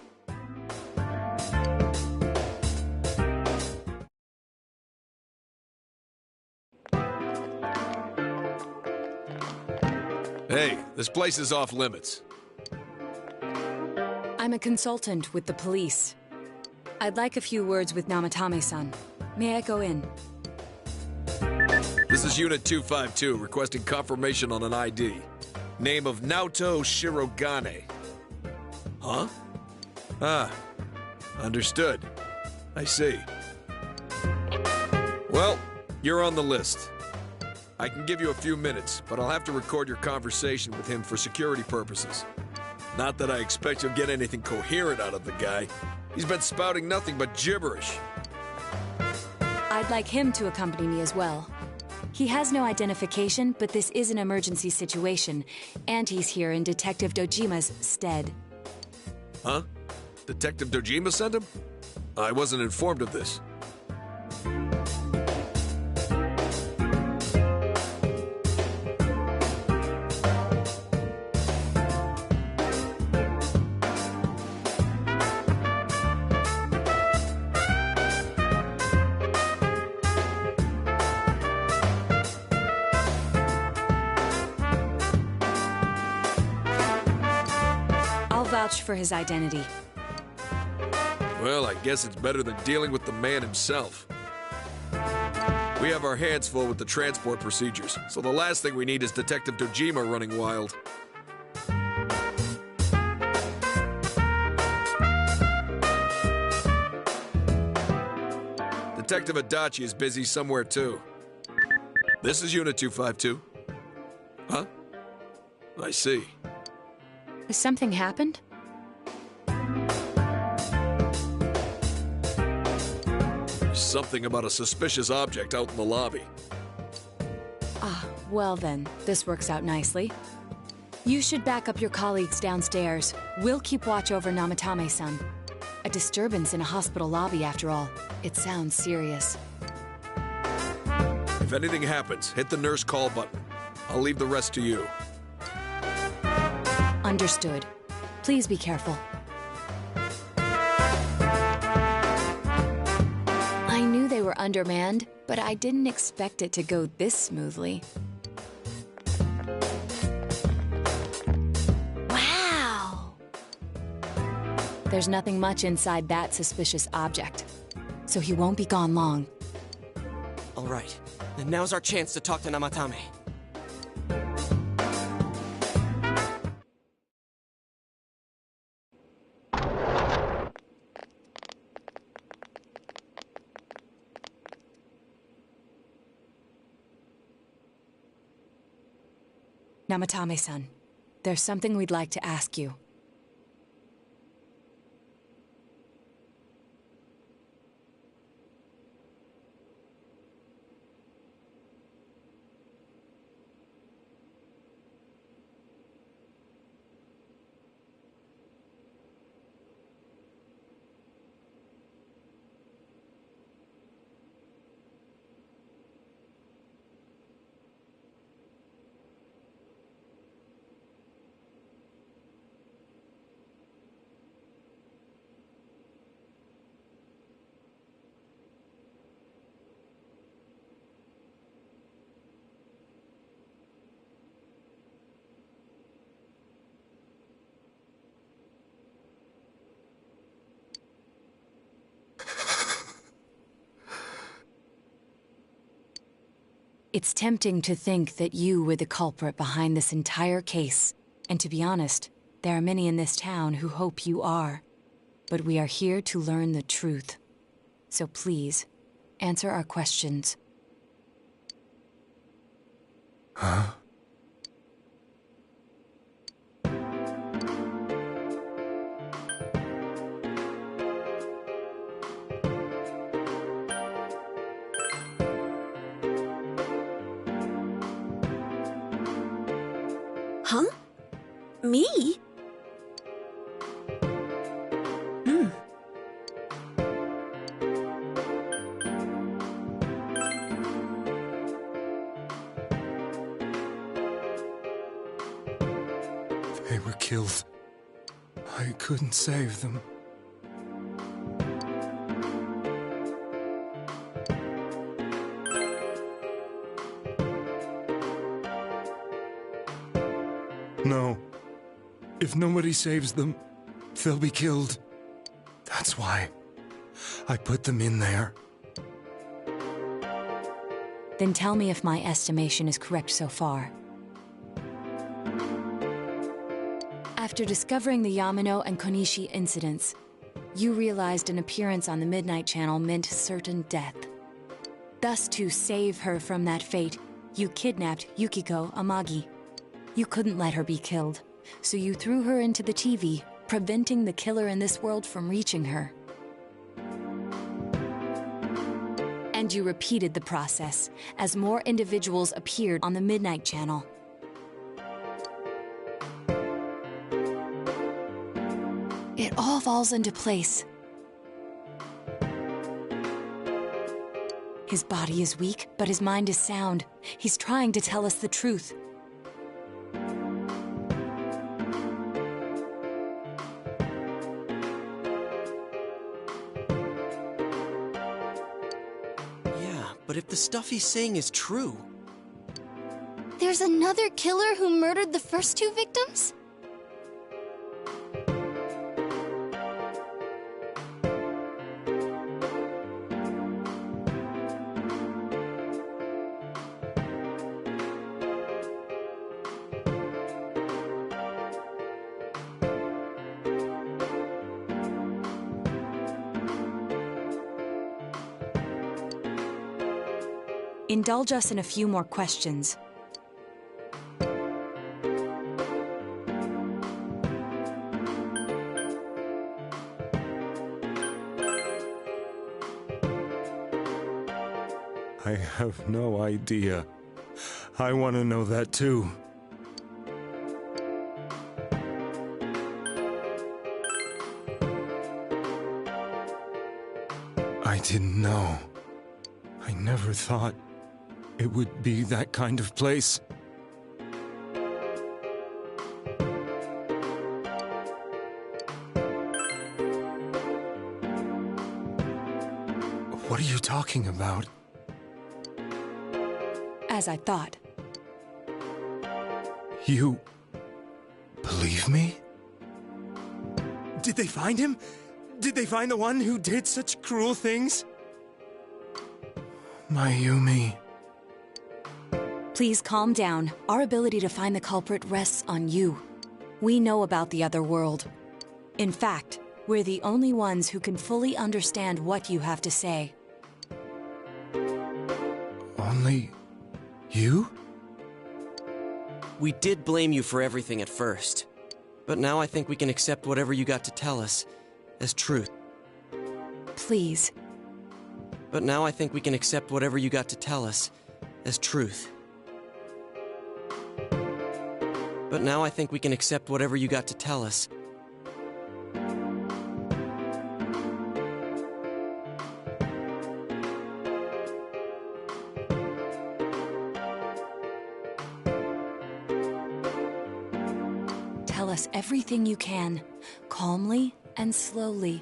Hey, this place is off limits. I'm a consultant with the police. I'd like a few words with Namatame-san. May I go in? This is Unit 252, requesting confirmation on an ID. Name of Naoto Shirogane. Huh? Ah, understood. I see. Well, you're on the list. I can give you a few minutes, but I'll have to record your conversation with him for security purposes. Not that I expect you'll get anything coherent out of the guy. He's been spouting nothing but gibberish. I'd like him to accompany me as well. He has no identification, but this is an emergency situation, and he's here in Detective Dojima's stead. Huh? Detective Dojima sent him? I wasn't informed of this. Vouch for his identity. Well, I guess it's better than dealing with the man himself. We have our hands full with the transport procedures, so the last thing we need is Detective Dojima running wild. Detective Adachi is busy somewhere too. This is Unit 252. Huh? I see. Has something happened? There's something about a suspicious object out in the lobby. Ah, well then, this works out nicely. You should back up your colleagues downstairs. We'll keep watch over Namatame-san. A disturbance in a hospital lobby, after all. It sounds serious. If anything happens, hit the nurse call button. I'll leave the rest to you. Understood. Please be careful. I knew they were undermanned, but I didn't expect it to go this smoothly. Wow! There's nothing much inside that suspicious object, so he won't be gone long. All right, then now's our chance to talk to Namatame. Namatame-san, there's something we'd like to ask you. It's tempting to think that you were the culprit behind this entire case. And to be honest, there are many in this town who hope you are. But we are here to learn the truth. So please, answer our questions. Huh? Huh? Me? They were killed. I couldn't save them. No. If nobody saves them, they'll be killed. That's why I put them in there. Then tell me if my estimation is correct so far. After discovering the Yamano and Konishi incidents, you realized an appearance on the Midnight Channel meant certain death. Thus, to save her from that fate, you kidnapped Yukiko Amagi. You couldn't let her be killed, so you threw her into the TV, preventing the killer in this world from reaching her. And you repeated the process as more individuals appeared on the Midnight Channel. It all falls into place. His body is weak, but his mind is sound. He's trying to tell us the truth. Yeah, but if the stuff he's saying is true... There's another killer who murdered the first two victims? Indulge us in a few more questions. I have no idea. I want to know that too. I didn't know. I never thought it would be that kind of place. What are you talking about? As I thought. You believe me? Did they find him? Did they find the one who did such cruel things? Mayumi. Please calm down. Our ability to find the culprit rests on you. We know about the other world. In fact, we're the only ones who can fully understand what you have to say. Only you? We did blame you for everything at first. But now I think we can accept whatever you got to tell us as truth. Please. But now I think we can accept whatever you got to tell us as truth. But now I think we can accept whatever you got to tell us. Tell us everything you can, calmly and slowly.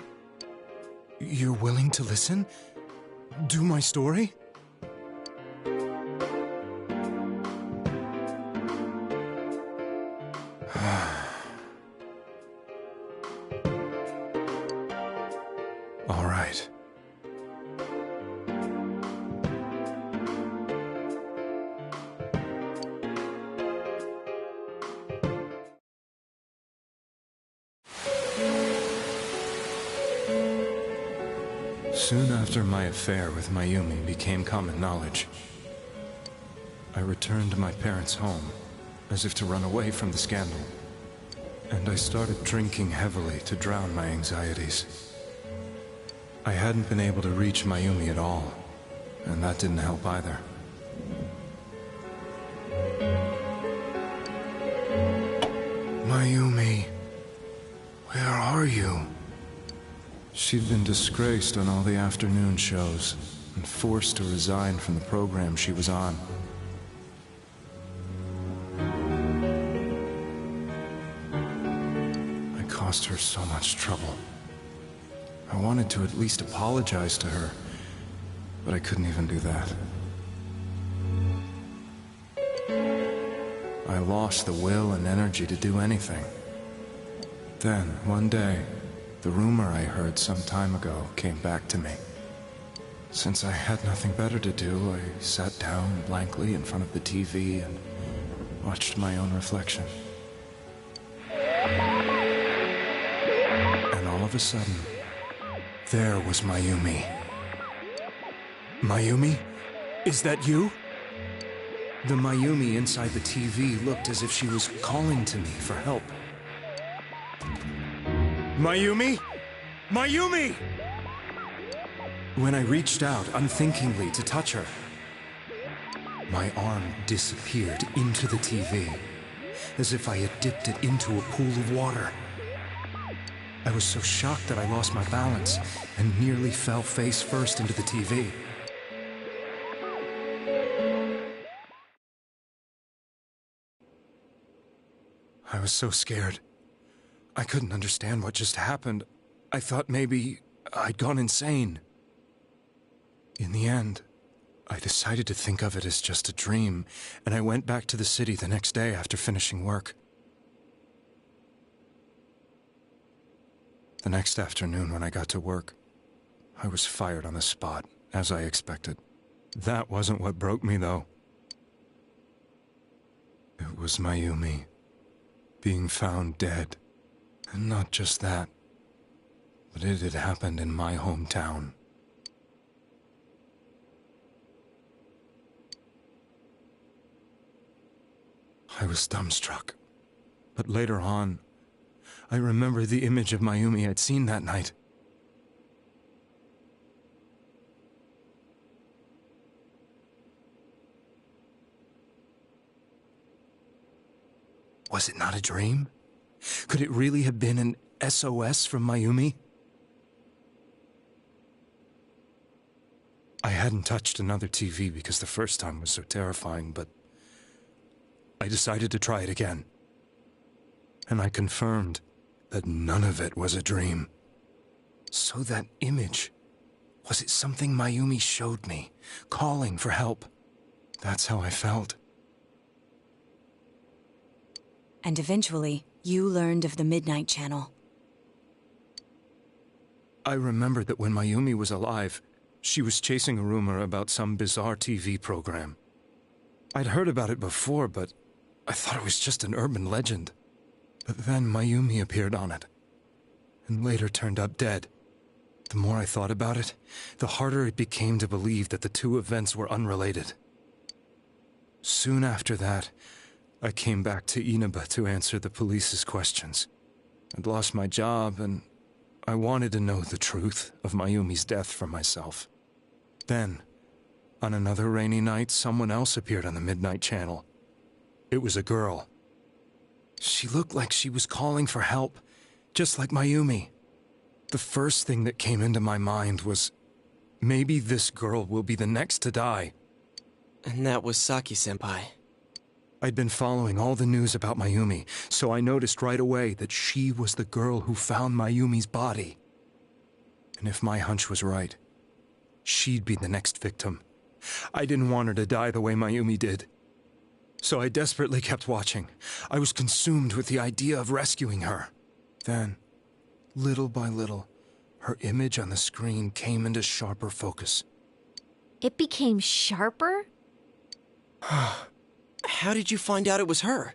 You're willing to listen? Do my story? All right. Soon after my affair with Mayumi became common knowledge, I returned to my parents' home, as if to run away from the scandal. And I started drinking heavily to drown my anxieties. I hadn't been able to reach Mayumi at all, and that didn't help either. Mayumi, where are you? She'd been disgraced on all the afternoon shows and forced to resign from the program she was on. I caused her so much trouble. I wanted to at least apologize to her, but I couldn't even do that. I lost the will and energy to do anything. Then, one day, the rumor I heard some time ago came back to me. Since I had nothing better to do, I sat down blankly in front of the TV and watched my own reflection. And all of a sudden, there was Mayumi. Mayumi? Is that you? The Mayumi inside the TV looked as if she was calling to me for help. Mayumi? Mayumi! When I reached out unthinkingly to touch her, my arm disappeared into the TV, as if I had dipped it into a pool of water. I was so shocked that I lost my balance and nearly fell face first into the TV. I was so scared. I couldn't understand what just happened. I thought maybe I'd gone insane. In the end, I decided to think of it as just a dream, and I went back to the city the next day after finishing work. The next afternoon when I got to work, I was fired on the spot, as I expected. That wasn't what broke me, though. It was Mayumi being found dead. And not just that, but it had happened in my hometown. I was dumbstruck. But later on, I remembered the image of Mayumi I'd seen that night. Was it not a dream? Could it really have been an SOS from Mayumi? I hadn't touched another TV because the first time was so terrifying, but I decided to try it again. And I confirmed that none of it was a dream. So that image, was it something Mayumi showed me, calling for help? That's how I felt. And eventually, you learned of the Midnight Channel. I remembered that when Mayumi was alive, she was chasing a rumor about some bizarre TV program. I'd heard about it before, but I thought it was just an urban legend. But then Mayumi appeared on it, and later turned up dead. The more I thought about it, the harder it became to believe that the two events were unrelated. Soon after that, I came back to Inaba to answer the police's questions. I'd lost my job, and I wanted to know the truth of Mayumi's death for myself. Then, on another rainy night, someone else appeared on the Midnight Channel. It was a girl. She looked like she was calling for help, just like Mayumi. The first thing that came into my mind was, maybe this girl will be the next to die. And that was Saki-senpai. I'd been following all the news about Mayumi, so I noticed right away that she was the girl who found Mayumi's body. And if my hunch was right, she'd be the next victim. I didn't want her to die the way Mayumi did. So I desperately kept watching. I was consumed with the idea of rescuing her. Then, little by little, her image on the screen came into sharper focus. It became sharper? How did you find out it was her?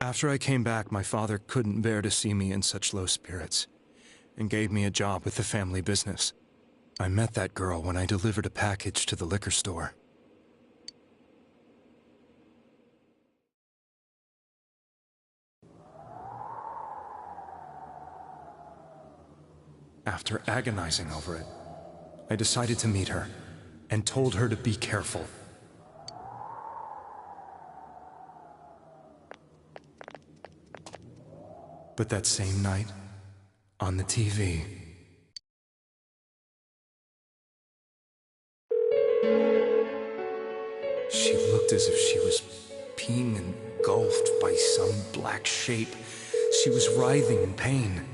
After I came back, my father couldn't bear to see me in such low spirits, and gave me a job with the family business. I met that girl when I delivered a package to the liquor store. After agonizing over it, I decided to meet her and told her to be careful. But that same night, on the TV, she looked as if she was being engulfed by some black shape. She was writhing in pain.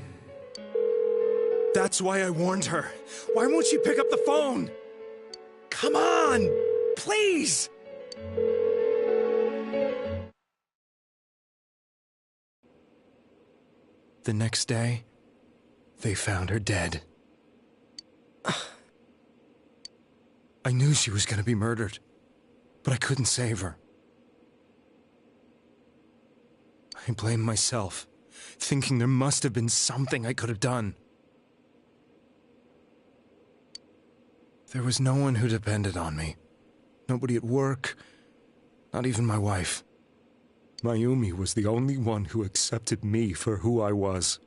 That's why I warned her. Why won't she pick up the phone? Come on, please! The next day, they found her dead. I knew she was going to be murdered, but I couldn't save her. I blamed myself, thinking there must have been something I could have done. There was no one who depended on me. Nobody at work, not even my wife. Mayumi was the only one who accepted me for who I was.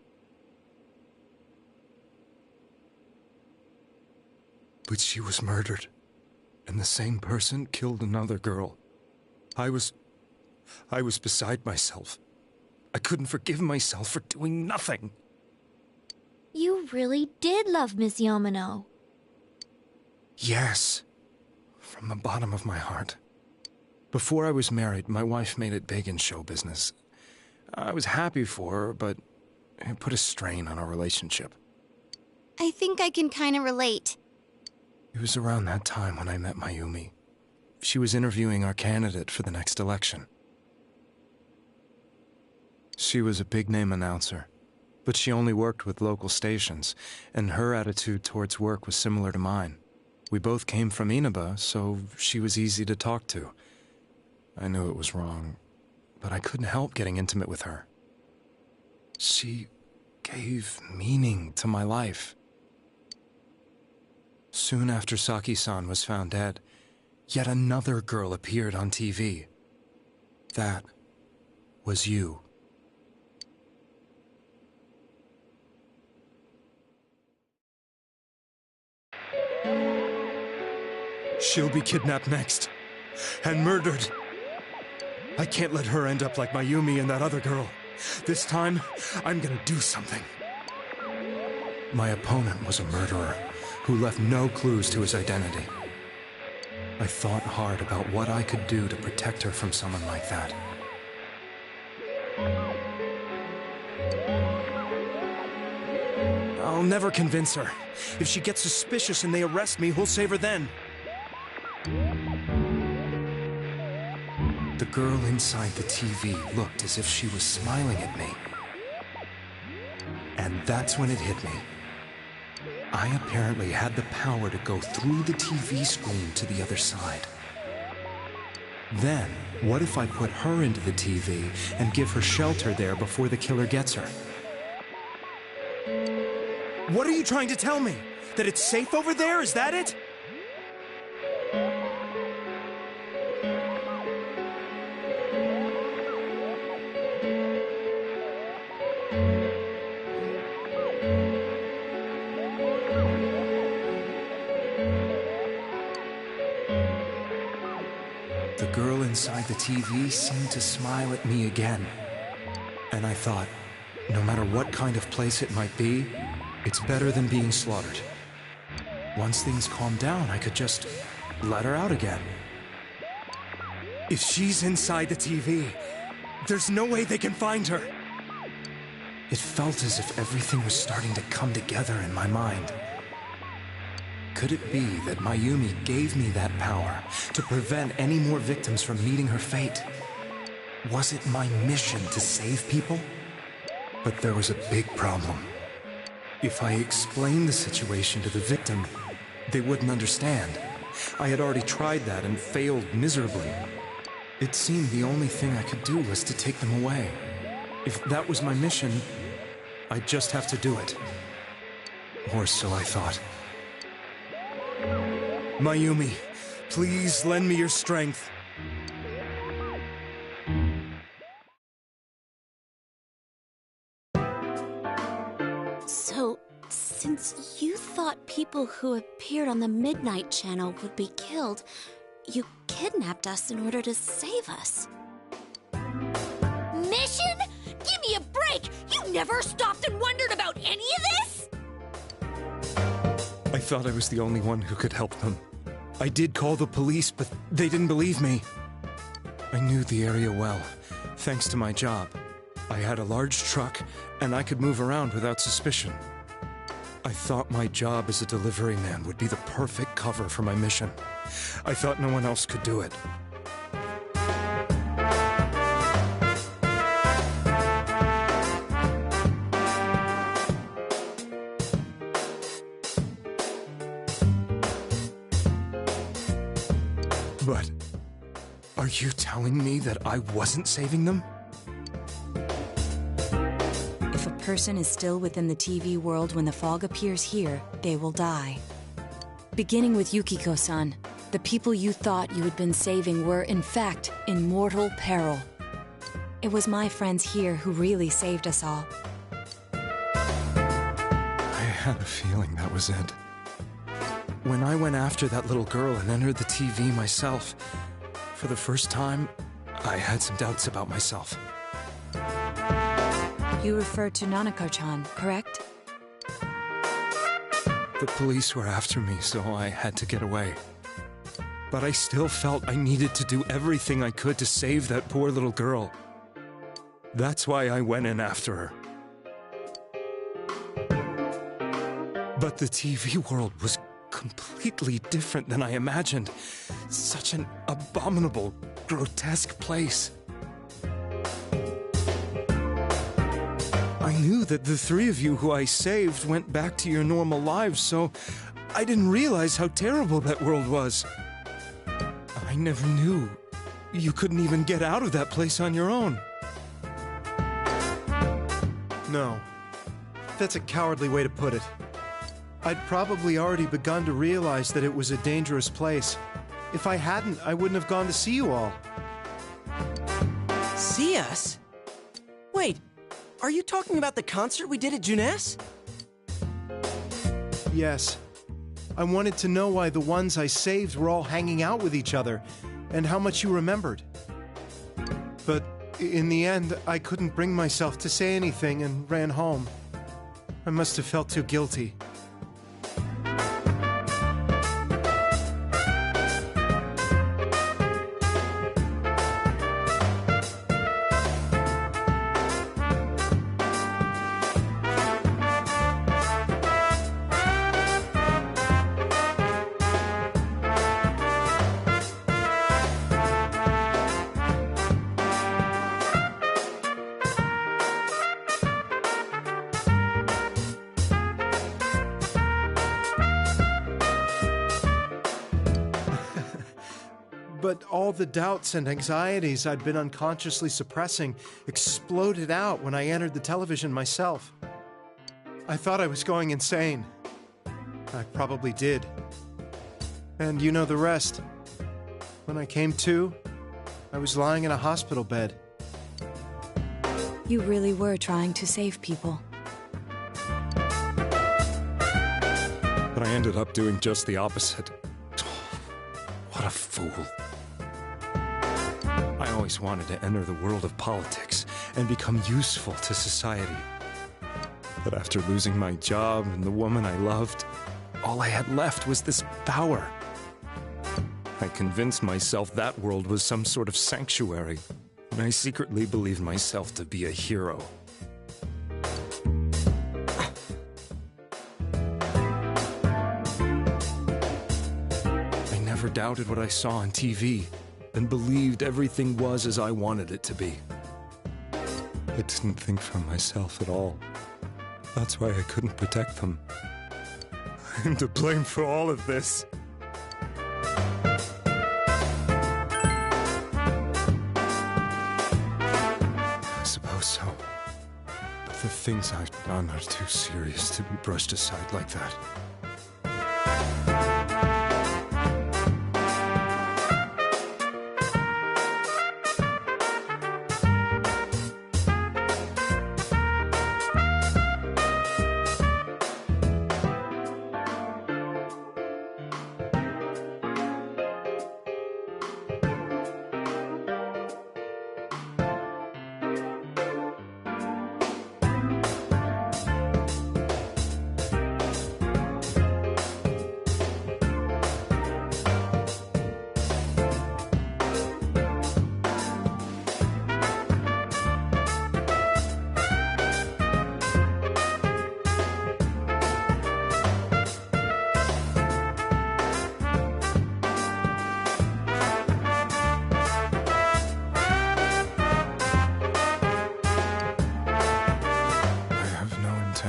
But she was murdered, and the same person killed another girl. I was beside myself. I couldn't forgive myself for doing nothing. You really did love Miss Yamano. Yes, from the bottom of my heart. Before I was married, my wife made it big in show business. I was happy for her, but it put a strain on our relationship. I think I can kind of relate. It was around that time when I met Mayumi. She was interviewing our candidate for the next election. She was a big-name announcer, but she only worked with local stations, and her attitude towards work was similar to mine. We both came from Inaba, so she was easy to talk to. I knew it was wrong, but I couldn't help getting intimate with her. She gave meaning to my life. Soon after Saki-san was found dead, yet another girl appeared on TV. That was you. She'll be kidnapped next, and murdered. I can't let her end up like Mayumi and that other girl. This time, I'm gonna do something. My opponent was a murderer who left no clues to his identity. I thought hard about what I could do to protect her from someone like that. I'll never convince her. If she gets suspicious and they arrest me, who'll save her then? The girl inside the TV looked as if she was smiling at me. And that's when it hit me. I apparently had the power to go through the TV screen to the other side. Then, what if I put her into the TV and give her shelter there before the killer gets her? What are you trying to tell me? That it's safe over there? Is that it? The girl inside the TV seemed to smile at me again. And I thought, no matter what kind of place it might be, it's better than being slaughtered. Once things calmed down, I could just let her out again. If she's inside the TV, there's no way they can find her. It felt as if everything was starting to come together in my mind. Could it be that Mayumi gave me that power to prevent any more victims from meeting her fate? Was it my mission to save people? But there was a big problem. If I explained the situation to the victim, they wouldn't understand. I had already tried that and failed miserably. It seemed the only thing I could do was to take them away. If that was my mission, I'd just have to do it. Or so I thought. Mayumi, please lend me your strength. So, since you thought people who appeared on the Midnight Channel would be killed, you kidnapped us in order to save us. Mission? Give me a break! You never stopped and wondered about any of this? I thought I was the only one who could help them. I did call the police, but they didn't believe me. I knew the area well, thanks to my job. I had a large truck, and I could move around without suspicion. I thought my job as a delivery man would be the perfect cover for my mission. I thought no one else could do it. But are you telling me that I wasn't saving them? If a person is still within the TV world when the fog appears here, they will die. Beginning with Yukiko-san, the people you thought you had been saving were, in fact, in mortal peril. It was my friends here who really saved us all. I had a feeling that was it. When I went after that little girl and entered the TV myself, for the first time, I had some doubts about myself. You refer to Nanako-chan, correct? The police were after me, so I had to get away. But I still felt I needed to do everything I could to save that poor little girl. That's why I went in after her. But the TV world was completely different than I imagined. Such an abominable, grotesque place. I knew that the three of you who I saved went back to your normal lives, so I didn't realize how terrible that world was. I never knew you couldn't even get out of that place on your own. No. That's a cowardly way to put it. I'd probably already begun to realize that it was a dangerous place. If I hadn't, I wouldn't have gone to see you all. See us? Wait, are you talking about the concert we did at Junes? Yes. I wanted to know why the ones I saved were all hanging out with each other, and how much you remembered. But in the end, I couldn't bring myself to say anything and ran home. I must have felt too guilty. But all the doubts and anxieties I'd been unconsciously suppressing exploded out when I entered the television myself. I thought I was going insane. I probably did. And you know the rest. When I came to, I was lying in a hospital bed. You really were trying to save people. But I ended up doing just the opposite. What a fool. I always wanted to enter the world of politics and become useful to society. But after losing my job and the woman I loved, all I had left was this power. I convinced myself that world was some sort of sanctuary, and I secretly believed myself to be a hero. I never doubted what I saw on TV, and believed everything was as I wanted it to be. I didn't think for myself at all. That's why I couldn't protect them. I'm to blame for all of this. I suppose so. But the things I've done are too serious to be brushed aside like that.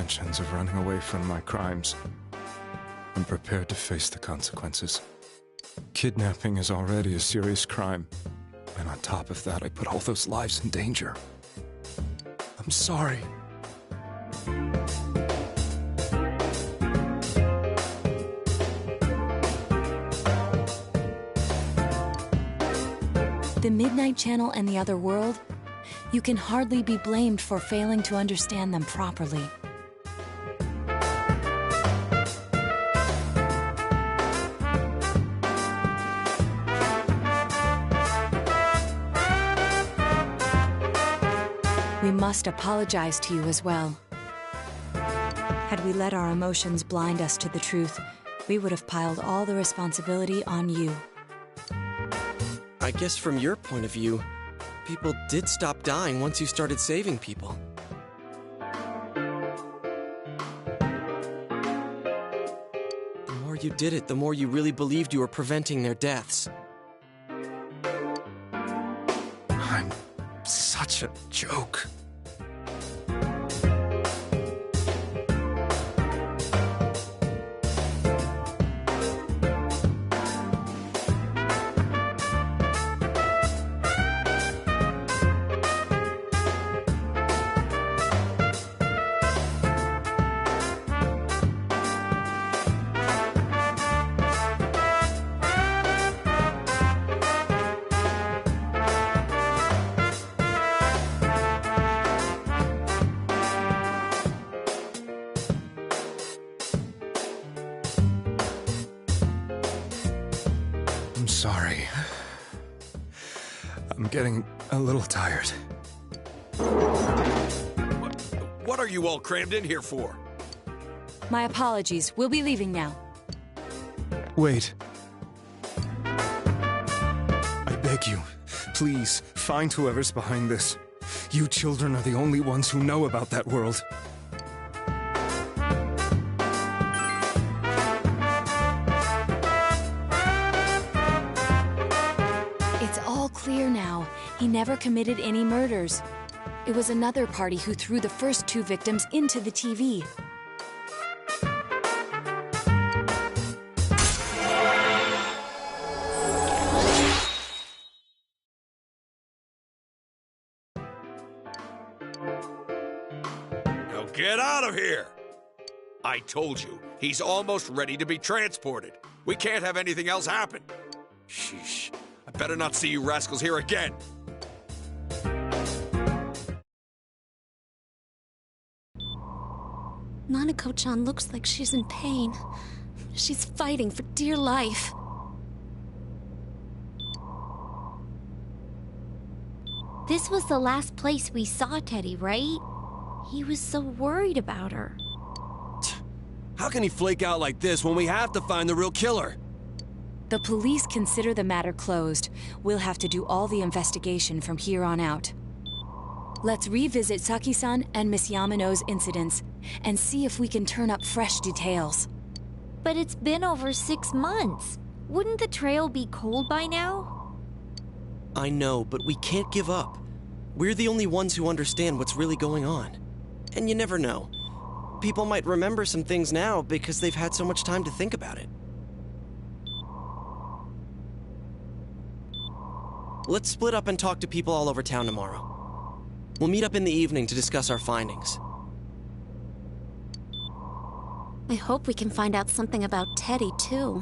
intentions of running away from my crimes. I'm prepared to face the consequences. Kidnapping is already a serious crime, and on top of that, I put all those lives in danger. I'm sorry. The Midnight Channel and the other world, you can hardly be blamed for failing to understand them properly. We must apologize to you as well. Had we let our emotions blind us to the truth, we would have piled all the responsibility on you. I guess from your point of view, people did stop dying once you started saving people. The more you did it, the more you really believed you were preventing their deaths. I'm such a joke. I'm sorry. I'm getting a little tired. What are you all crammed in here for? My apologies. We'll be leaving now. Wait. I beg you, please, find whoever's behind this. You children are the only ones who know about that world. It's all clear now. He never committed any murders. It was another party who threw the first two victims into the TV. Now get out of here! I told you, he's almost ready to be transported. We can't have anything else happen. Sheesh. I better not see you rascals here again. Nanako-chan looks like she's in pain. She's fighting for dear life. This was the last place we saw Teddy, right? He was so worried about her. How can he flake out like this when we have to find the real killer? The police consider the matter closed. We'll have to do all the investigation from here on out. Let's revisit Saki-san and Miss Yamano's incidents and see if we can turn up fresh details. But it's been over 6 months. Wouldn't the trail be cold by now? I know, but we can't give up. We're the only ones who understand what's really going on. And you never know. People might remember some things now because they've had so much time to think about it. Let's split up and talk to people all over town tomorrow. We'll meet up in the evening to discuss our findings. I hope we can find out something about Teddy, too.